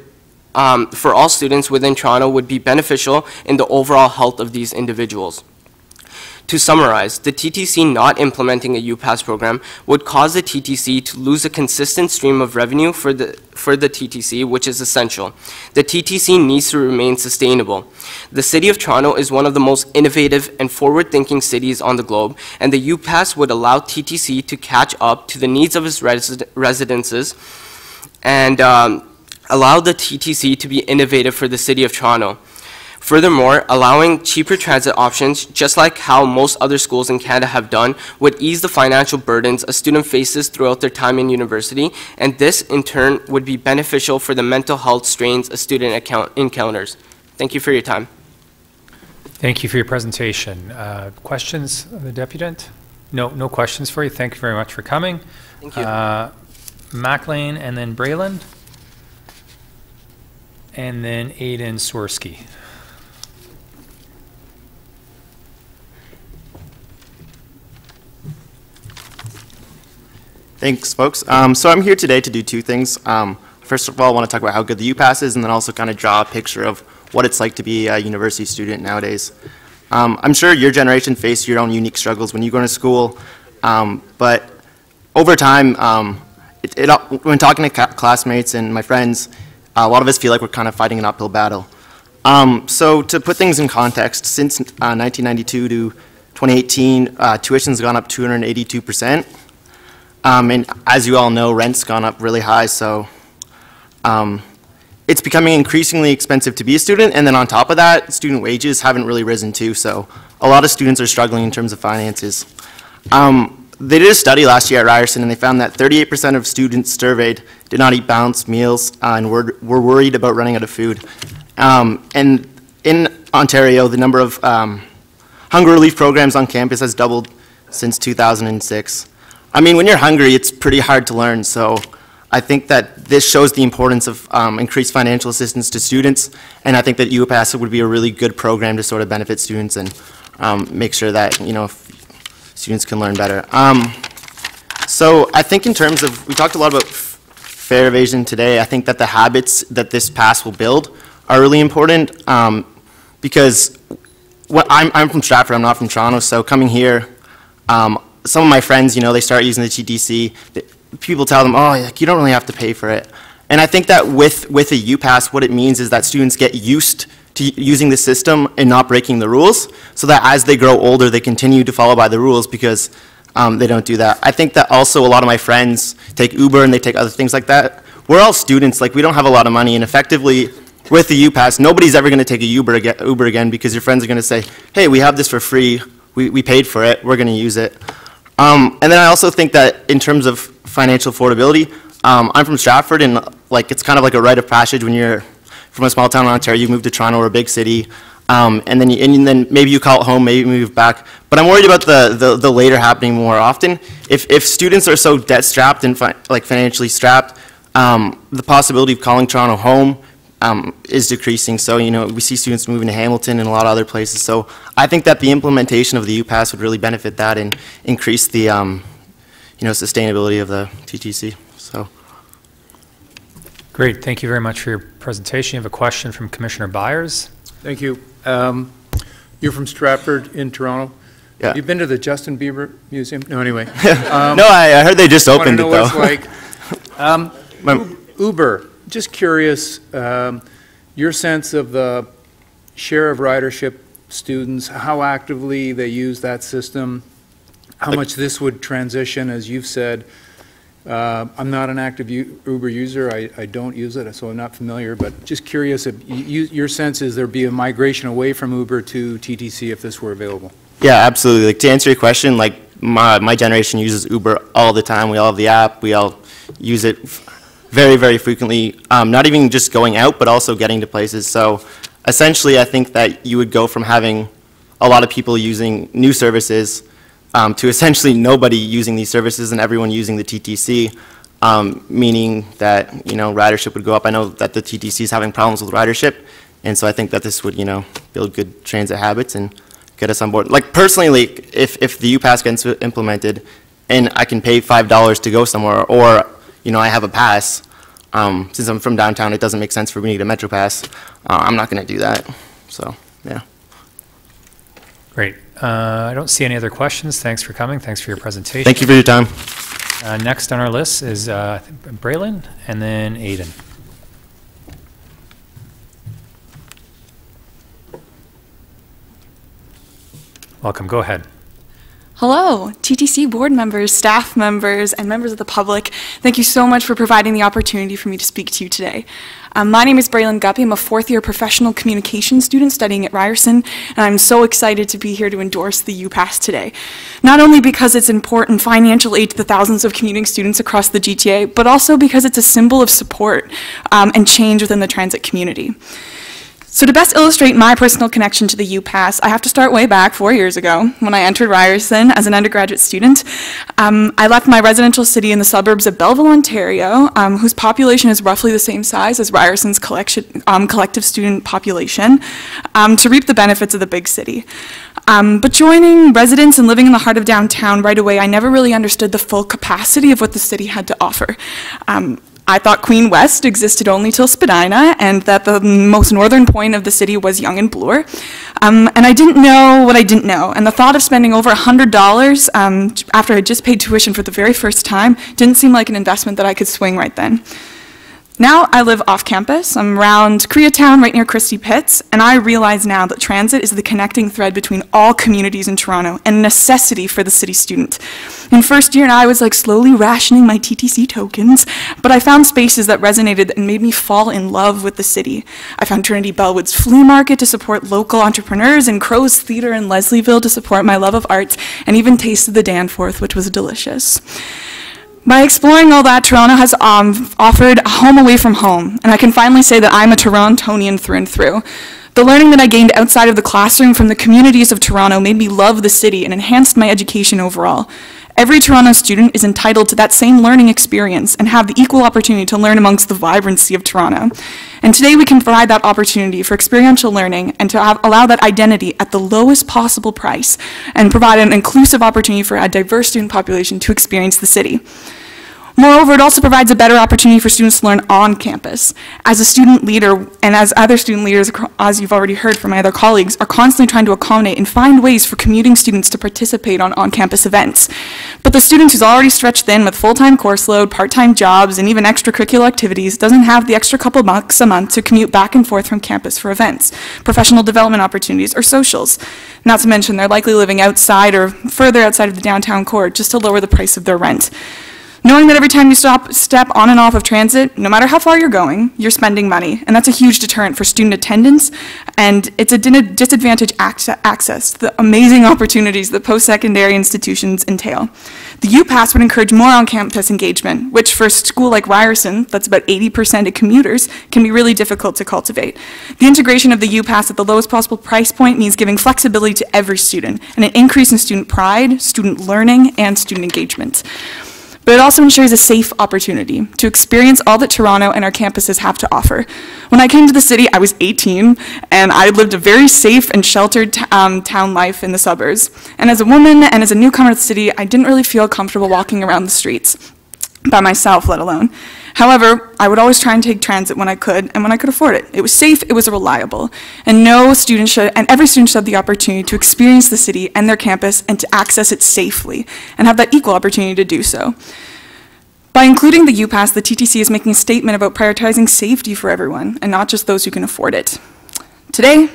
for all students within Toronto, would be beneficial in the overall health of these individuals. To summarize, the TTC not implementing a UPass program would cause the TTC to lose a consistent stream of revenue for the TTC, which is essential. The TTC needs to remain sustainable. The City of Toronto is one of the most innovative and forward-thinking cities on the globe, and the UPass would allow TTC to catch up to the needs of its residences and allow the TTC to be innovative for the City of Toronto. Furthermore, allowing cheaper transit options, just like how most other schools in Canada have done, would ease the financial burdens a student faces throughout their time in university, and this, in turn, would be beneficial for the mental health strains a student encounters. Thank you for your time. Thank you for your presentation. Questions of the deputant? No questions for you. Thank you very much for coming. Thank you. McLean and then Brayland. And then Aiden Swirsky. Thanks, folks. So I'm here today to do two things. First of all, I want to talk about how good the UPass is, and then also kind of draw a picture of what it's like to be a university student nowadays. I'm sure your generation faced your own unique struggles when you go to school, but over time, when talking to classmates and my friends, a lot of us feel like we're kind of fighting an uphill battle. So to put things in context, since 1992 to 2018, tuition's gone up 282%. And as you all know, rent's gone up really high, so it's becoming increasingly expensive to be a student, and then on top of that, student wages haven't really risen too, so a lot of students are struggling in terms of finances. They did a study last year at Ryerson, and they found that 38% of students surveyed did not eat balanced meals and were worried about running out of food. And in Ontario, the number of hunger relief programs on campus has doubled since 2006. I mean, when you're hungry, it's pretty hard to learn, so I think that this shows the importance of increased financial assistance to students, and I think that UPass would be a really good program to sort of benefit students and make sure that, you know, students can learn better. So I think in terms of, we talked a lot about fare evasion today. I think that the habits that this pass will build are really important because I'm from Stratford, I'm not from Toronto, so coming here, some of my friends, you know, they start using the TTC. People tell them, oh, like, you don't really have to pay for it. And I think that with a UPass, what it means is that students get used to using the system and not breaking the rules, so that as they grow older, they continue to follow by the rules because they don't do that. I think that also a lot of my friends take Uber and they take other things like that. We're all students, like we don't have a lot of money, and effectively with the UPass, nobody's ever going to take a Uber again because your friends are going to say, hey, we have this for free, we paid for it, we're going to use it. And then I also think that in terms of financial affordability, I'm from Stratford, and like it's kind of like a rite of passage when you're from a small town in Ontario, you move to Toronto or a big city. and then maybe you call it home, maybe you move back. But I'm worried about the later happening more often. If students are so debt-strapped and financially strapped, the possibility of calling Toronto home is decreasing. So, we see students moving to Hamilton and a lot of other places. So I think that the implementation of the UPass would really benefit that and increase the, sustainability of the TTC. So. Great. Thank you very much for your presentation. You have a question from Commissioner Byers. Thank you. You're from Stratford in Toronto. Yeah. You've been to the Justin Bieber Museum? No, anyway. No, I heard they just opened it, though. What it's like. Uber, just curious, your sense of the share of ridership students, how actively they use that system, how much this would transition, as you've said. I'm not an active Uber user. I don't use it, so I'm not familiar. But just curious, if your sense is there'd be a migration away from Uber to TTC if this were available? Yeah, absolutely. To answer your question, my generation uses Uber all the time. We all have the app. We all use it very, very frequently. Not even just going out, but also getting to places. So essentially, I think that you would go from having a lot of people using new services to essentially nobody using these services and everyone using the TTC, meaning that, ridership would go up. I know that the TTC is having problems with ridership, and so I think that this would, build good transit habits and get us on board. Personally, if the UPass gets implemented and I can pay $5 to go somewhere, or, I have a pass, since I'm from downtown, it doesn't make sense for me to get a Metro Pass. I'm not going to do that, so, yeah. Great. I don't see any other questions. Thanks for coming. Thanks for your presentation. Thank you for your time. Next on our list is Braylon and then Aiden. Welcome. Go ahead. Hello, TTC board members, staff members, and members of the public. Thank you so much for providing the opportunity for me to speak to you today. My name is Braylon Guppy. I'm a fourth-year professional communication student studying at Ryerson, and I'm so excited to be here to endorse the UPass today. Not only because it's important financial aid to the thousands of commuting students across the GTA, but also because it's a symbol of support and change within the transit community. So to best illustrate my personal connection to the UPass, I have to start way back 4 years ago when I entered Ryerson as an undergraduate student. I left my residential city in the suburbs of Belleville, Ontario, whose population is roughly the same size as Ryerson's collective student population, to reap the benefits of the big city. But joining residents and living in the heart of downtown right away, I never really understood the full capacity of what the city had to offer. I thought Queen West existed only till Spadina, and that the most northern point of the city was Yonge and Bloor. And I didn't know what I didn't know, and the thought of spending over $100 after I had just paid tuition for the very first time didn't seem like an investment that I could swing right then. Now I live off campus. I'm around Koreatown, right near Christie Pitts, and I realize now that transit is the connecting thread between all communities in Toronto and a necessity for the city student. In first year, I was slowly rationing my TTC tokens, but I found spaces that resonated and made me fall in love with the city. I found Trinity Bellwood's flea market to support local entrepreneurs, and Crow's Theatre in Leslieville to support my love of arts, and even tasted the Danforth, which was delicious. By exploring all that, Toronto has offered a home away from home, and I can finally say that I'm a Torontonian through and through. The learning that I gained outside of the classroom from the communities of Toronto made me love the city and enhanced my education overall. Every Toronto student is entitled to that same learning experience and have the equal opportunity to learn amongst the vibrancy of Toronto. And today we can provide that opportunity for experiential learning and to allow that identity at the lowest possible price and provide an inclusive opportunity for a diverse student population to experience the city. Moreover, it also provides a better opportunity for students to learn on campus. As a student leader, and as other student leaders, as you've already heard from my other colleagues, are constantly trying to accommodate and find ways for commuting students to participate on on-campus events. But the student who's already stretched thin with full-time course load, part-time jobs, and even extracurricular activities doesn't have the extra couple bucks a month to commute back and forth from campus for events, professional development opportunities, or socials. Not to mention, they're likely living outside or further outside of the downtown core just to lower the price of their rent. Knowing that every time you step on and off of transit, no matter how far you're going, you're spending money, and that's a huge deterrent for student attendance, and it's a disadvantage access to the amazing opportunities that post-secondary institutions entail. The UPass would encourage more on-campus engagement, which for a school like Ryerson, that's about 80% of commuters, can be really difficult to cultivate. The integration of the UPass at the lowest possible price point means giving flexibility to every student, and an increase in student pride, student learning, and student engagement. But it also ensures a safe opportunity to experience all that Toronto and our campuses have to offer. When I came to the city, I was 18, and I lived a very safe and sheltered town life in the suburbs. And as a woman and as a newcomer to the city, I didn't really feel comfortable walking around the streets by myself, let alone. However, I would always try and take transit when I could and when I could afford it. It was safe, it was reliable, and every student should have the opportunity to experience the city and their campus and to access it safely and have that equal opportunity to do so. By including the UPass, the TTC is making a statement about prioritizing safety for everyone and not just those who can afford it. Today,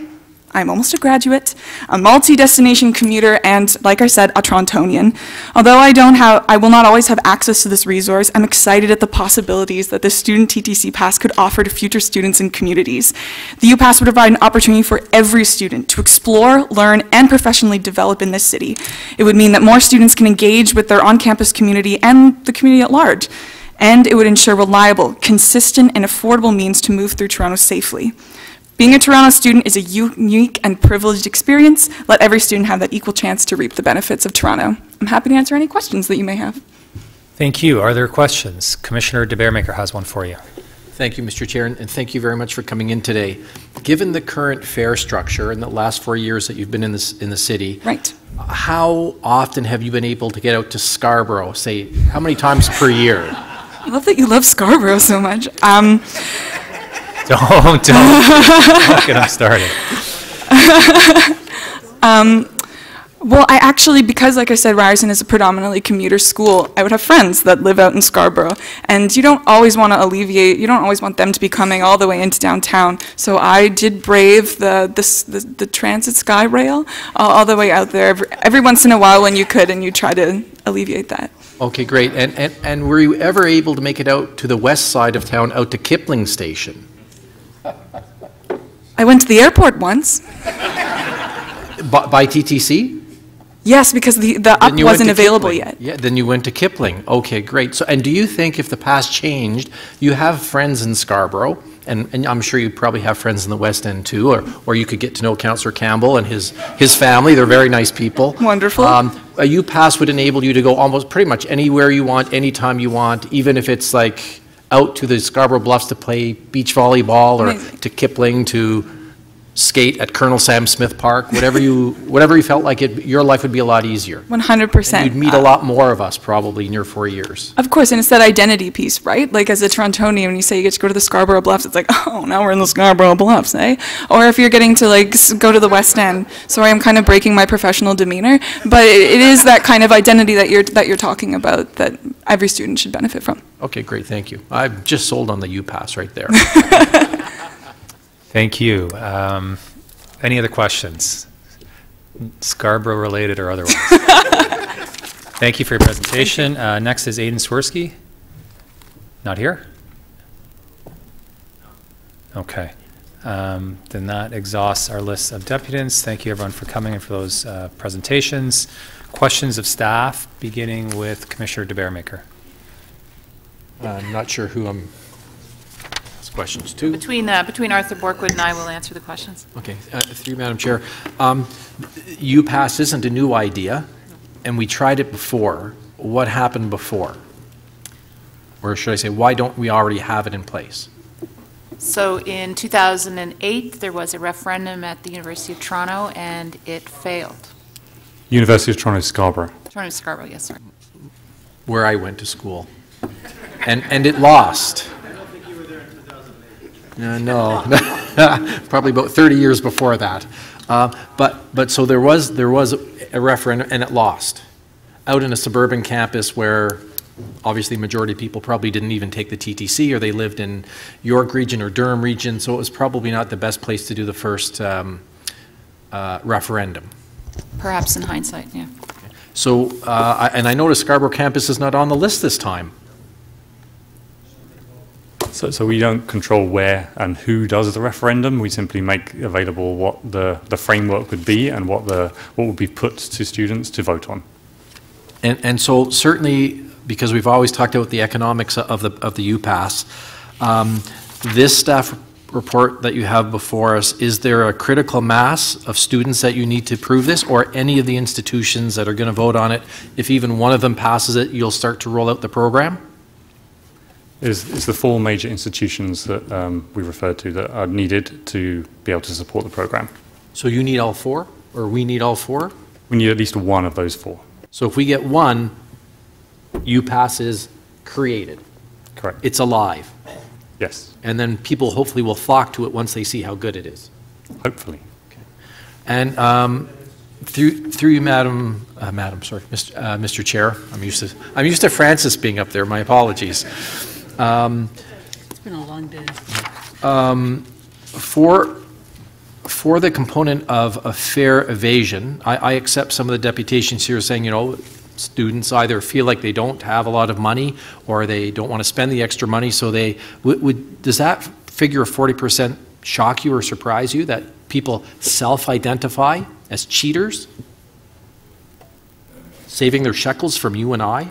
I'm almost a graduate, a multi-destination commuter, and, like I said, a Torontonian. Although I will not always have access to this resource, I'm excited at the possibilities that the Student TTC Pass could offer to future students and communities. The UPass would provide an opportunity for every student to explore, learn, and professionally develop in this city. It would mean that more students can engage with their on-campus community and the community at large. And it would ensure reliable, consistent, and affordable means to move through Toronto safely. Being a Toronto student is a unique and privileged experience. Let every student have that equal chance to reap the benefits of Toronto. I'm happy to answer any questions that you may have. Thank you. Are there questions? Commissioner de Beermaker has one for you. Thank you, Mr. Chair, and thank you very much for coming in today. Given the current fare structure in the last 4 years that you've been in the city, right? How often have you been able to get out to Scarborough? Say, how many times per year? I love that you love Scarborough so much. Don't get them started. Well, I actually, because like I said, Ryerson is a predominantly commuter school, I would have friends that live out in Scarborough, and you don't always want to you don't always want them to be coming all the way into downtown. So I did brave the transit sky rail all the way out there every once in a while when you could, and you try to alleviate that. Okay, great. And were you ever able to make it out to the west side of town, out to Kipling Station? I went to the airport once. By TTC? Yes, because the up wasn't available yet. Yeah, then you went to Kipling. Okay, great. So, and do you think if the pass changed, you have friends in Scarborough, and I'm sure you probably have friends in the West End too, or you could get to know Councillor Campbell and his family. They're very nice people. Wonderful. A UPass would enable you to go almost pretty much anywhere you want, anytime you want, even if it's like out to the Scarborough Bluffs to play beach volleyball, or Amazing. to Kipling to skate at Colonel Sam Smith Park, whatever you felt like it, your life would be a lot easier. 100%. And you'd meet a lot more of us probably in your 4 years. Of course, and it's that identity piece, right? Like as a Torontonian, when you say you get to go to the Scarborough Bluffs, it's like, oh, now we're in the Scarborough Bluffs, eh? Or if you're getting to like go to the West End. Sorry, I'm kind of breaking my professional demeanor, but it is that kind of identity that you're talking about that every student should benefit from. Okay, great, thank you. I've just sold on the UPass right there. Thank you. Any other questions? Scarborough related or otherwise? Thank you for your presentation. Next is Aidan Swirsky. Not here? Okay. Then that exhausts our list of deputants. Thank you everyone for coming and for those presentations. Questions of staff, beginning with Commissioner de Beermaker. I'm not sure who I'm questions to. Between Arthur Borkwood and I will answer the questions. Okay, through you, Madam Chair. UPass isn't a new idea, and we tried it before. What happened before? Or should I say, why don't we already have it in place? So in 2008, there was a referendum at the University of Toronto, and it failed. University of Toronto, Scarborough. Toronto, Scarborough, yes, sir. Where I went to school. And it lost. No, probably about 30 years before that. But so there was a referendum, and it lost. Out in a suburban campus where obviously majority of people probably didn't even take the TTC, or they lived in York region or Durham region, so it was probably not the best place to do the first referendum. Perhaps in hindsight, yeah. So, and I noticed Scarborough campus is not on the list this time. So we don't control where and who does the referendum. We simply make available what the framework would be and what would be put to students to vote on. And so certainly, because we've always talked about the economics of the UPass, this staff report that you have before us, is there a critical mass of students that you need to prove this, or any of the institutions that are going to vote on it, if even one of them passes it, you'll start to roll out the program? It's the 4 major institutions that we referred to that are needed to be able to support the program. So you need all 4, or we need all 4? We need at least one of those 4. So if we get one, UPass is created. Correct. It's alive. Yes. And then people hopefully will flock to it once they see how good it is. Hopefully. Okay. And through you, Mr. Chair, I'm used to Francis being up there. My apologies. It's been a long day. For the component of fare evasion, I accept some of the deputations here saying, students either feel like they don't have a lot of money or they don't want to spend the extra money, so they does that figure of 40% shock you or surprise you, that people self-identify as cheaters, saving their shekels from you and I?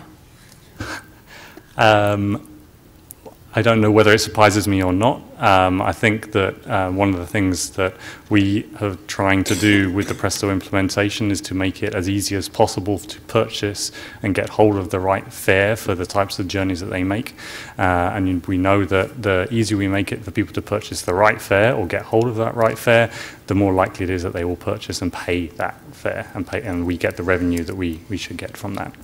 I don't know whether it surprises me or not. I think that one of the things that we are trying to do with the Presto implementation is to make it as easy as possible to purchase and get hold of the right fare for the types of journeys that they make. And we know that the easier we make it for people to purchase the right fare or get hold of that right fare, the more likely it is that they will purchase and pay that fare, and we get the revenue that we should get from that.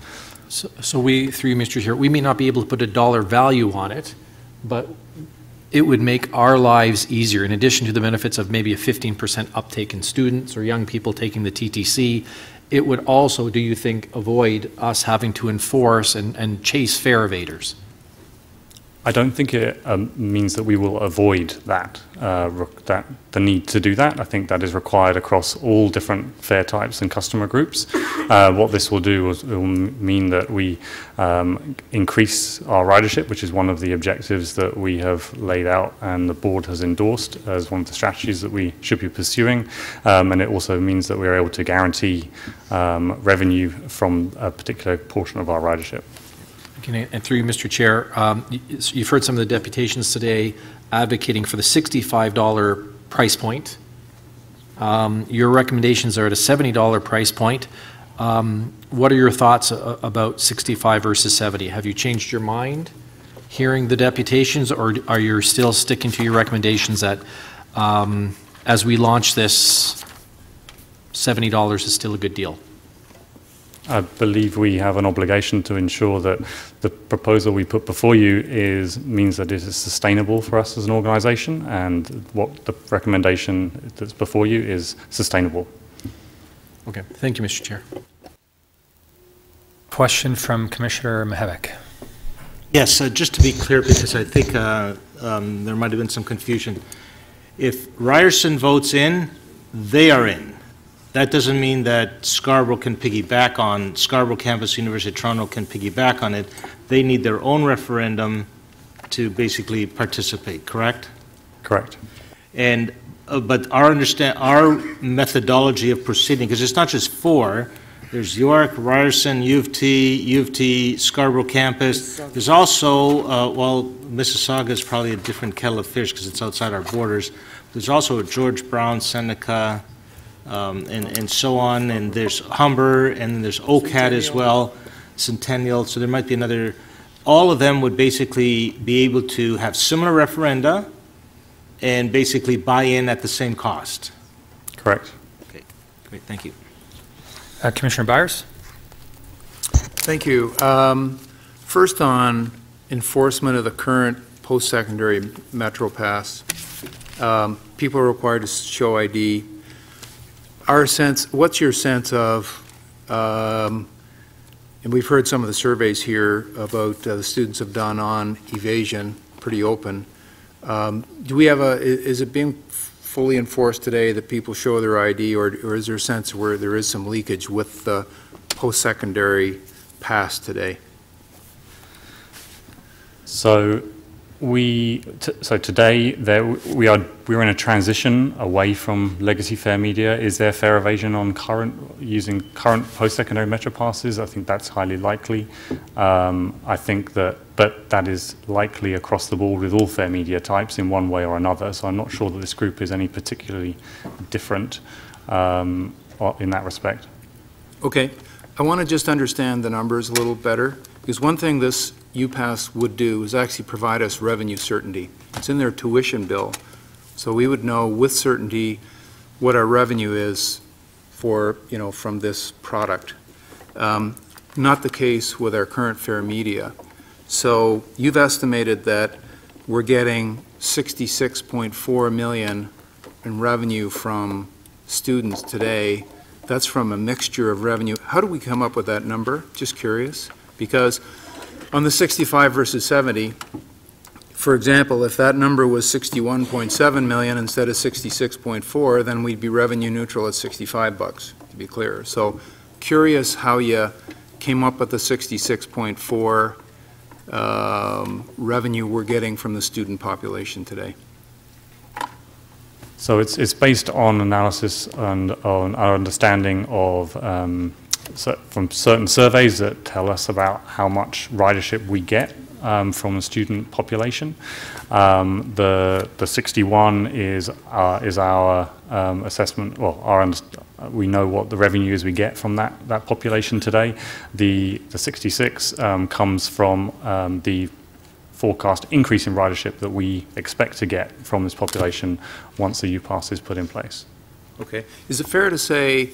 So we, through you, Mr. Chair, we may not be able to put a dollar value on it, but it would make our lives easier. In addition to the benefits of maybe a 15% uptake in students or young people taking the TTC, it would also, do you think, avoid us having to enforce and chase fare evaders? I don't think it means that we will avoid that, the need to do that. I think that is required across all different fare types and customer groups. What this will do is will mean that we increase our ridership, which is one of the objectives that we have laid out and the board has endorsed as one of the strategies that we should be pursuing. And it also means that we're able to guarantee revenue from a particular portion of our ridership. And through you, Mr. Chair, you've heard some of the deputations today advocating for the $65 price point. Your recommendations are at a $70 price point. What are your thoughts about 65 versus 70? Have you changed your mind hearing the deputations, or are you still sticking to your recommendations that as we launch this, $70 is still a good deal? I believe we have an obligation to ensure that the proposal we put before you means that it is sustainable for us as an organisation, and what the recommendation that's before you is sustainable. Okay, thank you, Mr. Chair. Question from Commissioner Mihevc. Yes, just to be clear, because I think there might have been some confusion. If Ryerson votes in, they are in. That doesn't mean that Scarborough Campus University of Toronto can piggyback on it. They need their own referendum to basically participate, correct? Correct. And but our methodology of proceeding, because it's not just 4, there's York, Ryerson, U of T, Scarborough Campus. There's also, Mississauga is probably a different kettle of fish because it's outside our borders. There's also George Brown, Seneca, and so on, and there's Humber, and then there's OCAD as well, Centennial, so there might be another. All of them would basically be able to have similar referenda and basically buy in at the same cost. Correct. Okay, great, thank you. Commissioner Byers? Thank you. First on enforcement of the current post-secondary Metro Pass. People are required to show ID. What's your sense of, and we've heard some of the surveys here about the students have done on evasion, pretty open. Do we have is it being fully enforced today that people show their ID, or is there a sense where there is some leakage with the post-secondary pass today? So So today we're in a transition away from legacy fare media. Is there fare evasion on using current post-secondary Metro passes? I think that's highly likely. I think but that is likely across the board with all fare media types in one way or another. So I'm not sure that this group is any particularly different in that respect. Okay, I want to just understand the numbers a little better, because one thing this UPass would do is actually provide us revenue certainty. It's in their tuition bill, so we would know with certainty what our revenue is for, from this product. Not the case with our current fare media. So you've estimated that we're getting $66.4 million in revenue from students today. That's from a mixture of revenue. How do we come up with that number? Just curious. Because on the 65 versus 70, for example, if that number was 61.7 million instead of 66.4, then we'd be revenue neutral at 65 bucks, to be clear. So curious how you came up with the 66.4 revenue we're getting from the student population today. So it's based on analysis and on our understanding of from certain surveys that tell us about how much ridership we get from the student population. The 61 is our assessment. Well, we know what the revenue is we get from that population today. The 66 comes from the forecast increase in ridership that we expect to get from this population once the UPass is put in place. Okay. Is it fair to say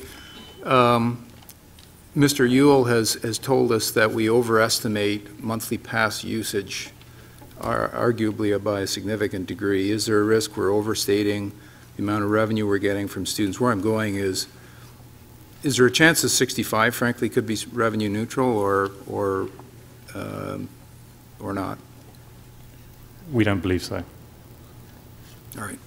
Mr. Ewell has told us that we overestimate monthly pass usage, arguably by a significant degree? Is there a risk we're overstating the amount of revenue we're getting from students? Where I'm going is there a chance that 65, frankly, could be revenue neutral or not? We don't believe so. All right.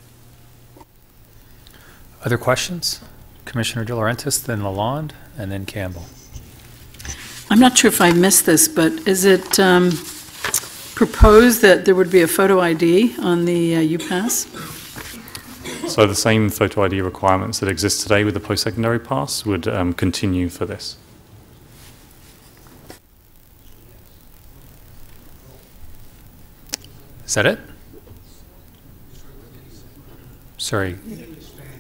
Other questions? Commissioner De Laurentiis, then Lalonde, and then Campbell. I'm not sure if I missed this, but is it proposed that there would be a photo ID on the UPass? So the same photo ID requirements that exist today with the post-secondary pass would continue for this. Is that it? Sorry,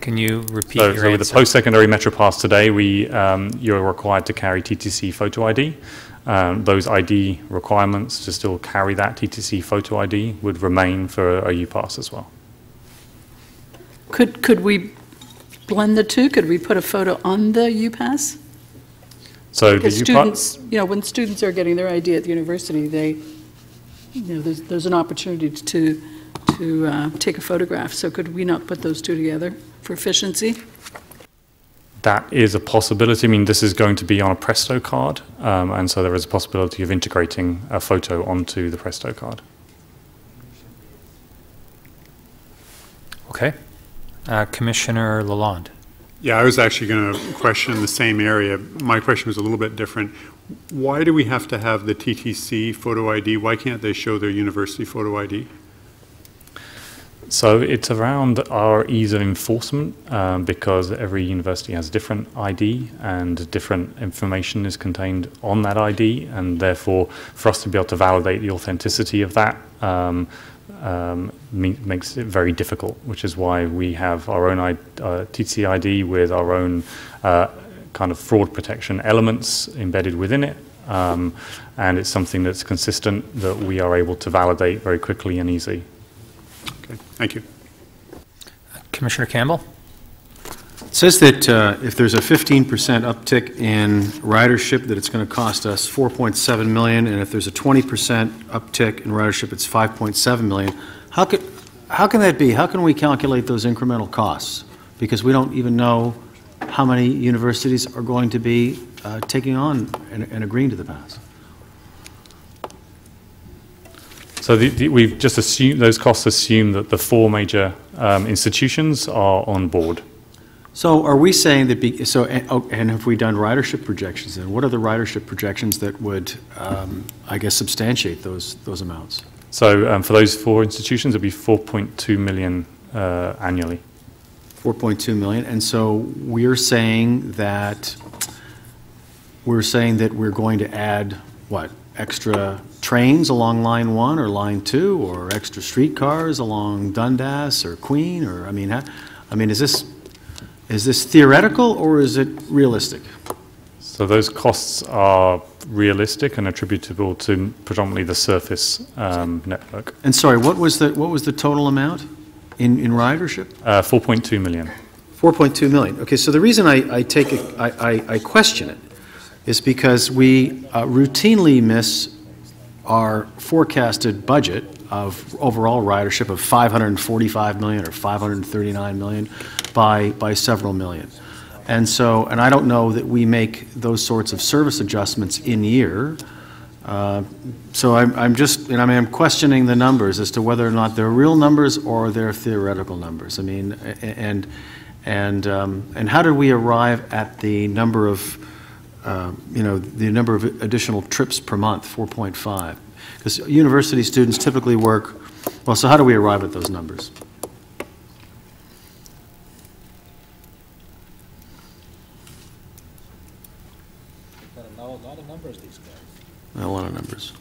can you repeat your answer? With the post-secondary Metro Pass today, you're required to carry TTC photo ID. Those ID requirements to still carry that TTC photo ID would remain for a UPass as well. Could we blend the two? Could we put a photo on the UPass? So because students, when students are getting their ID at the university, there's an opportunity to take a photograph. So could we not put those two together for efficiency? That is a possibility. I mean, this is going to be on a Presto card, and so there is a possibility of integrating a photo onto the Presto card. Okay. Commissioner Lalonde. Yeah, I was actually going to question in the same area. My question was a little bit different. Why do we have to have the TTC photo ID? Why can't they show their university photo ID? So it's around our ease of enforcement because every university has different ID and different information is contained on that ID, and therefore for us to be able to validate the authenticity of that makes it very difficult, which is why we have our own TTC ID with our own kind of fraud protection elements embedded within it, and it's something that's consistent that we are able to validate very quickly and easily. Okay, thank you. Commissioner Campbell? It says that if there's a 15% uptick in ridership, that it's going to cost us $4.7 million, and if there's a 20% uptick in ridership, it's $5.7 million. How can that be? How can we calculate those incremental costs? Because we don't even know how many universities are going to be taking on and agreeing to the pass. So we've just assumed, those costs assume that the four major institutions are on board. So are we saying that, and have we done ridership projections then? What are the ridership projections that would, I guess, substantiate those amounts? So for those 4 institutions, it'll be 4.2 million annually. 4.2 million, and so we're saying that we're going to add, what, extra trains along Line 1 or Line 2, or extra streetcars along Dundas or Queen, or, I mean, is this theoretical or is it realistic? So those costs are realistic and attributable to predominantly the surface network. And sorry, what was the total amount in ridership? 4.2 million. 4.2 million. Okay, so the reason I question it is because we routinely miss our forecasted budget of overall ridership of 545 million or 539 million by several million. And so, and I don't know that we make those sorts of service adjustments in year. So I'm questioning the numbers as to whether or not they're real numbers or they're theoretical numbers. I mean, and how did we arrive at the number of, the number of additional trips per month, 4.5? Because university students typically work, well, so how do we arrive at those numbers? A lot of numbers.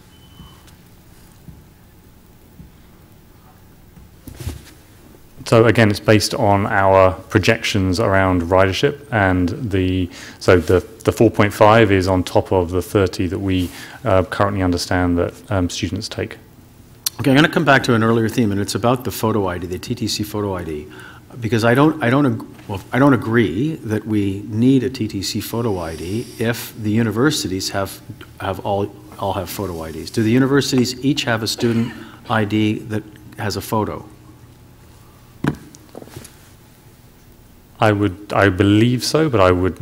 So again, it's based on our projections around ridership, and the 4.5 is on top of the 30 that we currently understand that students take. Okay, I'm going to come back to an earlier theme, and it's about the photo ID, the TTC photo ID, because I don't agree that we need a TTC photo ID if the universities all have photo IDs. Do the universities each have a student ID that has a photo? I believe so, but I don't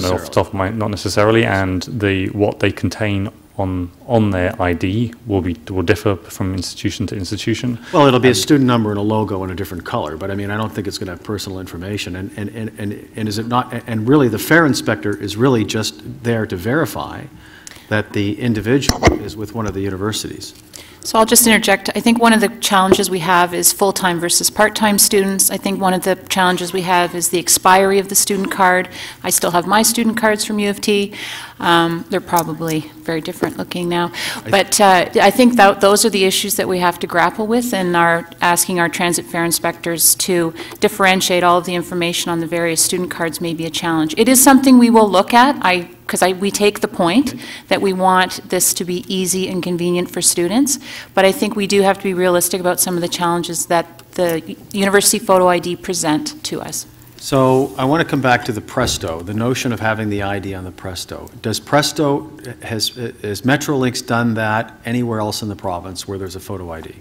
know off the top of my, not necessarily, and what they contain on their ID will differ from institution to institution. Well, it'll be a student number and a logo in a different color, but I mean, I don't think it's going to have personal information. And is it not? And really, the fare inspector is really just there to verify that the individual is with one of the universities. So I'll just interject. I think one of the challenges we have is full-time versus part-time students. I think one of the challenges we have is the expiry of the student card. I still have my student cards from U of T. They're probably very different looking now. But I think that those are the issues that we have to grapple with, and are asking our transit fare inspectors to differentiate all of the information on the various student cards may be a challenge. It is something we will look at. Because we take the point that we want this to be easy and convenient for students, but I think we do have to be realistic about some of the challenges that the University Photo ID present to us. So I want to come back to the Presto, the notion of having the ID on the Presto. Does Presto, has Metrolinx done that anywhere else in the province where there's a photo ID?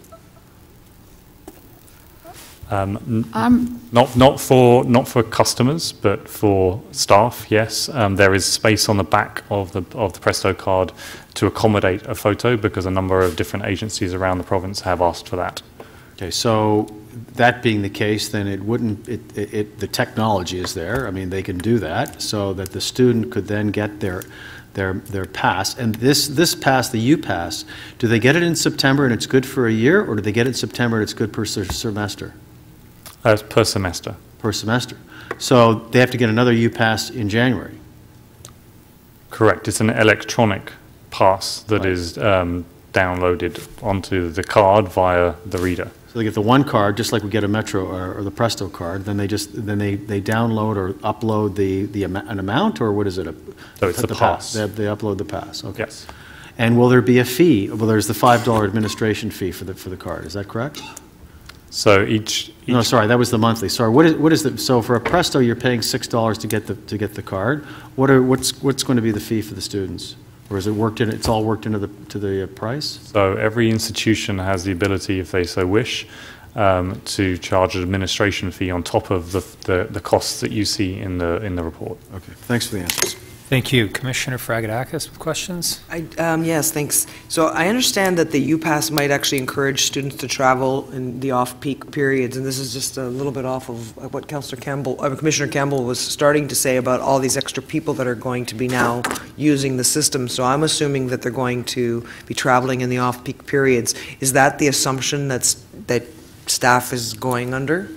Not for customers, but for staff, yes. There is space on the back of the Presto card to accommodate a photo, because a number of different agencies around the province have asked for that. Okay, so that being the case, then it wouldn't, the technology is there. I mean, they can do that so that the student could then get their pass. And this pass, the U-Pass, do they get it in September and it's good for a year, or do they get it in September and it's good per semester? Per semester. Per semester. So they have to get another U-Pass in January? Correct. It's an electronic pass that is downloaded onto the card via the reader. So they get the one card, just like we get a Metro or the Presto card, then they download or upload an amount, or what is it? So it's the pass. They upload the pass, okay. Yes. And will there be a fee? Well, there's the $5 administration fee for the card, is that correct? So each no, sorry, that was the monthly. Sorry, what is the, so for a Presto, you're paying $6 to get the card. What's going to be the fee for the students? Or is it worked in? It's all worked into the price? So every institution has the ability, if they so wish, to charge an administration fee on top of the costs that you see in the report. Okay, thanks for the answers. Thank you. Commissioner Fragedakis with questions? Yes, thanks. So I understand that the UPass might actually encourage students to travel in the off-peak periods, and this is just a little bit off of what Commissioner Campbell was starting to say about all these extra people that are going to be now using the system. So I'm assuming that they're going to be traveling in the off-peak periods. Is that the assumption that staff is going under?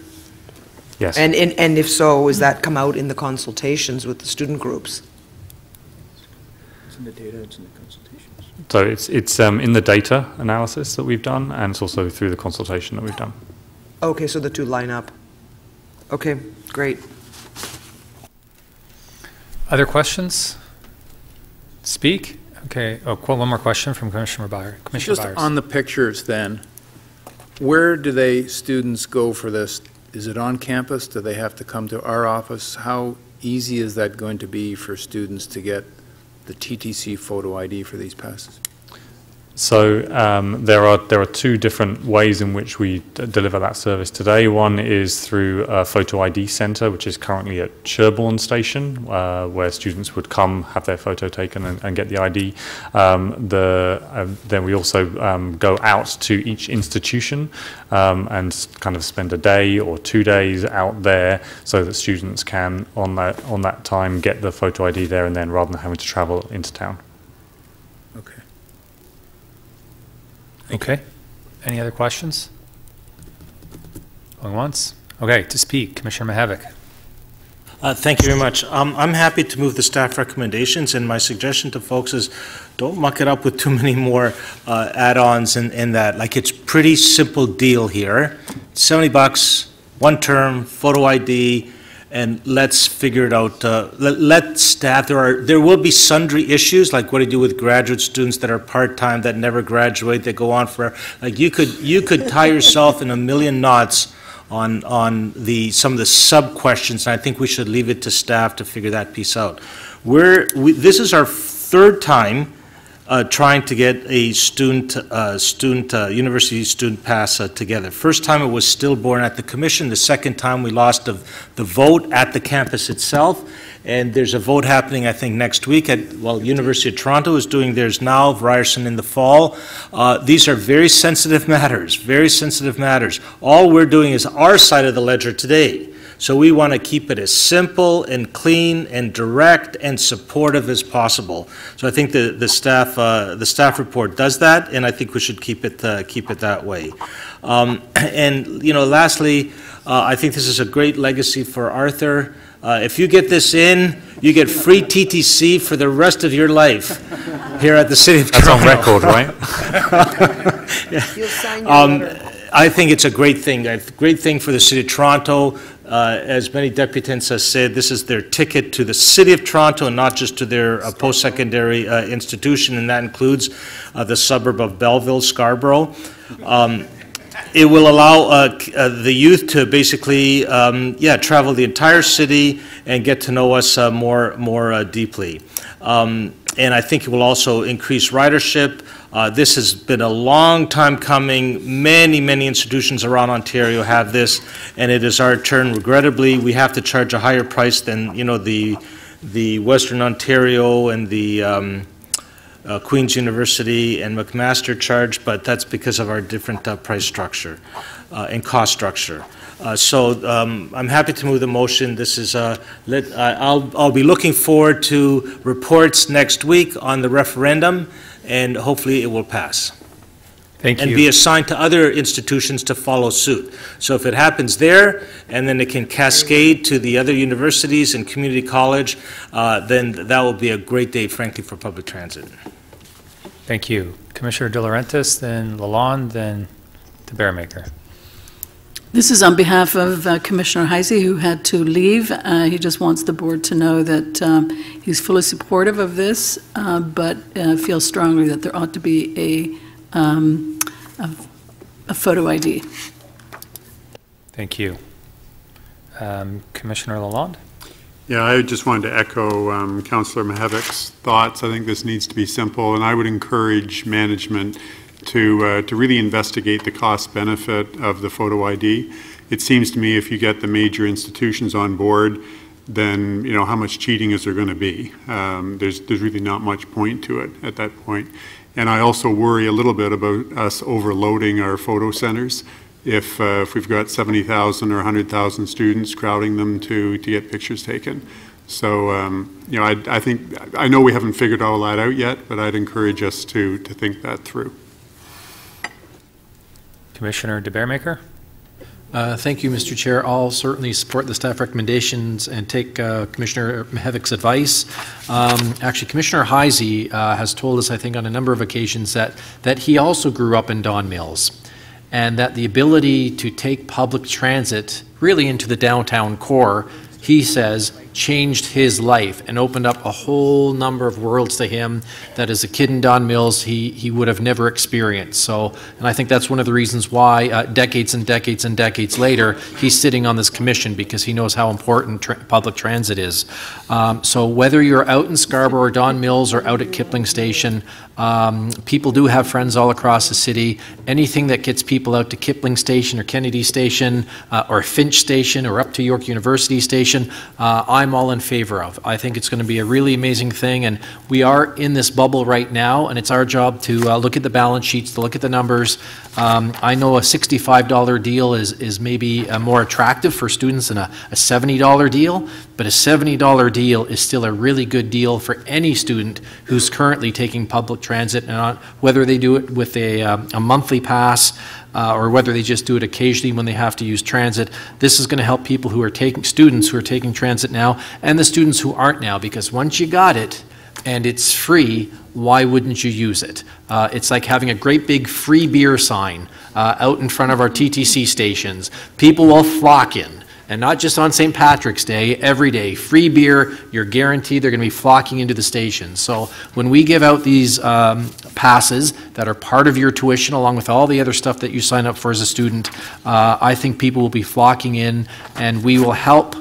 Yes. And if so, does that come out in the consultations with the student groups? In the data, it's in the consultations. So it's in the data analysis that we've done, and it's also through the consultation that we've done. Okay, so the two line up. Okay, great. Other questions? Speak? Okay, one more question from Commissioner Byers. Just on the pictures then, where do students go for this? Is it on campus? Do they have to come to our office? How easy is that going to be for students to get the TTC photo ID for these passes? So there are two different ways in which we deliver that service today. One is through a photo ID center, which is currently at Sherborne Station, where students would come, have their photo taken and get the ID. Then we also go out to each institution and kind of spend a day or 2 days out there so that students can, on that time, get the photo ID there and then, rather than having to travel into town. Okay. Any other questions? Going once? Okay, to speak, Commissioner Mihevc. Thank you very much. I'm happy to move the staff recommendations, and my suggestion to folks is don't muck it up with too many more add-ons in that. Like, it's pretty simple deal here. $70, one term, photo ID, and let's figure it out. Let staff, there will be sundry issues, like what do you do with graduate students that are part-time, that never graduate, that go on for, like, you could tie yourself in a million knots on some of the sub-questions, and I think we should leave it to staff to figure that piece out. This is our third time trying to get a university student pass together. First time it was stillborn at the commission. The second time we lost the vote at the campus itself. And there's a vote happening, I think, next week at, University of Toronto is doing theirs now, Ryerson in the fall. These are very sensitive matters, very sensitive matters. All we're doing is our side of the ledger today. So we want to keep it as simple and clean and direct and supportive as possible. So I think the staff report does that, and I think we should keep it that way. And lastly, I think this is a great legacy for Arthur. If you get this in, you get free TTC for the rest of your life here at the City of Toronto. That's on record, right? You'll sign your letter. I think it's a great thing for the City of Toronto. As many deputants have said, this is their ticket to the City of Toronto and not just to their post-secondary institution, and that includes the suburb of Belleville, Scarborough. It will allow the youth to basically, travel the entire city and get to know us more deeply. And I think it will also increase ridership. This has been a long time coming. Many institutions around Ontario have this, and it is our turn. Regrettably, we have to charge a higher price than the Western Ontario and the Queen's University and McMaster charge, but that's because of our different price structure and cost structure. So I'm happy to move the motion. This is I'll be looking forward to reports next week on the referendum, and hopefully it will pass. Thank you. And be assigned to other institutions to follow suit. So if it happens there, and then it can cascade to the other universities and community college, then that will be a great day, frankly, for public transit. Thank you. Commissioner De Laurentiis, then Lalonde, then de Baeremaeker. This is on behalf of Commissioner Heisey, who had to leave. He just wants the board to know that he's fully supportive of this, but feels strongly that there ought to be a photo ID. Thank you. Commissioner Lalonde? Yeah, I just wanted to echo Councillor Mihevc's thoughts. I think this needs to be simple, and I would encourage management to really investigate the cost benefit of the photo ID. It seems to me if you get the major institutions on board, then, you know, how much cheating is there going to be? There's really not much point to it at that point. And I also worry a little bit about us overloading our photo centers. If we've got 70,000 or 100,000 students crowding them to get pictures taken. So, you know, I know we haven't figured all that out yet, but I'd encourage us to think that through. Commissioner De Baeremaeker. Thank you, Mr. Chair. I'll certainly support the staff recommendations and take Commissioner Mihevic's advice. Actually, Commissioner Heisey has told us, I think, on a number of occasions that he also grew up in Don Mills, and that the ability to take public transit really into the downtown core, he says, changed his life and opened up a whole number of worlds to him that as a kid in Don Mills he would have never experienced. So, and I think that's one of the reasons why decades and decades and decades later he's sitting on this commission, because he knows how important public transit is. So whether you're out in Scarborough or Don Mills or out at Kipling Station, people do have friends all across the city. Anything that gets people out to Kipling Station or Kennedy Station or Finch Station or up to York University Station, I'm all in favor of. I think it's going to be a really amazing thing, and we are in this bubble right now, and it's our job to look at the balance sheets, to look at the numbers. I know a $65 deal is maybe more attractive for students than a $70 deal, but a $70 deal is still a really good deal for any student who's currently taking public transit, and whether they do it with a monthly pass or whether they just do it occasionally when they have to use transit. This is going to help people who are students who are taking transit now, and the students who aren't now, because once you got it and it's free, why wouldn't you use it? It's like having a great big free beer sign out in front of our TTC stations. People will flock in. And not just on St. Patrick's Day, every day. Free beer, you're guaranteed they're going to be flocking into the station. So when we give out these passes that are part of your tuition, along with all the other stuff that you sign up for as a student, I think people will be flocking in, and we will help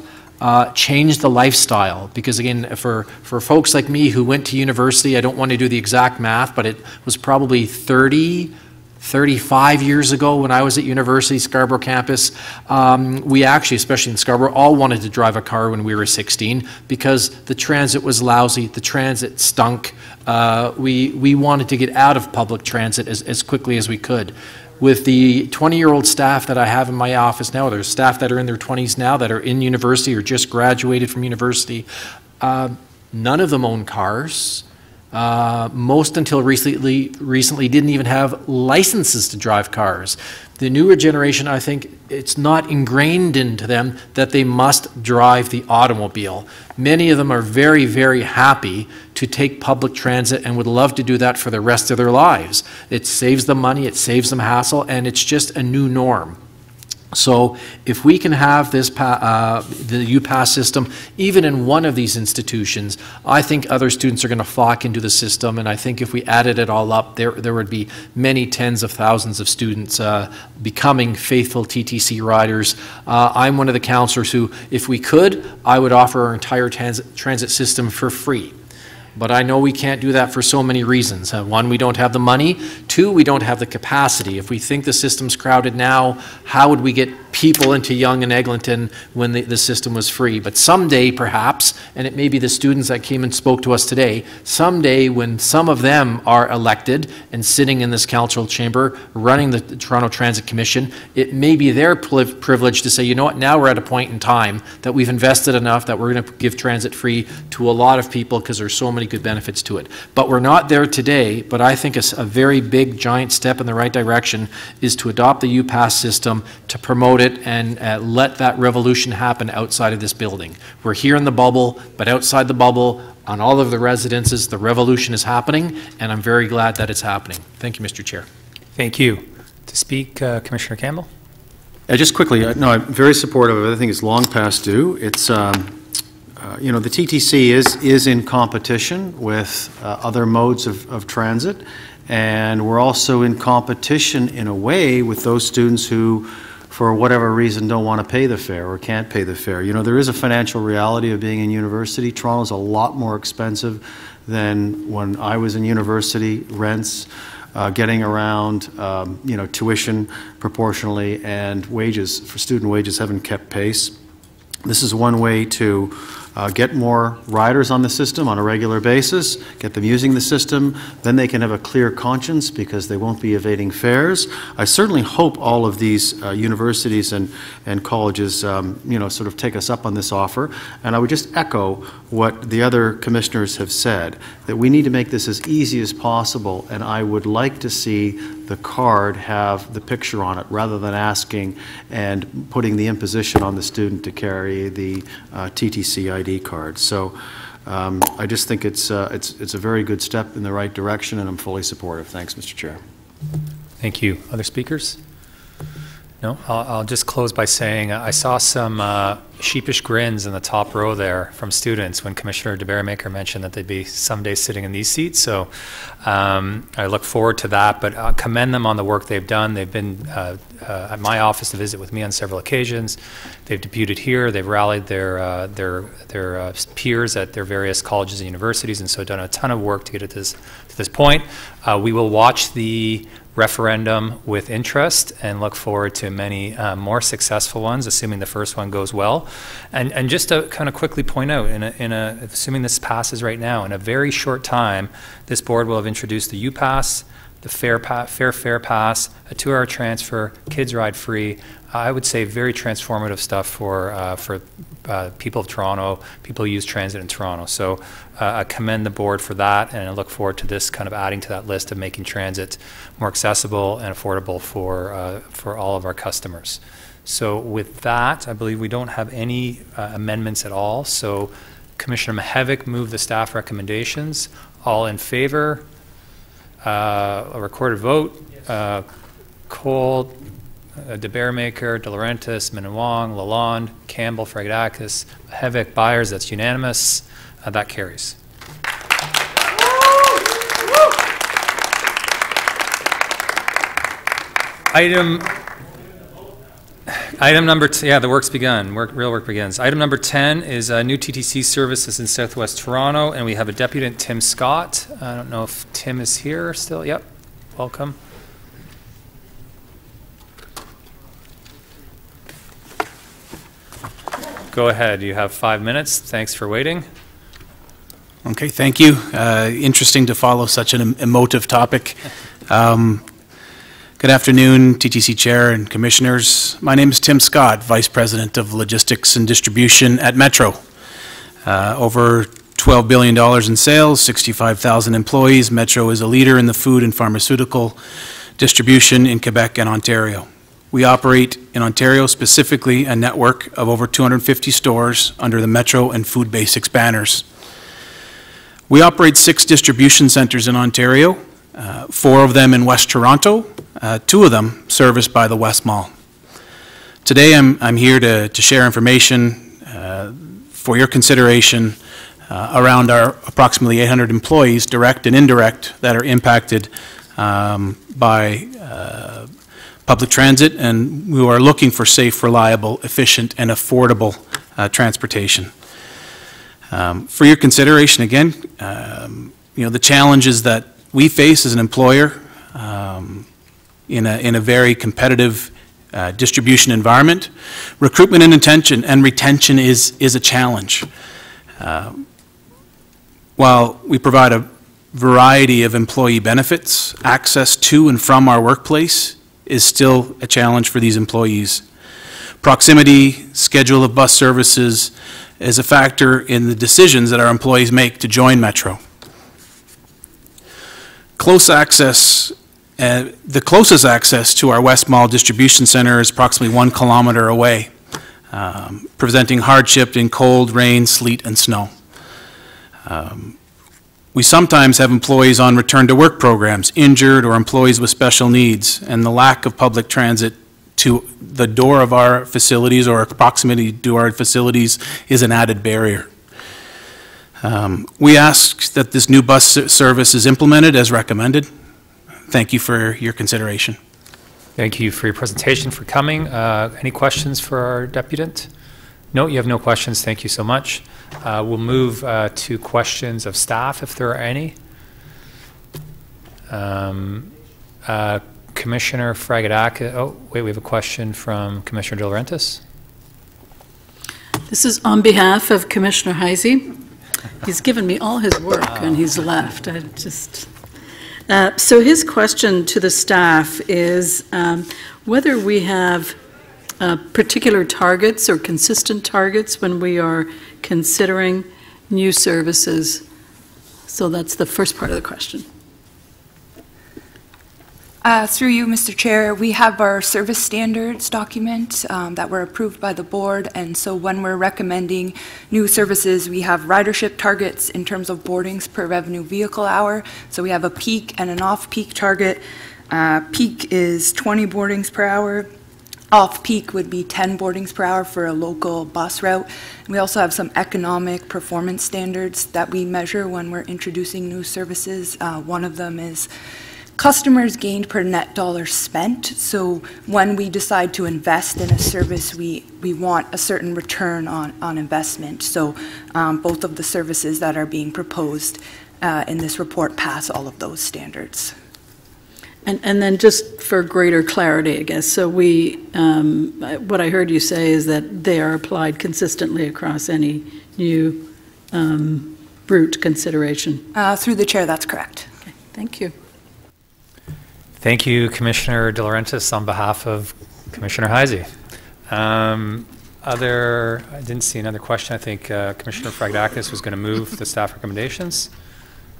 change the lifestyle. Because again, for folks like me who went to university, I don't want to do the exact math, but it was probably 35 years ago when I was at university, Scarborough campus, we actually, especially in Scarborough, all wanted to drive a car when we were 16 because the transit was lousy, the transit stunk. We wanted to get out of public transit as quickly as we could. With the 20-year-old staff that I have in my office now, there's staff that are in their 20s now that are in university or just graduated from university, none of them own cars. Most until recently didn't even have licenses to drive cars. The newer generation, I think, it's not ingrained into them that they must drive the automobile. Many of them are very, very happy to take public transit and would love to do that for the rest of their lives. It saves them money, it saves them hassle, and it's just a new norm. So if we can have this the UPass system, even in one of these institutions, I think other students are going to flock into the system, and I think if we added it all up, there would be many tens of thousands of students becoming faithful TTC riders. I'm one of the counselors who, if we could, I would offer our entire transit system for free. But I know we can't do that for so many reasons. One, we don't have the money. Two, we don't have the capacity. If we think the system's crowded now, how would we get people into Yonge and Eglinton when the system was free? But someday, perhaps, and it may be the students that came and spoke to us today, someday when some of them are elected and sitting in this council chamber running the Toronto Transit Commission, it may be their privilege to say, you know what, now we're at a point in time that we've invested enough that we're going to give transit free to a lot of people because there's so many good benefits to it. But we're not there today, but I think a very big, giant step in the right direction is to adopt the UPass system, to promote it, and let that revolution happen outside of this building. We're here in the bubble, but outside the bubble, on all of the residences, the revolution is happening, and I'm very glad that it's happening. Thank you, Mr. Chair. Thank you. To speak, Commissioner Campbell. Just quickly, no, I'm very supportive of it. I think it's long past due. It's you know, the TTC is in competition with other modes of transit, and we're also in competition in a way with those students who, for whatever reason, don't want to pay the fare or can't pay the fare. You know, there is a financial reality of being in university. Toronto's a lot more expensive than when I was in university. Rents, getting around, you know, tuition proportionally, and wages, for student wages, haven't kept pace. This is one way to get more riders on the system on a regular basis, get them using the system, then they can have a clear conscience because they won't be evading fares. I certainly hope all of these universities and colleges, sort of take us up on this offer. And I would just echo what the other commissioners have said, that we need to make this as easy as possible, and I would like to see the card have the picture on it rather than asking and putting the imposition on the student to carry the TTC ID card. So I just think it's a very good step in the right direction, and I'm fully supportive. Thanks, Mr. Chair. Thank you. Other speakers? No? I'll just close by saying I saw some sheepish grins in the top row there from students when Commissioner DeBaremaker mentioned that they'd be someday sitting in these seats. So I look forward to that, but I commend them on the work they've done. They've been at my office to visit with me on several occasions. They've debuted here. They've rallied their peers at their various colleges and universities, and so done a ton of work to get it to this point. We will watch the referendum with interest and look forward to many more successful ones, assuming the first one goes well. And just to kind of quickly point out, assuming this passes right now, in a very short time, this board will have introduced the UPass, the Fare Pass, a 2-hour transfer, kids ride free. I would say very transformative stuff for people of Toronto, people who use transit in Toronto. So I commend the board for that, and I look forward to this kind of adding to that list of making transit more accessible and affordable for all of our customers. So with that, I believe we don't have any amendments at all. So Commissioner Mihevc moved the staff recommendations. All in favor? A recorded vote. Cole, DeBaremaker, De Laurentiis, Minnan-Wong, Lalonde, Campbell, Fragedakis, Mihevc, Byers. That's unanimous. That carries. Item number, the work's begun. Real work begins. Item number 10 is new TTC services in Southwest Toronto, and we have a deputant, Tim Scott. I don't know if Tim is here still. Yep, welcome. Go ahead. You have 5 minutes. Thanks for waiting. Okay, thank you. Interesting to follow such an emotive topic. Good afternoon, TTC Chair and Commissioners. My name is Tim Scott, Vice President of Logistics and Distribution at Metro. Over $12 billion in sales, 65,000 employees. Metro is a leader in the food and pharmaceutical distribution in Quebec and Ontario. We operate in Ontario, specifically a network of over 250 stores under the Metro and Food Basics banners. We operate 6 distribution centers in Ontario, 4 of them in West Toronto, 2 of them serviced by the West Mall. Today I'm here to share information for your consideration around our approximately 800 employees, direct and indirect, that are impacted by public transit and who are looking for safe, reliable, efficient, and affordable transportation. For your consideration, again, the challenges that we face as an employer in a very competitive distribution environment. Recruitment and retention is a challenge. While we provide a variety of employee benefits, access to and from our workplace is still a challenge for these employees. Proximity, schedule of bus services is a factor in the decisions that our employees make to join Metro. Close access, the closest access to our West Mall distribution center is approximately 1 kilometer away, presenting hardship in cold, rain, sleet, and snow. We sometimes have employees on return-to-work programs, injured or employees with special needs, and the lack of public transit to the door of our facilities or proximity to our facilities is an added barrier. We ask that this new bus service is implemented as recommended. Thank you for your consideration. Thank you for your presentation, for coming. Any questions for our deputant? No, you have no questions. Thank you so much. We'll move to questions of staff, if there are any. Commissioner Fragedakis. Oh, wait, we have a question from Commissioner De Laurentiis. This is on behalf of Commissioner Heisey. He's given me all his work and he's left. So his question to the staff is whether we have particular targets or consistent targets when we are considering new services. So that's the first part of the question. Through you, Mr. Chair, we have our service standards document that were approved by the board, and so when we're recommending new services, we have ridership targets in terms of boardings per revenue vehicle hour. So we have a peak and an off-peak target. Peak is 20 boardings per hour. Off-peak would be 10 boardings per hour for a local bus route. We also have some economic performance standards that we measure when we're introducing new services. One of them is customers gained per net dollar spent. So when we decide to invest in a service, we want a certain return on investment. So both of the services that are being proposed in this report pass all of those standards. And then just for greater clarity, I guess, so what I heard you say is that they are applied consistently across any new route consideration. Through the chair, that's correct. Okay, thank you. Thank you, Commissioner De Laurentiis, on behalf of Commissioner Heisey. I didn't see another question. I think Commissioner Fragakis was going to move the staff recommendations.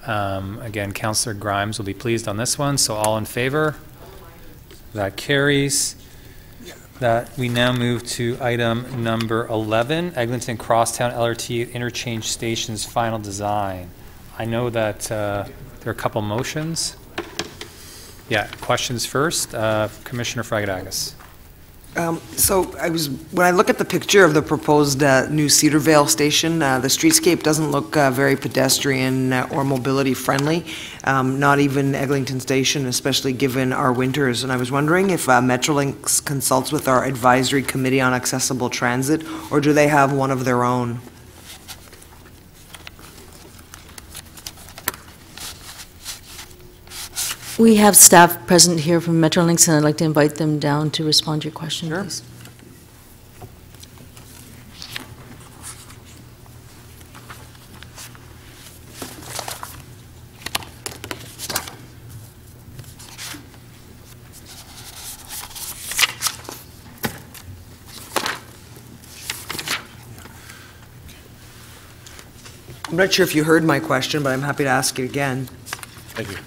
Again, Councillor Grimes will be pleased on this one, so all in favor? That carries. That we now move to item number 11, Eglinton Crosstown LRT Interchange Stations Final Design. I know that there are a couple motions. Yeah, questions first. Commissioner Fragakis. So when I look at the picture of the proposed new Cedarvale station, the streetscape doesn't look very pedestrian or mobility friendly, not even Eglinton Station, especially given our winters. And I was wondering if Metrolinx consults with our advisory committee on accessible transit, or do they have one of their own? We have staff present here from Metrolinx, and I'd like to invite them down to respond to your question, Sure. please. I'm not sure if you heard my question, but I'm happy to ask it again. Thank you.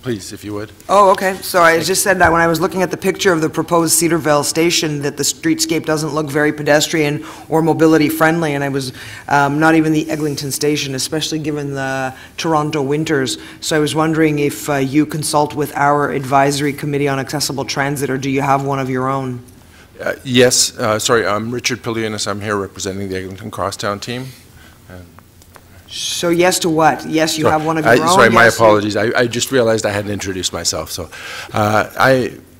Please, if you would. Oh, okay. So I just said that when I was looking at the picture of the proposed Cedarvale station, that the streetscape doesn't look very pedestrian or mobility friendly, and I was not even the Eglinton station, especially given the Toronto winters. So I was wondering if you consult with our advisory committee on accessible transit, or do you have one of your own? Yes, sorry, I'm Richard Pilianis. I'm here representing the Eglinton Crosstown team. So yes to what? Yes, you have one of your own? Sorry, my yes, apologies. I just realized I hadn't introduced myself. So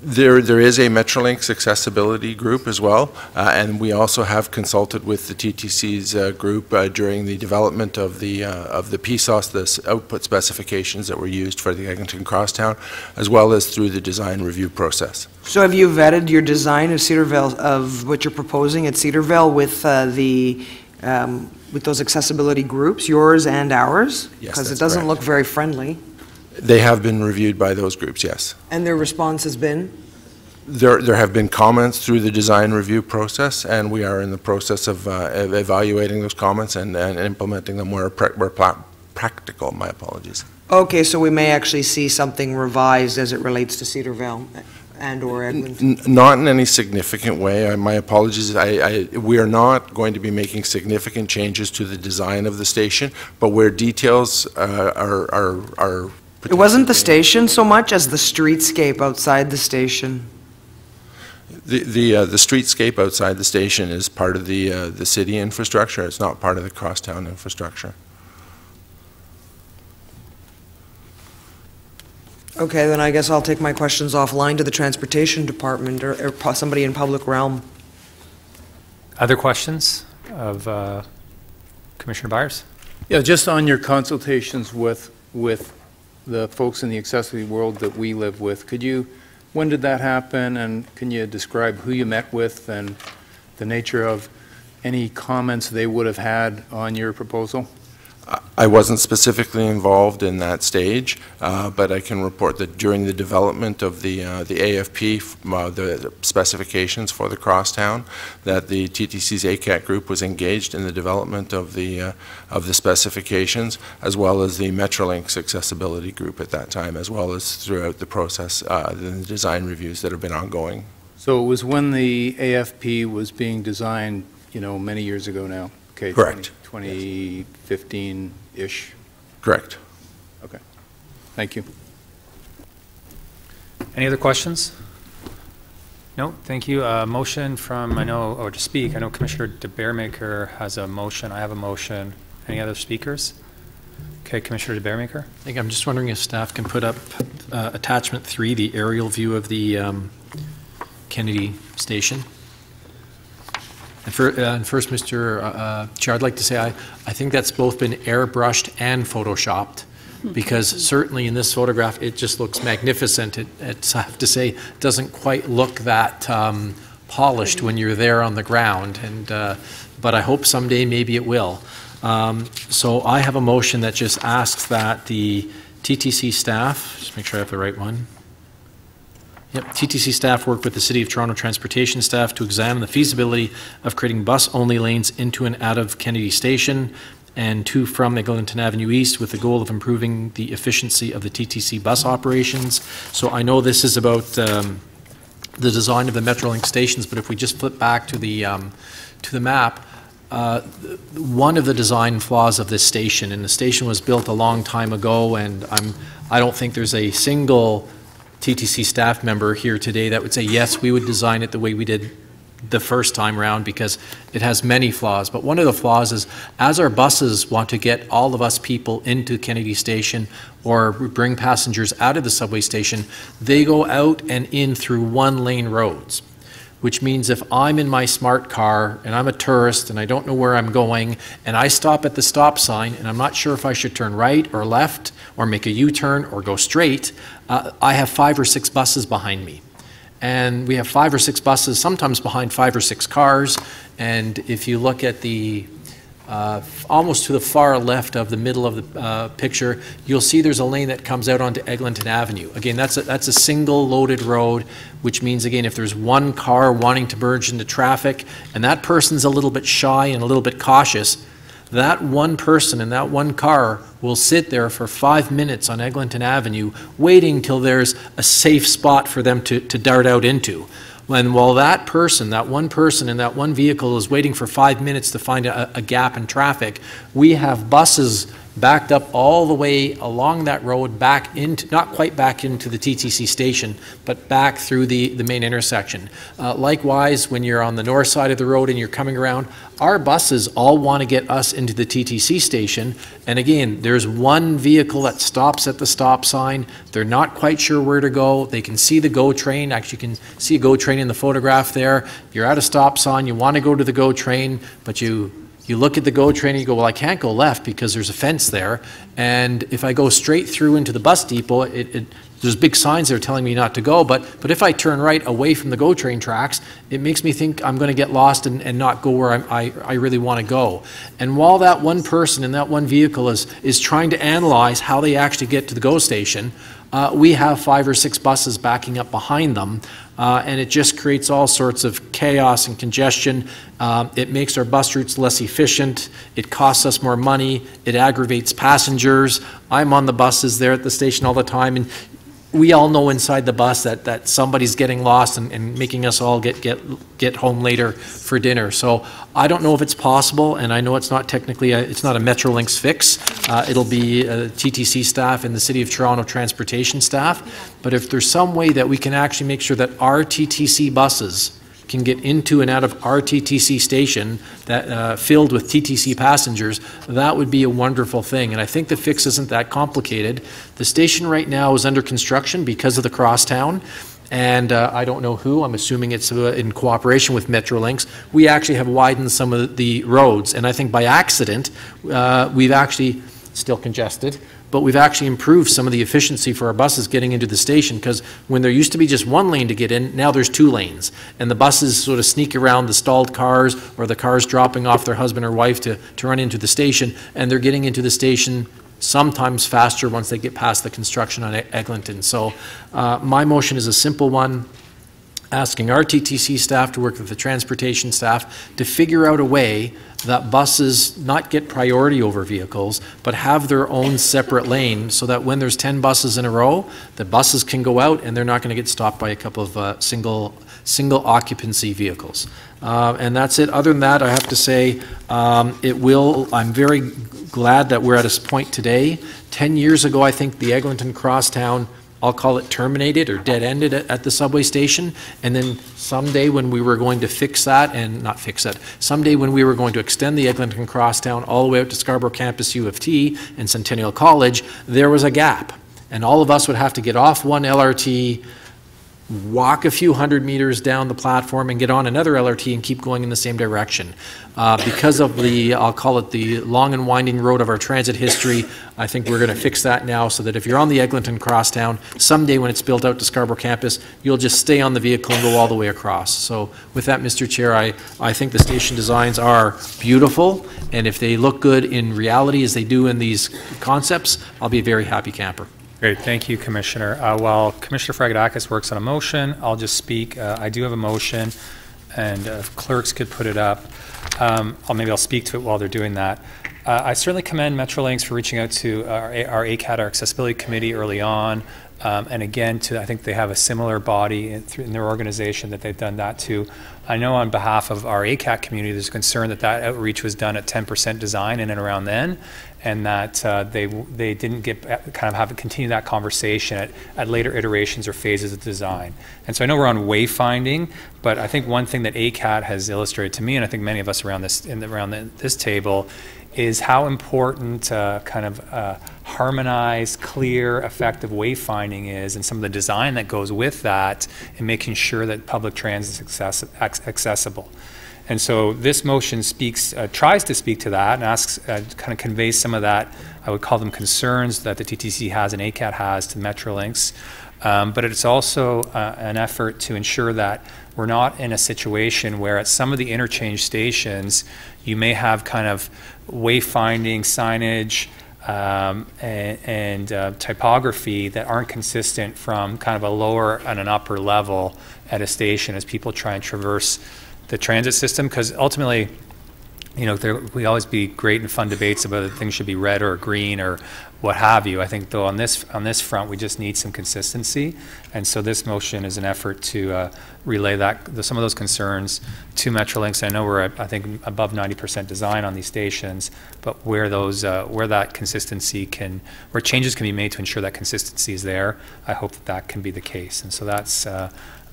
there is a Metrolinx accessibility group as well, and we also have consulted with the TTC's group during the development of the PSOS, the output specifications that were used for the Eglinton Crosstown, as well as through the design review process. So have you vetted your design of Cedarvale, of what you're proposing at Cedarvale with with those accessibility groups, yours and ours? Yes, because it that's doesn't correct. look very friendly. They have been reviewed by those groups, yes. And their response has been? There have been comments through the design review process, and we are in the process of evaluating those comments and implementing them where practical. My apologies. Okay, so we may actually see something revised as it relates to Cedarvale and or Eglinton? Not in any significant way. My apologies. We are not going to be making significant changes to the design of the station, but where details are It wasn't the station so much as the streetscape outside the station. The streetscape outside the station is part of the city infrastructure. It's not part of the crosstown infrastructure. Okay, then I guess I'll take my questions offline to the Transportation Department or somebody in public realm. Other questions of Commissioner Byers? Yeah, just on your consultations with the folks in the accessibility world that we live with, when did that happen, and can you describe who you met with and the nature of any comments they would have had on your proposal? I wasn't specifically involved in that stage, but I can report that during the development of the AFP, the specifications for the crosstown, that the TTC's ACAT group was engaged in the development of the specifications, as well as the Metrolinx accessibility group at that time, as well as throughout the process, the design reviews that have been ongoing. So it was when the AFP was being designed, many years ago now? Okay, Correct. 2015-ish? Correct. Okay. Thank you. Any other questions? No, thank you. Motion from, to speak, I know Commissioner DeBeermaker has a motion. I have a motion. Any other speakers? Okay, Commissioner DeBeermaker. I think I'm just wondering if staff can put up attachment 3, the aerial view of the Kennedy Station. And first, Mr. Chair, I'd like to say I think that's both been airbrushed and photoshopped, because certainly in this photograph it just looks magnificent. I have to say, it doesn't quite look that polished when you're there on the ground, but I hope someday maybe it will. So I have a motion that just asks that the TTC staff, just make sure I have the right one. Yep, TTC staff work with the City of Toronto Transportation staff to examine the feasibility of creating bus-only lanes into and out of Kennedy Station and to from Eglinton Avenue East, with the goal of improving the efficiency of the TTC bus operations. So I know this is about the design of the Metrolinx stations, but if we just flip back to the map, one of the design flaws of this station, and the station was built a long time ago, and I don't think there's a single TTC staff member here today that would say, yes, we would design it the way we did the first time around, because it has many flaws. But one of the flaws is, as our buses want to get all of us people into Kennedy Station or bring passengers out of the subway station, they go out and in through one-lane roads, which means if I'm in my smart car and I'm a tourist and I don't know where I'm going and I stop at the stop sign and I'm not sure if I should turn right or left or make a U-turn or go straight, I have 5 or 6 buses behind me. And we have 5 or 6 buses, sometimes behind 5 or 6 cars. And if you look at the almost to the far left of the middle of the picture, you'll see there's a lane that comes out onto Eglinton Avenue. Again, that's a single loaded road, which means, again, if there's one car wanting to merge into traffic and that person's a little bit shy and a little bit cautious, that one person in that one car will sit there for 5 minutes on Eglinton Avenue waiting till there's a safe spot for them to dart out into. And while that one person in that one vehicle is waiting for 5 minutes to find a gap in traffic, we have buses backed up all the way along that road, back into, not quite back into the TTC station, but back through the main intersection. Likewise, when you're on the north side of the road and you're coming around, our buses all want to get us into the TTC station. And again, there's one vehicle that stops at the stop sign. They're not quite sure where to go. They can see the GO train. Actually, you can see a GO train in the photograph there. You're at a stop sign. You want to go to the GO train, but you look at the GO train and you go, well, I can't go left because there's a fence there. And if I go straight through into the bus depot, there's big signs there telling me not to go. But if I turn right away from the GO train tracks, it makes me think I'm going to get lost and not go where I really want to go. And while that one person in that one vehicle is trying to analyze how they actually get to the GO station, we have 5 or 6 buses backing up behind them. And it just creates all sorts of chaos and congestion. It makes our bus routes less efficient. It costs us more money. It aggravates passengers. I'm on the buses there at the station all the time, and we all know inside the bus that somebody's getting lost and making us all get home later for dinner. So I don't know if it's possible, and I know it's not technically, it's not a Metrolinx fix. It'll be TTC staff and the City of Toronto Transportation staff. But if there's some way that we can actually make sure that our TTC buses can get into and out of our TTC station that filled with TTC passengers, that would be a wonderful thing. And I think the fix isn't that complicated. The station right now is under construction because of the crosstown. And I don't know who, I'm assuming it's in cooperation with Metrolinx. We actually have widened some of the roads. And I think by accident, we've actually, still congested, but we've actually improved some of the efficiency for our buses getting into the station, because when there used to be just one lane to get in, now there's 2 lanes. And the buses sort of sneak around the stalled cars or the cars dropping off their husband or wife to run into the station, and they're getting into the station sometimes faster once they get past the construction on Eglinton. So my motion is a simple one, asking our TTC staff to work with the transportation staff to figure out a way that buses not get priority over vehicles, but have their own separate lane, so that when there's 10 buses in a row, the buses can go out and they're not going to get stopped by a couple of single occupancy vehicles. And that's it. Other than that, I have to say, I'm very glad that we're at a point today. 10 years ago, I think the Eglinton Crosstown, I'll call it terminated or dead-ended at the subway station, and then someday when we were going to someday when we were going to extend the Eglinton Crosstown all the way out to Scarborough Campus U of T and Centennial College, there was a gap. And all of us would have to get off one LRT, walk a few hundred meters down the platform and get on another LRT and keep going in the same direction. Because of I'll call it the long and winding road of our transit history, I think we're going to fix that now, so that if you're on the Eglinton Crosstown, someday when it's built out to Scarborough Campus, you'll just stay on the vehicle and go all the way across. So with that, Mr. Chair, I think the station designs are beautiful, and if they look good in reality as they do in these concepts, I'll be a very happy camper. Great, thank you, Commissioner. While Commissioner Fragedakis works on a motion, I'll just speak. I do have a motion, and if clerks could put it up, maybe I'll speak to it while they're doing that. I certainly commend Metrolinx for reaching out to our ACAT, our accessibility committee, early on, and again, I think they have a similar body in their organization that they've done that to. I know on behalf of our ACAT community, there's concern that outreach was done at 10% design in and around then, and that they didn't continue that conversation at later iterations or phases of design. And so I know we're on wayfinding, but I think one thing that ACAT has illustrated to me, and I think many of us around this table, is how important harmonized, clear, effective wayfinding is, and some of the design that goes with that in making sure that public transit is accessible. And so this motion tries to speak to that and asks, conveys some of that, I would call them concerns that the TTC has and ACAT has to Metrolinx. But it's also an effort to ensure that we're not in a situation where at some of the interchange stations, you may have wayfinding signage and typography that aren't consistent from a lower and an upper level at a station as people try and traverse the transit system, because ultimately, we always be great and fun debates about whether things should be red or green or what have you. I think, though, on this front, we just need some consistency, and so this motion is an effort to relay some of those concerns to Metrolinx. I know we're at, I think, above 90% design on these stations, but where that consistency where changes can be made to ensure that consistency is there, I hope that can be the case. And so that's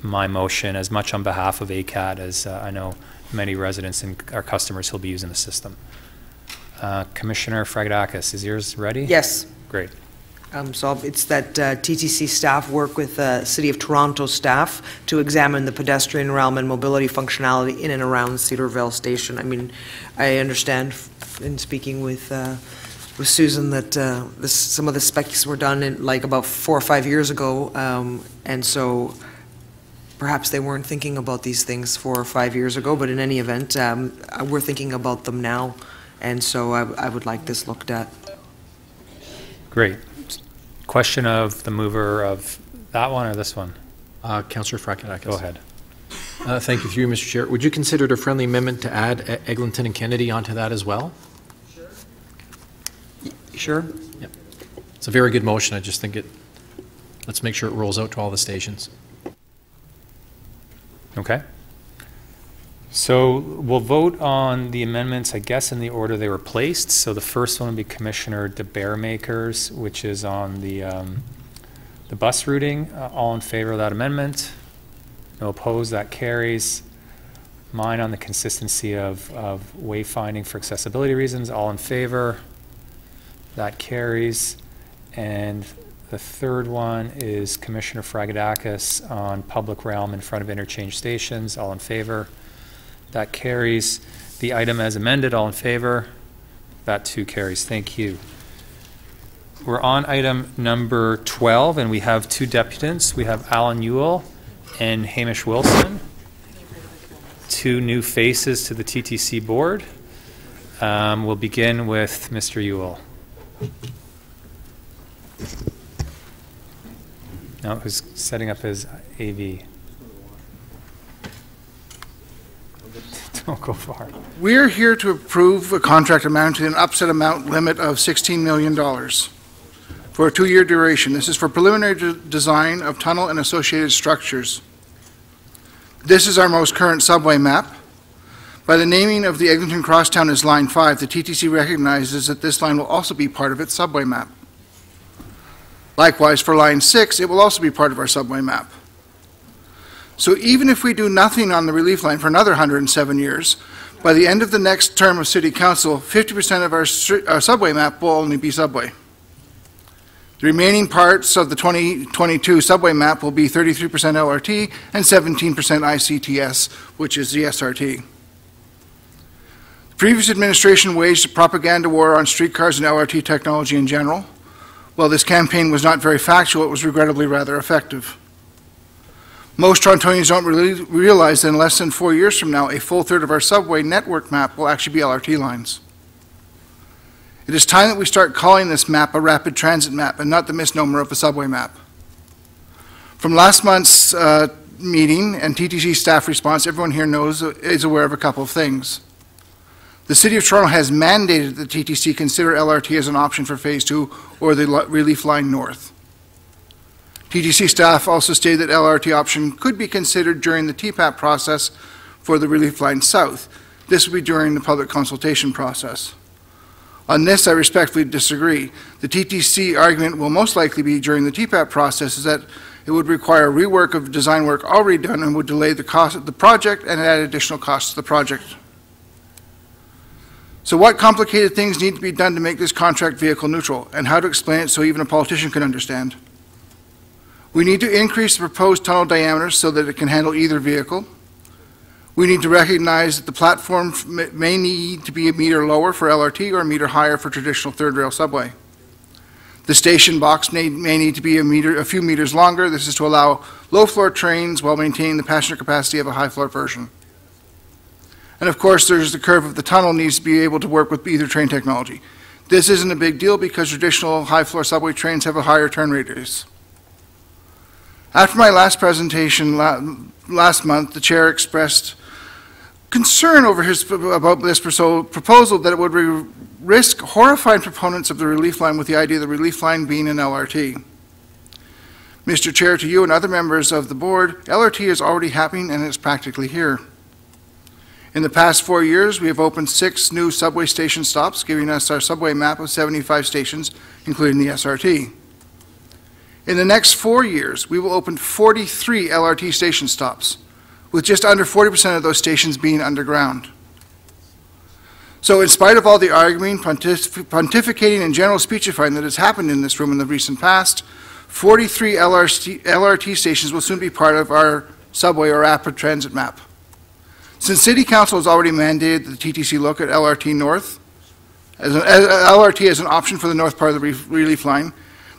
my motion, as much on behalf of ACAT as I know many residents and our customers who'll be using the system. Commissioner Fragedakis, is yours ready? Yes. Great. So it's that TTC staff work with City of Toronto staff to examine the pedestrian realm and mobility functionality in and around Cedarville Station. I mean, I understand in speaking with Susan that some of the specs were done in about 4 or 5 years ago, and so perhaps they weren't thinking about these things 4 or 5 years ago, but in any event, we're thinking about them now, and so I would like this looked at. Great. Question of the mover of that one or this one? Councillor Fragedakis. Go ahead. Thank you, through you, Mr. Chair. Would you consider it a friendly amendment to add Eglinton and Kennedy onto that as well? Sure. Yep. It's a very good motion. I just think let's make sure it rolls out to all the stations. Okay. So we'll vote on the amendments, I guess, in the order they were placed. So the first one would be Commissioner DeBaremakers, which is on the bus routing. All in favor of that amendment? No opposed, that carries. Mine on the consistency of wayfinding for accessibility reasons. All in favor? That carries. And the third one is Commissioner Fragedakis on public realm in front of interchange stations. All in favor? That carries. The item as amended, all in favor? That too carries. Thank you. We're on item number 12, and we have two deputants. We have Alan Ewell and Hamish Wilson, two new faces to the TTC board. We'll begin with Mr. Ewell. No, who's setting up his AV? Don't go far. We're here to approve a contract amounting to an upset amount limit of $16 million for a 2-year duration. This is for preliminary design of tunnel and associated structures. This is our most current subway map. By the naming of the Eglinton Crosstown as Line 5, the TTC recognizes that this line will also be part of its subway map. Likewise, for Line 6, it will also be part of our subway map. So even if we do nothing on the relief line for another 107 years, by the end of the next term of City Council, 50% of our subway map will only be subway. The remaining parts of the 2022 subway map will be 33% LRT and 17% ICTS, which is the SRT. The previous administration waged a propaganda war on streetcars and LRT technology in general. While this campaign was not very factual, it was regrettably rather effective. Most Torontonians don't really realize that in less than 4 years from now, a full third of our subway network map will actually be LRT lines. It is time that we start calling this map a rapid transit map and not the misnomer of a subway map. From last month's meeting and TTC staff response, everyone here is aware of a couple of things. The City of Toronto has mandated that the TTC consider LRT as an option for Phase 2 or the Relief Line North. TTC staff also stated that LRT option could be considered during the TPAP process for the Relief Line South. This would be during the public consultation process. On this, I respectfully disagree. The TTC argument will most likely be during the TPAP process is that it would require rework of design work already done and would delay the cost of the project and add additional costs to the project. So what complicated things need to be done to make this contract vehicle neutral, and how to explain it so even a politician can understand? We need to increase the proposed tunnel diameter so that it can handle either vehicle. We need to recognize that the platform may need to be a meter lower for LRT or a meter higher for traditional third rail subway. The station box may need to be a few meters longer. This is to allow low floor trains while maintaining the passenger capacity of a high floor version. And of course, there's the curve of the tunnel needs to be able to work with either train technology. This isn't a big deal because traditional high floor subway trains have a higher turn radius. After my last presentation last month, the chair expressed concern about this proposal that it would risk horrifying proponents of the relief line with the idea of the relief line being an LRT. Mr. Chair, to you and other members of the board, LRT is already happening and it's practically here. In the past 4 years, we have opened 6 new subway station stops, giving us our subway map of 75 stations, including the SRT. In the next 4 years, we will open 43 LRT station stops, with just under 40% of those stations being underground. So in spite of all the arguing, pontificating, and general speechifying that has happened in this room in the recent past, 43 LRT stations will soon be part of our subway or rapid transit map. Since City Council has already mandated that the TTC look at LRT North, LRT as an option for the north part of the relief line,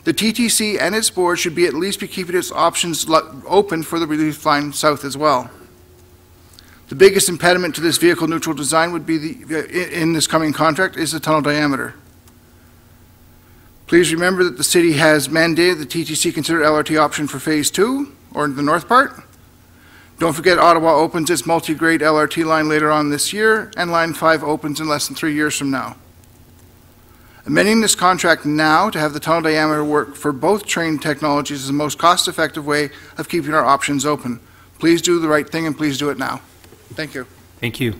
the TTC and its board should at least be keeping its options open for the relief line south as well. The biggest impediment to this vehicle neutral design would be in this coming contract is the tunnel diameter. Please remember that the city has mandated the TTC consider LRT option for Phase 2 or the north part. Don't forget Ottawa opens its multi-grade LRT line later on this year, and Line 5 opens in less than 3 years from now. Amending this contract now to have the tunnel diameter work for both train technologies is the most cost-effective way of keeping our options open. Please do the right thing and please do it now. Thank you. Thank you.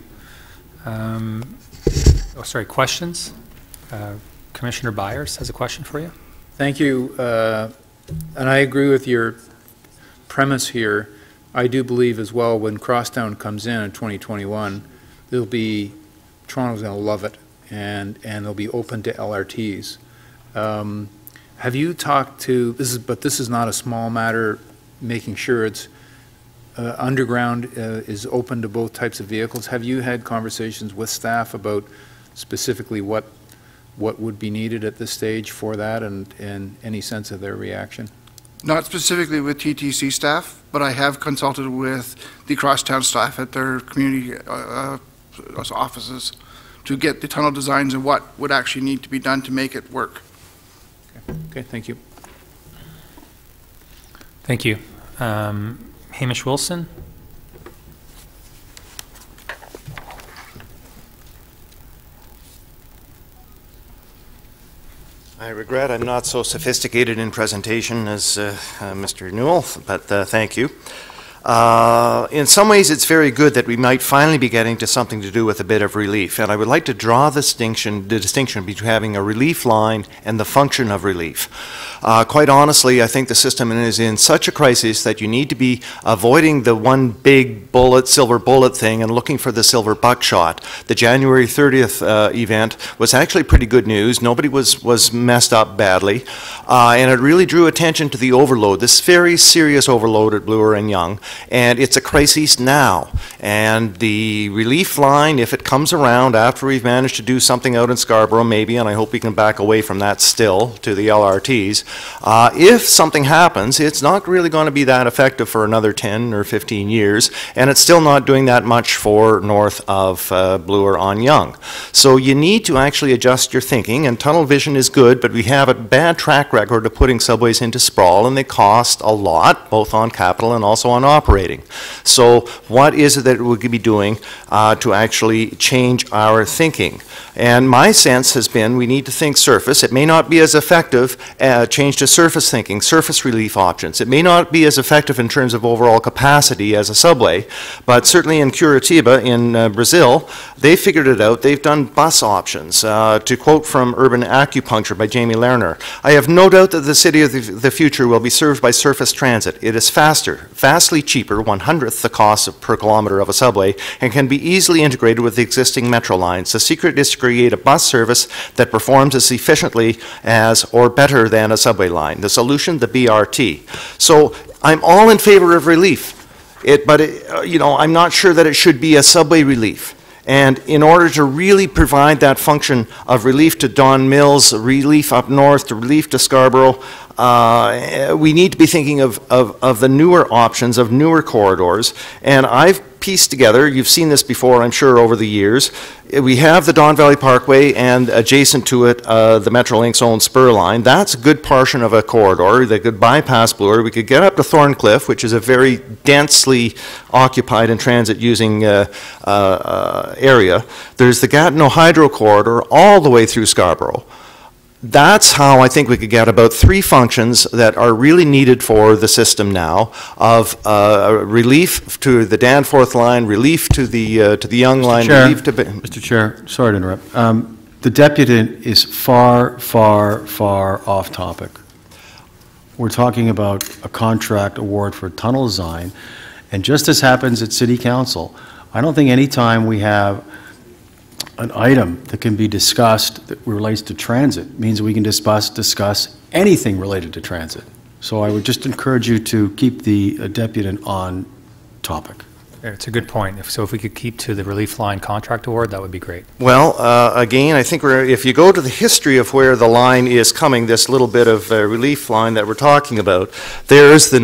Questions? Commissioner Byers has a question for you. Thank you. And I agree with your premise here. I do believe as well when Crosstown comes in 2021, Toronto's going to love it. And they'll be open to LRTs. Have you talked to, this is not a small matter, making sure it's underground is open to both types of vehicles. Have you had conversations with staff about specifically what what would be needed at this stage for that, and any sense of their reaction? Not specifically with TTC staff, but I have consulted with the crosstown staff at their community offices to get the tunnel designs and what would actually need to be done to make it work. Okay, thank you. Thank you. Hamish Wilson? I regret I'm not so sophisticated in presentation as Mr. Newell, but thank you. In some ways, it's very good that we might finally be getting to something to do with a bit of relief, and I would like to draw the distinction between having a relief line and the function of relief. Quite honestly, I think the system is in such a crisis that you need to be avoiding the one big bullet, silver bullet thing and looking for the silver buckshot. The January 30th event was actually pretty good news. Nobody was messed up badly, and it really drew attention to the overload, this very serious overload at Bloor and Yonge. And it's a crisis now. And the relief line, if it comes around after we've managed to do something out in Scarborough, maybe, and I hope we can back away from that still to the LRTs, if something happens, it's not really going to be that effective for another 10 or 15 years, and it's still not doing that much for north of Bloor on Yonge. So you need to actually adjust your thinking, and tunnel vision is good, but we have a bad track record of putting subways into sprawl, and they cost a lot, both on capital and also on operating. So what is it that we could be doing to actually change our thinking? And my sense has been we need to think surface. It may not be as effective, change to surface thinking, surface relief options. It may not be as effective in terms of overall capacity as a subway, but certainly in Curitiba in Brazil, they figured it out. They've done bus options. To quote from Urban Acupuncture by Jamie Lerner, "I have no doubt that the city of the future will be served by surface transit. It is faster, vastly cheaper, 1/100th the cost per kilometer of a subway, and can be easily integrated with the existing metro lines. The secret is to create a bus service that performs as efficiently as or better than a subway line. The solution, the BRT." So I'm all in favor of relief, you know, I'm not sure that it should be a subway relief. And in order to really provide that function of relief to Don Mills, relief up north, to relief to Scarborough, we need to be thinking of the newer options, of newer corridors. And I've pieced together, you've seen this before, I'm sure, over the years. We have the Don Valley Parkway and adjacent to it, the Metrolinx's own spur line. That's a good portion of a corridor that could bypass Bloor. We could get up to Thorncliffe, which is a very densely occupied and transit-using area. There's the Gatineau Hydro Corridor all the way through Scarborough. That's how I think we could get about 3 functions that are really needed for the system now, of relief to the Danforth line, relief to the Yonge line, relief to... Mr. Chair, sorry to interrupt. The deputant is far, far, far off topic. We're talking about a contract award for tunnel design, and just as happens at City Council, I don't think any time we have an item that can be discussed that relates to transit means we can discuss anything related to transit. So I would just encourage you to keep the deputant on topic. It's a good point. So if we could keep to the relief line contract award, that would be great. Well, again, I think if you go to the history of where the line is coming, this little bit of relief line that we're talking about, there's the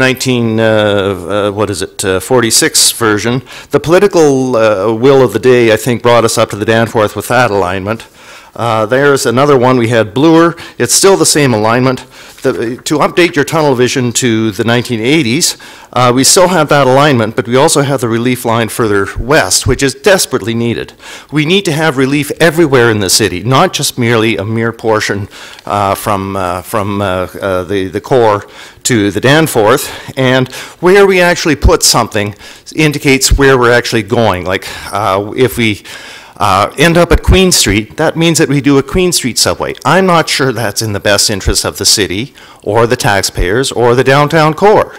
46 version. The political will of the day, I think, brought us up to the Danforth with that alignment. There's another one. We had Bloor. It's still the same alignment. To update your tunnel vision to the 1980s, we still have that alignment, but we also have the relief line further west, which is desperately needed. We need to have relief everywhere in the city, not just merely a mere portion from the core to the Danforth. And where we actually put something indicates where we're actually going. Like if we end up at Queen Street, that means that we do a Queen Street subway. I'm not sure that's in the best interest of the city or the taxpayers or the downtown core.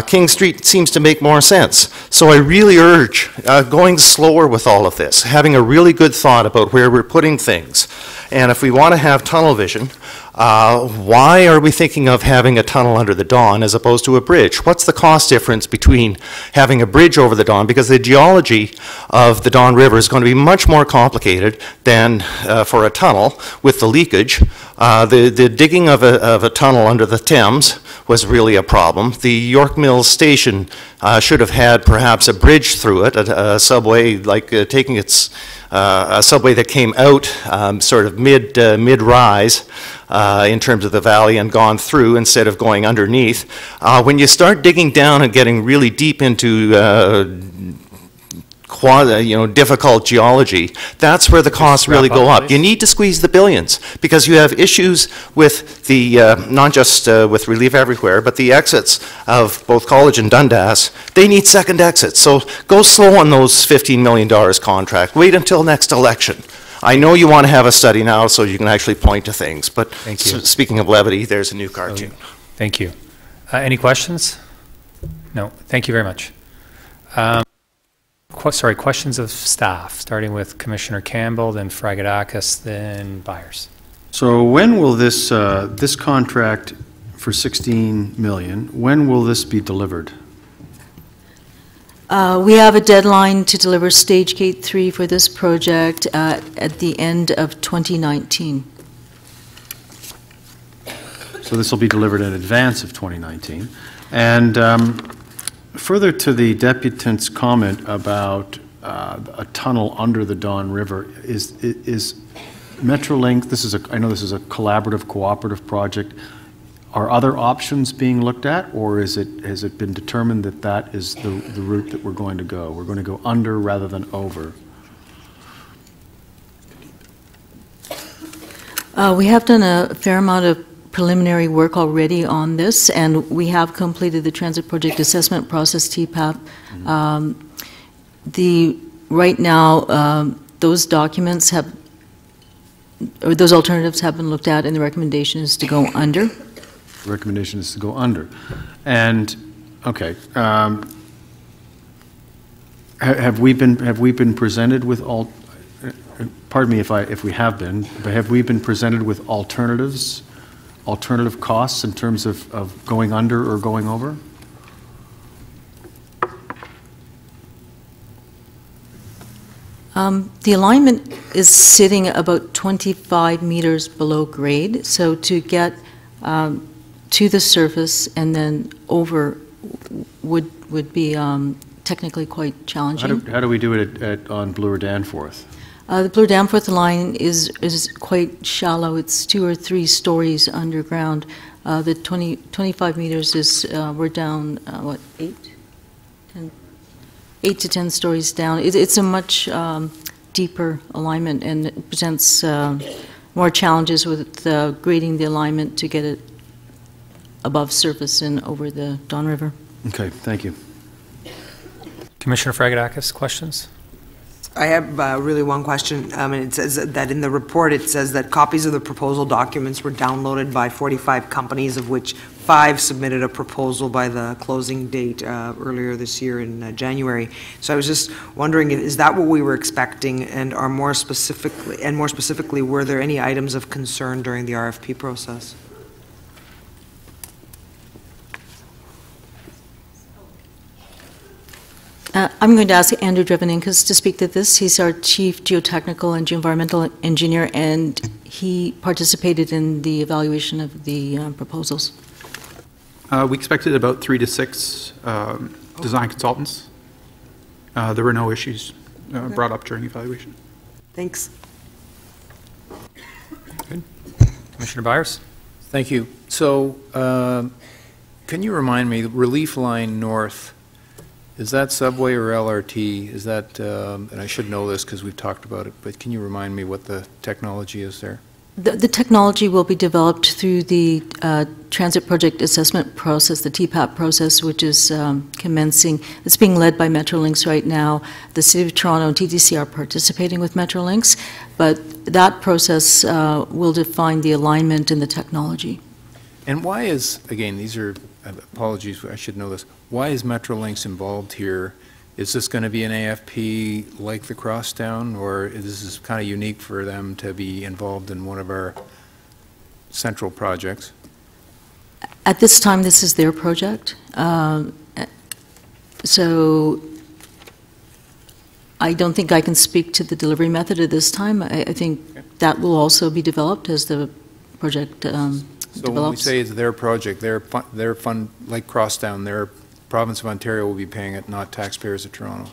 King Street seems to make more sense. So I really urge going slower with all of this, having a really good thought about where we're putting things. And if we want to have tunnel vision, Why are we thinking of having a tunnel under the Don as opposed to a bridge? What's the cost difference between having a bridge over the Don? Because the geology of the Don River is going to be much more complicated than for a tunnel with the leakage. The digging of a tunnel under the Thames was really a problem. The York Mills station should have had perhaps a bridge through it, a subway, like taking its a subway that came out sort of mid-rise in terms of the valley and gone through instead of going underneath. When you start digging down and getting really deep into difficult geology, that's where the costs really go up. You need to squeeze the billions because you have issues with the, not just with Relief Everywhere, but the exits of both College and Dundas. They need second exits. So go slow on those $15 million contract. Wait until next election. I know you want to have a study now so you can actually point to things, but speaking of levity, there's a new cartoon. Thank you. Any questions? No. Thank you very much. Sorry, questions of staff, starting with Commissioner Campbell, then Fragedakis, then Byers. So when will this, this contract for $16 million, when will this be delivered? We have a deadline to deliver Stage Gate 3 for this project at the end of 2019. So this will be delivered in advance of 2019. And further to the deputant's comment about a tunnel under the Don River, is Metrolink, I know this is a collaborative, cooperative project. Are other options being looked at, or has it been determined that that is the route that we're going to go? We're going to go under rather than over. We have done a fair amount of preliminary work already on this, and we have completed the Transit Project Assessment Process, TPAP. Right now, those documents have, or those alternatives have been looked at, and the recommendation is to go under. The recommendation is to go under. And, okay, have we been presented with pardon me if we have been, but have we been presented with alternative costs in terms of going under or going over? The alignment is sitting about 25 meters below grade, so to get to the surface and then over would be technically quite challenging. How do we do it on Bloor Danforth? The Bloor Danforth line is quite shallow. It's 2 or 3 stories underground. The 25 meters is, we're down, what, 8 to 10 stories down. It's a much deeper alignment, and it presents more challenges with grading the alignment to get it above surface and over the Don River. Okay, thank you. Commissioner Fragedakis, questions? I have really one question, and it says that in the report it says that copies of the proposal documents were downloaded by 45 companies, of which 5 submitted a proposal by the closing date earlier this year in January. So I was just wondering, is that what we were expecting, and more specifically, were there any items of concern during the RFP process? I'm going to ask Andrew Dreveninkas to speak to this. He's our Chief Geotechnical and Geoenvironmental Engineer, and he participated in the evaluation of the proposals. We expected about 3 to 6 design consultants. There were no issues brought up during evaluation. Thanks. Good. Commissioner Byers? Thank you. So can you remind me, Relief Line North, is that subway or LRT? Is that, and I should know this because we've talked about it, but can you remind me what the technology is there? The technology will be developed through the Transit Project Assessment Process, the TPAP process, which is commencing. It's being led by Metrolinx right now. The City of Toronto and TTC are participating with Metrolinx, but that process will define the alignment and the technology. And why is, again, these are, apologies, I should know this, why is Metrolinx involved here? Is this going to be an AFP like the Crosstown, or is this kind of unique for them to be involved in one of our central projects? At this time, this is their project. So I don't think I can speak to the delivery method at this time. I think that will also be developed as the project develops. So when we say it's their project, their fund, like Crosstown, their province of Ontario will be paying it, not taxpayers of Toronto.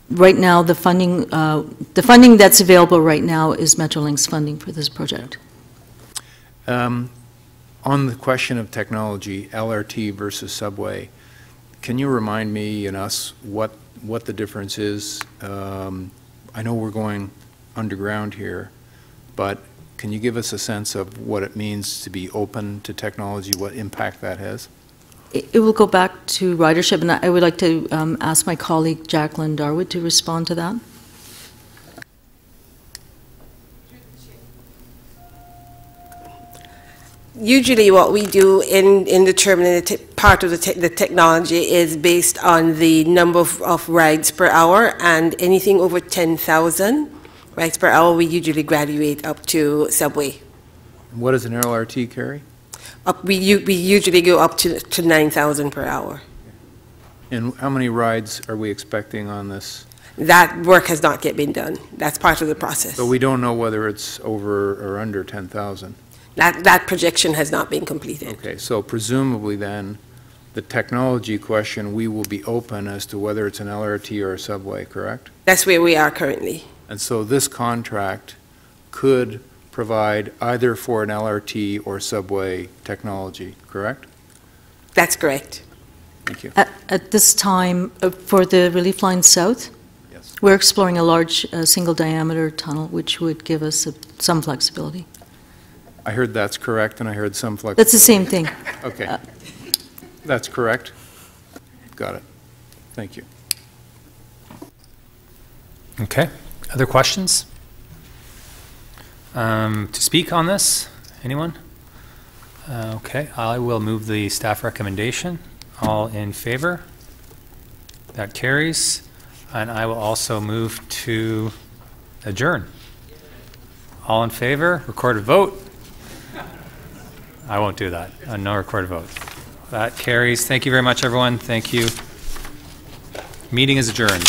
Right now, the funding that's available right now is Metrolinx funding for this project. On the question of technology, LRT versus subway, can you remind me and us what the difference is? I know we're going underground here, but can you give us a sense of what it means to be open to technology, what impact that has? It will go back to ridership, and I would like to ask my colleague Jacqueline Darwood to respond to that. Usually what we do in determining part of the technology is based on the number of rides per hour, and anything over 10,000 rides per hour, we usually graduate up to subway. What does an LRT carry? We usually go up to 9,000 per hour. And how many rides are we expecting on this? That work has not yet been done. That's part of the process. So we don't know whether it's over or under 10,000? That projection has not been completed. Okay, so presumably then, the technology question, we will be open as to whether it's an LRT or a subway, correct? That's where we are currently. And so this contract could provide either for an LRT or subway technology, correct? That's correct. Thank you. At this time, for the Relief Line South, yes, we're exploring a large single-diameter tunnel, which would give us some flexibility. I heard that's correct, and I heard some flexibility. That's the same thing. Okay. That's correct. Got it. Thank you. Okay. Other questions? To speak on this? Anyone? Okay. I will move the staff recommendation. All in favor? That carries. And I will also move to adjourn. All in favor? Recorded vote. I won't do that. No recorded vote. That carries. Thank you very much, everyone. Thank you. Meeting is adjourned.